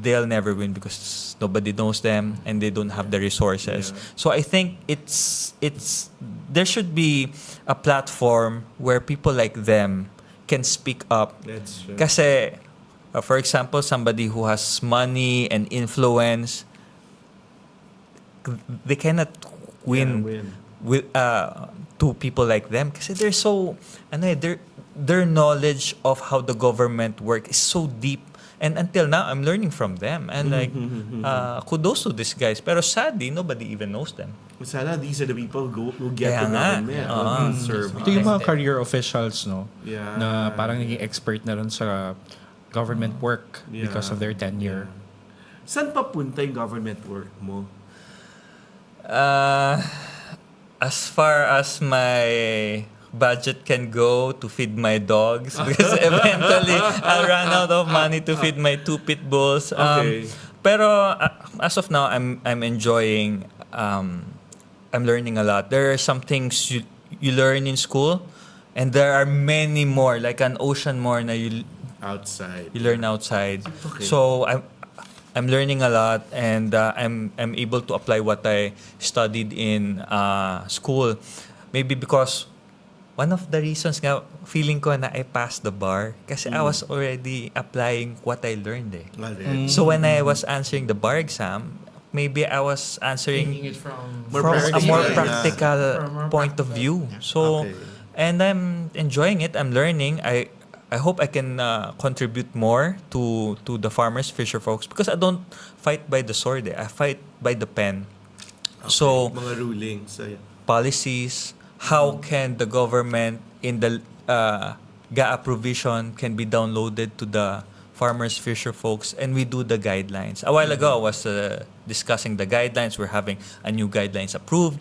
they'll never win because nobody knows them and they don't have the resources. So I think it's there should be a platform where people like them can speak up. That's true. Kasi, for example, somebody who has money and influence, they cannot win with to people like them kasi they're so their knowledge of how the government works is so deep, and until now I'm learning from them, and like kudos to these guys, pero sadly nobody even knows them. Sana these are the people who get the government serve. Ito yung mga career officials, no? Yeah. Na parang naging expert na rin sa government work because of their tenure. Saan papunta yung government work mo? As far as my budget can go to feed my dogs, because eventually I'll run out of money to feed my 2 pit bulls. Pero as of now, I'm enjoying. I'm learning a lot. There are some things you learn in school, and there are many more, like an ocean more na you learn outside. So I'm learning a lot, and I'm able to apply what I studied in school. Maybe because one of the reasons nga feeling ko na I passed the bar kasi I was already applying what I learned eh. So when I was answering the bar exam, maybe I was answering it from a more practical point of view. So and I'm enjoying it. I'm learning. I hope I can contribute more to the farmers, fisher folks, because I don't fight by the sword. I fight by the pen. So, mga rulings, policies, how can the government in the GAA provision can be downloaded to the farmers, fisher folks, and we do the guidelines. A while ago, I was discussing the guidelines. We're having a new guidelines approved.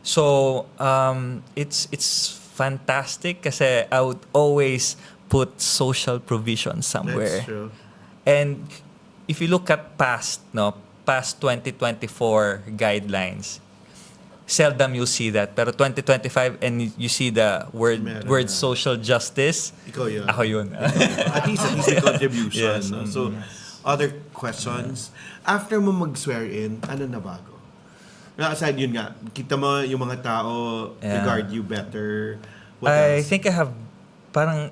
So, it's fantastic kasi I would always put social provision somewhere. That's true. And if you look at past 2024 guidelines, seldom you see that. Pero 2025 and you see the word social justice. Ikaw yun. Ako yun. At least the contribution. Yes. No? So, other questions? After mo mag-swear in, ano na bago? Aside yun nga, kita mo yung mga tao regard you better. What else? think I have parang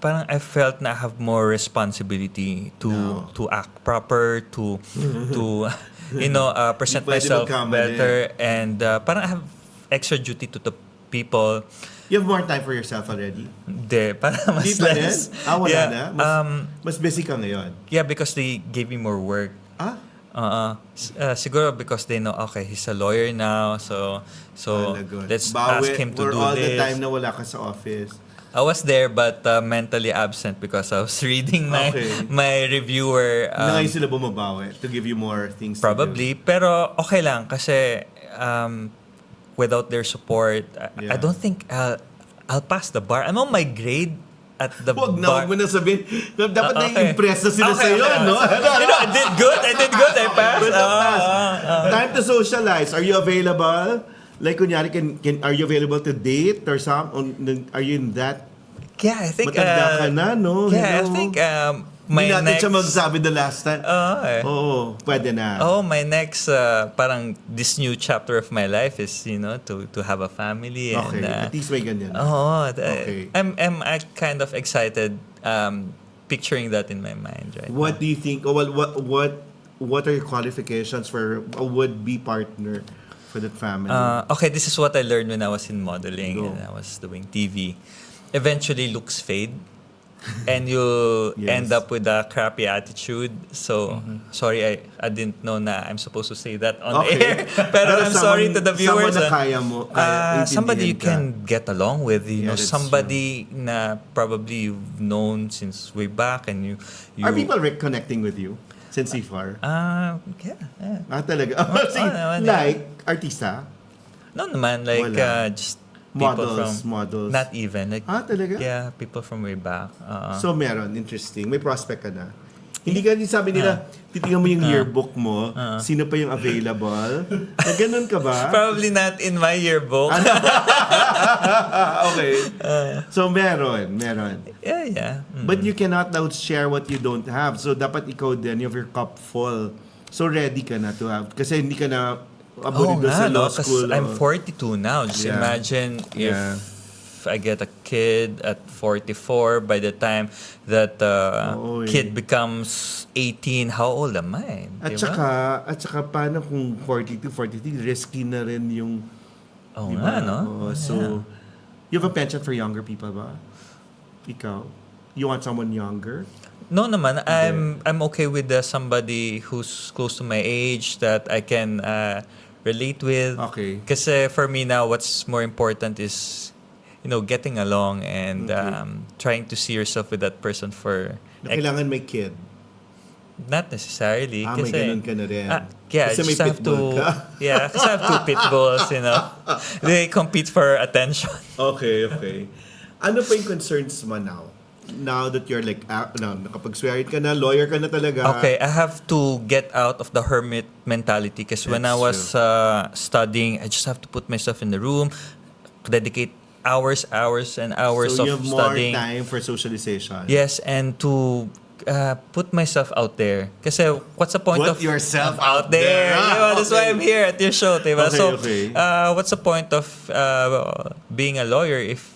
I felt na I have more responsibility to act proper, to present myself better, and parang I have extra duty to the people. You have more time for yourself already? Hindi, parang mas Di pa less. rin? Wala na? Mas busy ka ngayon? Yeah, because they gave me more work. Siguro because they know, okay, he's a lawyer now, so let's ask him to do all this. the time na wala ka sa office. I was there but mentally absent because I was reading my reviewer. Na ngayon sila bumabawi to give you more things probably, to do. pero okay lang kasi without their support, I don't think I'll pass the bar. I'm on my grade at the bar. Huwag mo na sabihin. Dapat na-impress na sila sa'yo, no? I did good. I passed. Time to socialize. Are you available? Like, kunyari, are you available to date or something? Are you in that? Yeah, I think... Matanda ka na, no? Yeah, I think my Hindi natin next... siya magsabi the last time. Oo, pwede na. My next, parang this new chapter of my life is, to have a family. Okay, and, at least may ganyan. Okay. I'm kind of excited picturing that in my mind right What now. do you think, what are your qualifications for a would-be partner for that family? Okay, this is what I learned when I was in modeling and I was doing TV. Eventually, looks fade. And you'll end up with a crappy attitude. So, sorry, I didn't know na I'm supposed to say that on air. Pero I'm sorry to the viewers. Somebody you can get along with, you know, somebody na probably you've known since way back and you Are people reconnecting with you since before? Talaga? Like, artista? No naman, like just models. Not even. Like, talaga? Yeah, people from way back. So meron, interesting. May prospect ka na. Hindi ka din sabi nila, titingnan mo yung yearbook mo, sino pa yung available. Na ganun ka ba? Probably not in my yearbook. Okay. So meron. Yeah. But you cannot now share what you don't have. So dapat ikaw din, you have your cup full. So ready ka na to have. Kasi hindi ka na abolido sa law school. I'm 42 now. Just imagine if I get a kid at 44, by the time that kid becomes 18, how old am I? At saka paano kung 42, 43, risky na rin yung... So, you have a penchant for younger people ba? Ikaw? You want someone younger? No naman. I'm okay with somebody who's close to my age that I can relate with. Okay. Kasi for me now, what's more important is, you know, getting along and trying to see yourself with that person for... Kailangan may kid? Not necessarily. May ganun ka na rin. Kasi may pitbull ka? Yeah, kasi I have 2 pit bulls, you know. They compete for attention. Okay. Ano pa yung concerns mo now? Now that you're like, nakapag-swearing ka na, lawyer ka na talaga. Okay, I have to get out of the hermit mentality because when I was studying, I just have to put myself in the room, dedicate hours and hours so of you have studying. More time for socialization. Yes, and to put myself out there. Kasi what's the point of yourself out there? That's why I'm here at your show, diba? Okay. What's the point of being a lawyer if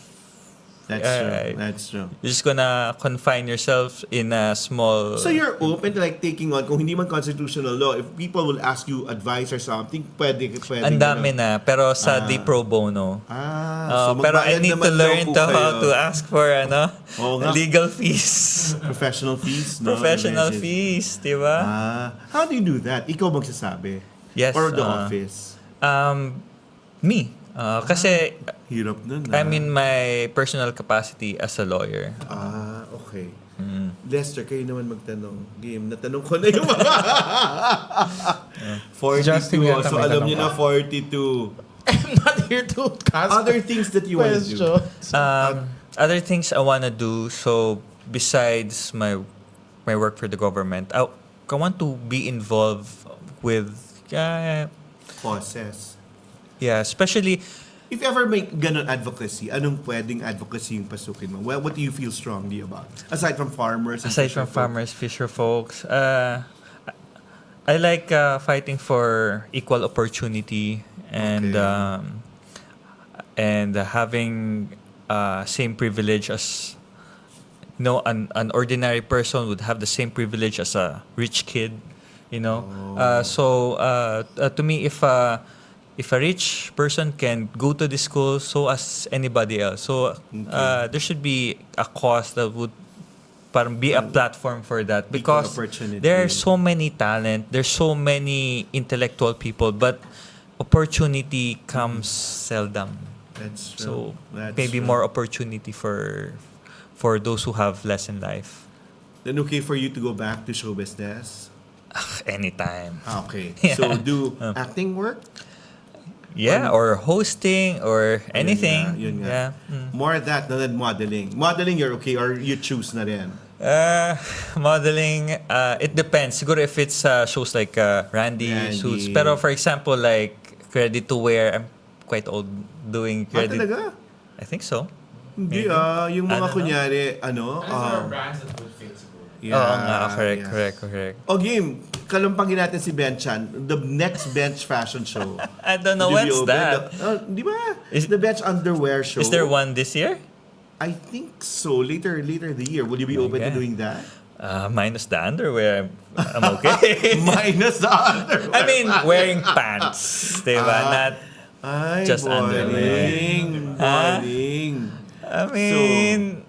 That's true. you're just gonna confine yourself in a small... So you're open to like taking on, kung hindi man constitutional law, if people will ask you advice or something, pwede. Ang dami na, pero sadly pro bono. So pero I need to learn how to ask for legal fees. Professional fees, no? Professional fees, di ba? How do you do that? Ikaw magsasabi? Yes. Or the office? Me. Kasi hirap nun. I'm in my personal capacity as a lawyer. Okay. Lester, kayo naman magtanong. Game, natanong ko na yung mga 42. So alam niyo na 42. I'm not here to cast other things that you want to do. Other things I want to do. So besides my work for the government, I want to be involved with causes. Yeah, especially if ever may ganun advocacy, anong pwedeng advocacy yung pasukin mo? Well, what do you feel strongly about? Aside from farmers, fisher folks, I like fighting for equal opportunity and having same privilege as an ordinary person would have the same privilege as a rich kid, you know. So to me, if a rich person can go to the school, so as anybody else. So there should be a cause that would be a platform for that, because there are so many talent, there's so many intellectual people, but opportunity comes seldom. That's true. So maybe more opportunity for those who have less in life. Then okay for you to go back to show business? Anytime. Okay. Yeah. So do acting work? Yeah, or hosting or anything. Yun nga. Yeah. More of that than modeling. Modeling, you're okay, or you choose na rin? Modeling, it depends. Siguro if it's shows like Randy Shoots. Pero for example, like Ready to Wear, I'm quite old doing credit. Talaga? I think so. Hindi yung mga kunyari, brands that would fit siguro. Correct. O game, kalumpangin natin si Benchan, the next Bench fashion show. I don't know when's that. Di ba? Is the Bench underwear show? Is there one this year? I think so. Later in the year. Will you be open to doing that? Minus the underwear, I'm okay. Minus the underwear. I mean, wearing pants, diba? Not just underwear. Boring. I mean,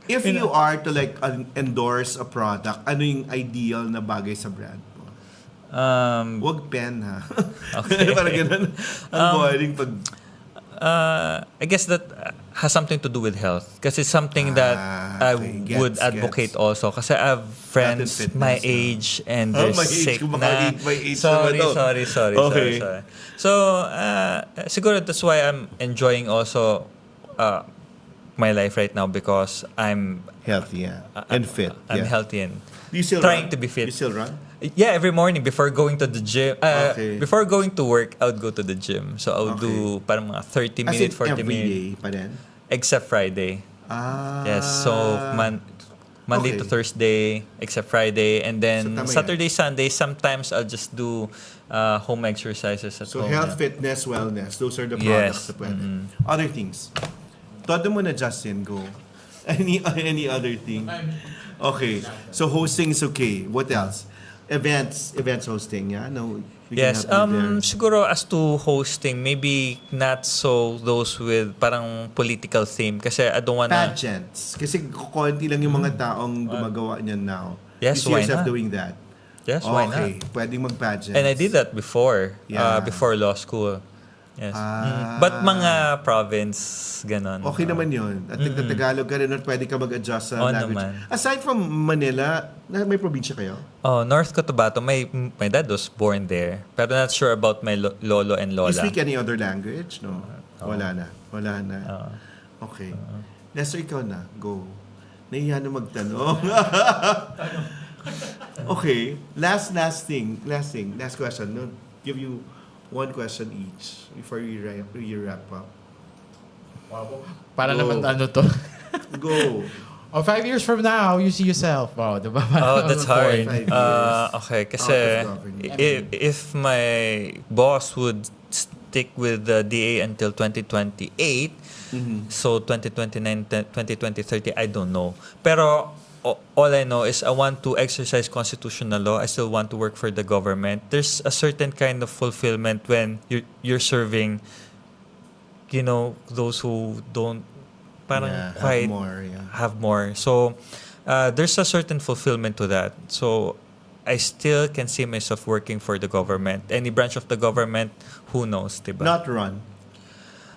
if you are to like endorse a product, ano yung ideal na bagay sa brand mo? Wag pen ha. Okay. Parang ganun. Ang boring pag... I guess that has something to do with health. Kasi it's something that I would advocate also. Kasi I have friends my age and they're sick na. Sorry. So, siguro that's why I'm enjoying also my life right now because I'm healthy and fit. I'm healthy and you still trying run? to be fit. You still run? Yeah, every morning before going to the gym. Before going to work, I would go to the gym. So I would do parang mga 30 minutes, 40 every minutes. day pa rin? Except Friday. Yes, so Monday to Thursday, except Friday. And then Saturday, Sunday, sometimes I'll just do home exercises at home. So health, fitness, wellness, those are the products na pwede. Other things. Todo mo na, Justin, go. Any other thing? Okay, so hosting is okay. What else? Events hosting, yeah? No, yes, siguro as to hosting, maybe not so those with parang political theme kasi I don't wanna... Pageants. Kasi konti lang yung mga taong gumagawa niyan now. Yes, you see why yourself not? doing that? Yes, why not? Okay, pwedeng mag-pageants. And I did that before, Yeah. before law school. Yes. But mga province, ganon. Okay naman yun. At Tagalog ka rin at pwede ka mag-adjust sa Oo language. naman. Aside from Manila, may probinsya kayo? Oh, North Cotabato. My dad was born there. Pero not sure about my lolo and lola. You speak any other language? No? Wala na. Okay. Lester, ikaw na. Go. Nahiya na magtanong. Okay. Last question. No? Give you one question each before you wrap up. Para Go. naman ano to. Go. 5 years from now, you see yourself. Oh, diba? That's hard. 5 years. Okay, kasi if my boss would stick with the DA until 2028, so 2029, 2030, I don't know. Pero all I know is I want to exercise constitutional law. I still want to work for the government. There's a certain kind of fulfillment when you're serving, those who don't parang quite have more. So there's a certain fulfillment to that. So I still can see myself working for the government. Any branch of the government, who knows, diba? Not run.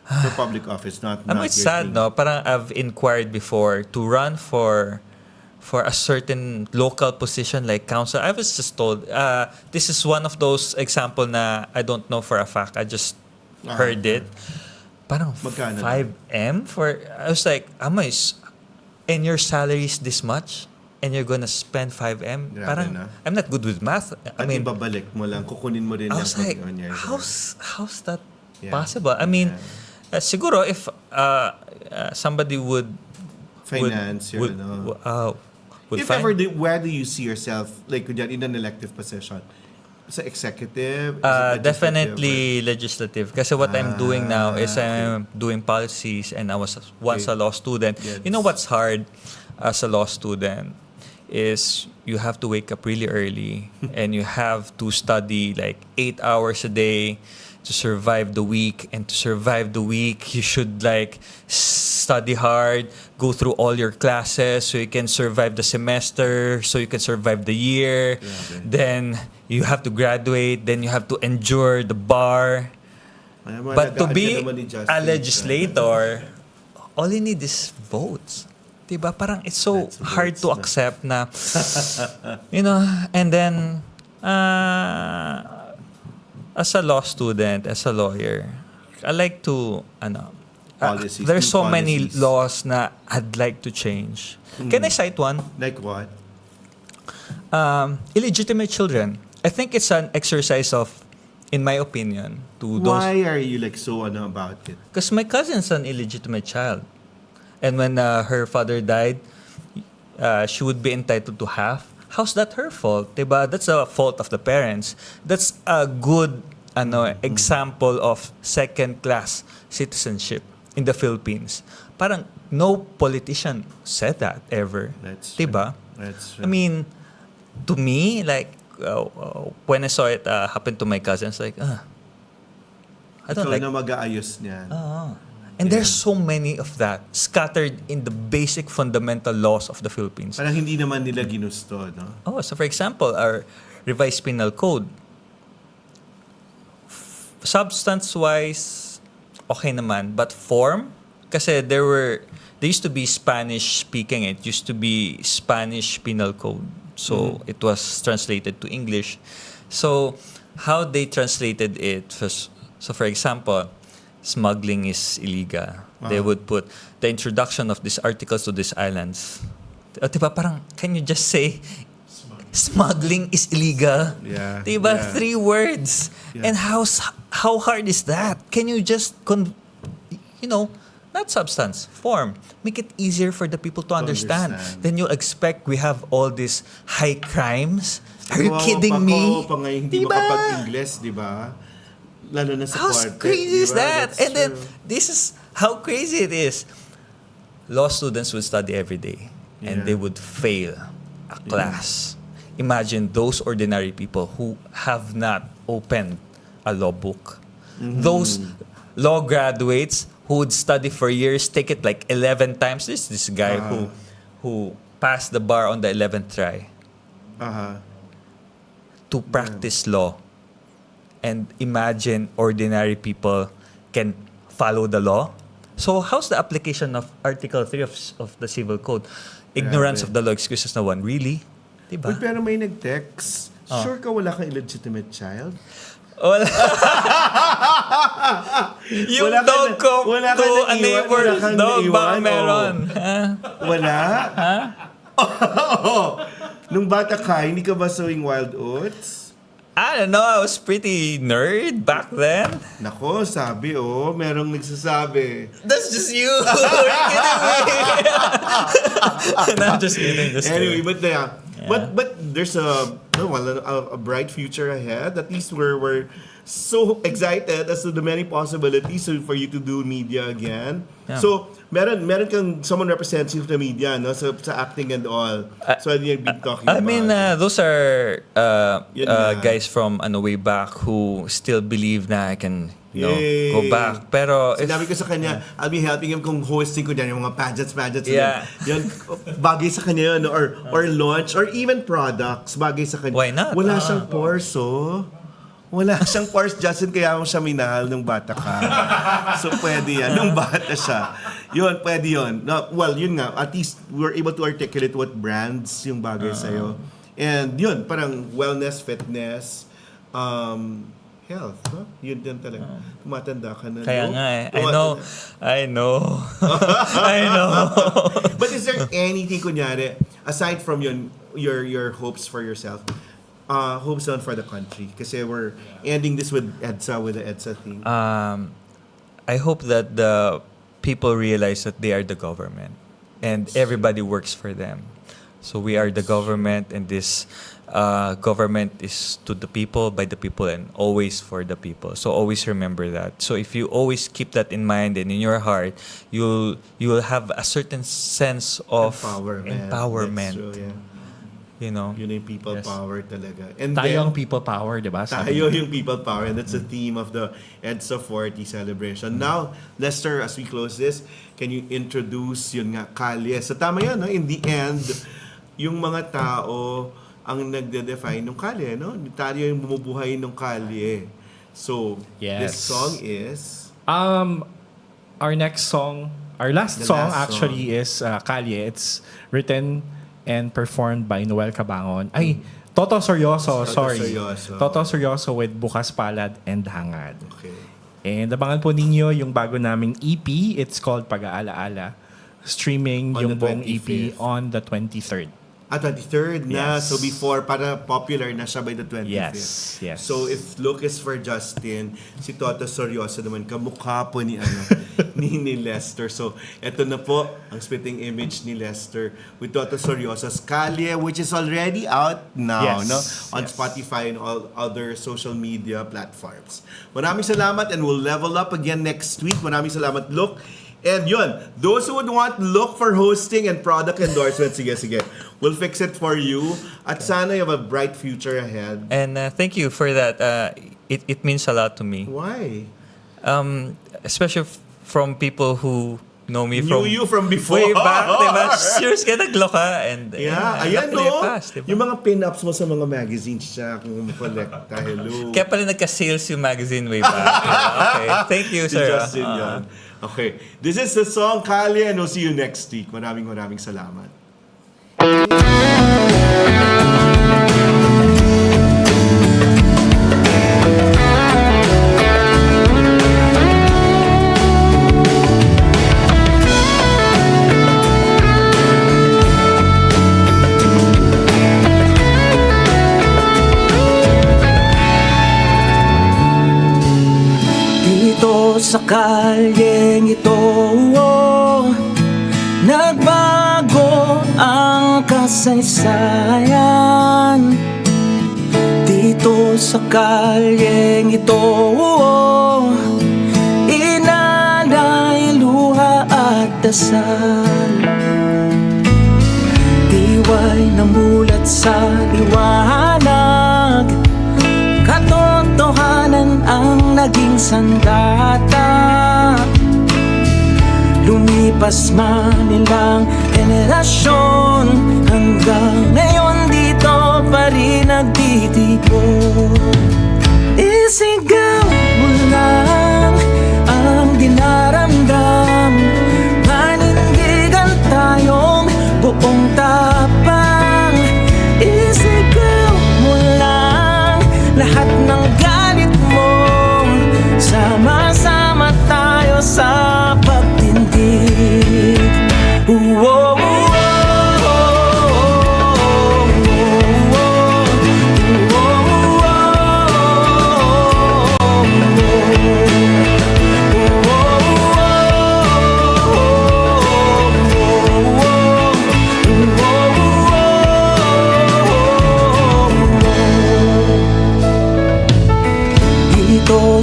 For public office, not it's sad, no? Parang I've inquired before to run for a certain local position like council. I was just told, this is one of those example na I don't know for a fact. I just heard it. Parang 5M for... I was like, and your salary is this much? And you're gonna spend 5M? Parang, I'm not good with math. I mean, ibabalik mo lang, kukunin mo rin I was like, how's that possible? I mean, siguro if somebody would finance if ever, where do you see yourself, like in an elective position? Sa executive? Definitely legislative. Kasi what I'm doing now is I'm doing policies and I was once a law student. Yes. You know what's hard as a law student is you have to wake up really early and you have to study like 8 hours a day to survive the week. And to survive the week, you should like study hard, go through all your classes so you can survive the semester, so you can survive the year. Then you have to graduate, then you have to endure the bar. But to be a legislator, all you need is votes. Diba? Parang it's so hard to accept na, and then, as a law student, as a lawyer, I like to, there's so many laws na I'd like to change. Can I cite one? Like what? Illegitimate children. I think it's an exercise of, in my opinion, to those... Why are you like so about it? Because my cousin's an illegitimate child. And when her father died, she would be entitled to half. How's that her fault? Diba? That's a fault of the parents. That's a good example of second-class citizenship in the Philippines. Parang no politician said that ever. That's diba? That's I mean, to me, like, when I saw it happen to my cousins, like, I don't like... na mag-aayos niyan. And there's so many of that scattered in the basic fundamental laws of the Philippines. Parang hindi naman nila ginusto, no? Oh, so for example, our revised penal code, substance-wise, okay naman. But form, kasi there used to be Spanish speaking. It used to be Spanish penal code. So it was translated to English. So how they translated it, so for example, smuggling is illegal. They would put the introduction of these articles to these islands. Diba, parang, can you just say, smuggling is illegal? Yeah. Diba? Yeah. 3 words. Yeah. And how hard is that? Can you just, not substance, form. Make it easier for the people to understand. Then you'll expect we have all these high crimes. Are you kidding me? Pa ngayon, hindi Diba? makapag-Ingles, di ba? Lalo na sa How quartet, crazy is diba? that? That's And then, true. this is how crazy it is. Law students would study every day and they would fail a class. Imagine those ordinary people who have not opened a law book. Those law graduates who would study for years, take it like 11 times. There's this guy who passed the bar on the 11th try to practice law. And imagine ordinary people can follow the law. So how's the application of Article 3 of the Civil Code? Ignorance of the law, excuses no one. Really? Diba? Uy, pero may nag-text. Sure ka wala kang illegitimate child? Wala. Yung Wala ka dog na- ko wala ka to naiwan, a neighbor's wala kang dog, naiwan, baka meron. Wala? Nung bata ka, hindi ka ba sowing wild oats? I don't know, I was pretty nerd back then. Nako, sabi merong nagsasabi. That's just you. Are you kidding me? No, I'm just kidding. Anyway, but but there's a bright future ahead. At least we're so excited as to the many possibilities for you to do media again. Yeah. So meron kang someone represents you the media, no? So sa acting and all. So you've been talking I about. mean, those are Yun na. guys from way back who still believe na I can Yay. go back. Pero Sinabi ko sa kanya, I'll be helping him kung hosting ko dyan, yung mga pageants. Yeah. Yan, bagay sa kanya yun, or launch, or even products, bagay sa kanya. Why not? Wala siyang pores, Wala siyang pores, Justin, kaya mo siya minahal nung bata ka. So, pwede yan. Nung bata siya. Yun, pwede yun. No, well, yun nga, at least we're able to articulate what brands yung bagay sa'yo. And yun, parang wellness, fitness, health, no? Yun din talaga. Tumatanda ka na. Kaya no? nga I know. But is there anything, kunyari, aside from your hopes for yourself, hopes on for the country? Kasi we're ending this with the EDSA thing. I hope that the people realize that they are the government and everybody works for them. So we are the government, and this government is to the people, by the people, and always for the people. So always remember that. So if you always keep that in mind and in your heart, you will have a certain sense of empowerment. That's true, yeah. You know, yun yung people power talaga. And Tayo then, ang people power, di ba? Tayo yung people power, and that's the theme of the EDSA 40 celebration. Now, Lester, as we close this, can you introduce yun nga, kalye? So tama yan, no? In the end, yung mga tao ang nagde-define ng kalye, no? Tayo yung bumubuhay ng kalye. So, this song is? Our next song, our last song actually is Kalye. It's written and performed by Noel Cabangon. Toto Seryoso, sorry. Toto Seryoso with Bukas Palad and Hangad. Okay. And abangan po ninyo yung bago naming EP. It's called Pag-aalaala. Streaming On yung the buong EP 25th. on the 23rd. 23rd na. Yes. So before, para popular na siya by the 25th. Yes. So if look is for Justin, si Toto Seryoso naman, kamukha po ni ni Lester. So eto na po ang spitting image ni Lester with Toto Seryoso's Kalye, which is already out now, Yes. no? On Spotify and all other social media platforms. Maraming salamat, and we'll level up again next week. Maraming salamat, Look. And yun, those who would want, look for hosting and product endorsements. Sige. We'll fix it for you. At sana you have a bright future ahead. And thank you for that. It means a lot to me. Why? Especially from people who know me Knew you from before. way back, diba? Serious ka, naglo ka. And, ayan luckily, no. pass, diba? Yung mga pin-ups mo sa mga magazines siya, kung collect ka, hello. Kaya pala nagka-sales yung magazine way back. Diba? Okay. Thank you, Si sir. Justin yan. Okay. This is the song, Kali, and we'll see you next week. Maraming salamat. Sa kalyeng ito, nagbago ang kasaysayan. Dito sa kalyeng ito, inalay luha at dasal. Diway namulat sa liwanag, katotohanan ang naging sandata. Lumipas man ilang henerasyon, hanggang ngayon dito pa rin nagtitipon. Isigaw mo lang ang dinaramdam, manindigan tayong buong tapang. Isigaw mo lang lahat ng galit mo, sama-sama tayo sa pagtindig. Whoa,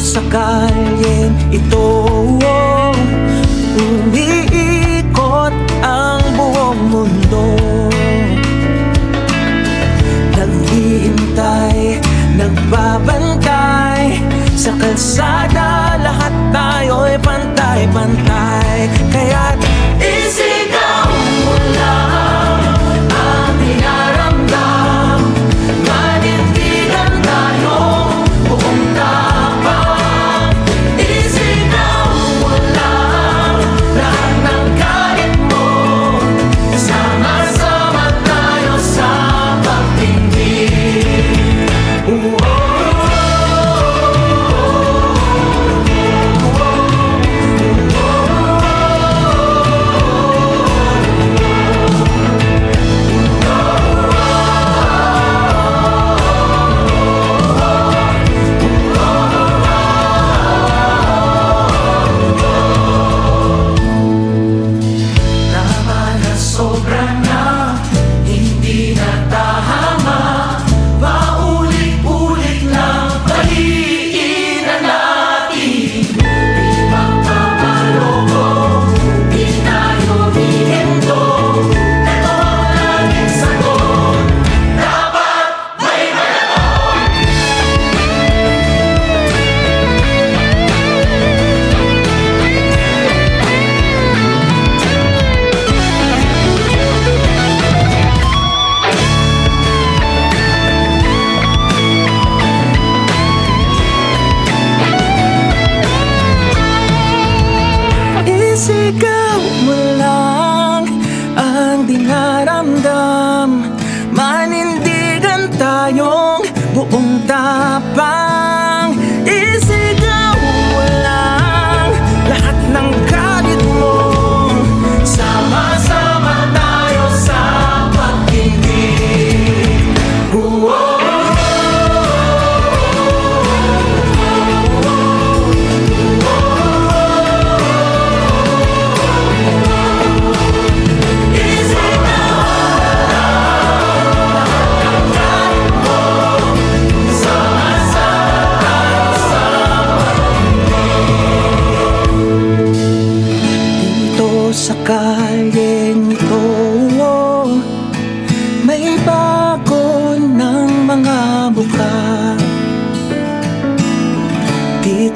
sa kalyeng ito, umiikot ang buong mundo. Naghihintay, nagbabantay, sa kalsada lahat tayo'y pantay-pantay. Kaya't isigaw mo lang ang dinaramdam, manindigan tayong buong tapang.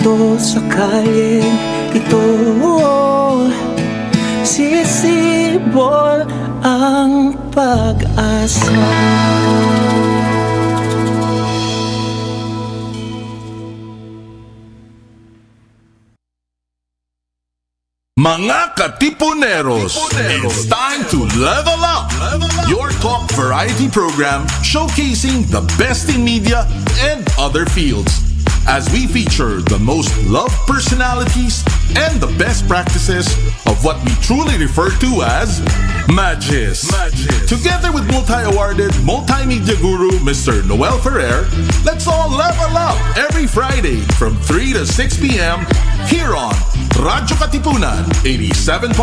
dito sa kalyeng ito. Sisibol ang pag-asa. Mga Katipuneros, it's time to level up! Your talk variety program showcasing the best in media and other fields. As we feature the most loved personalities and the best practices of what we truly refer to as Magis. Together with multi-awarded multimedia guru Mr. Noel Ferrer, let's all level up every Friday from 3 to 6 p.m. here on Radyo Katipunan 87.9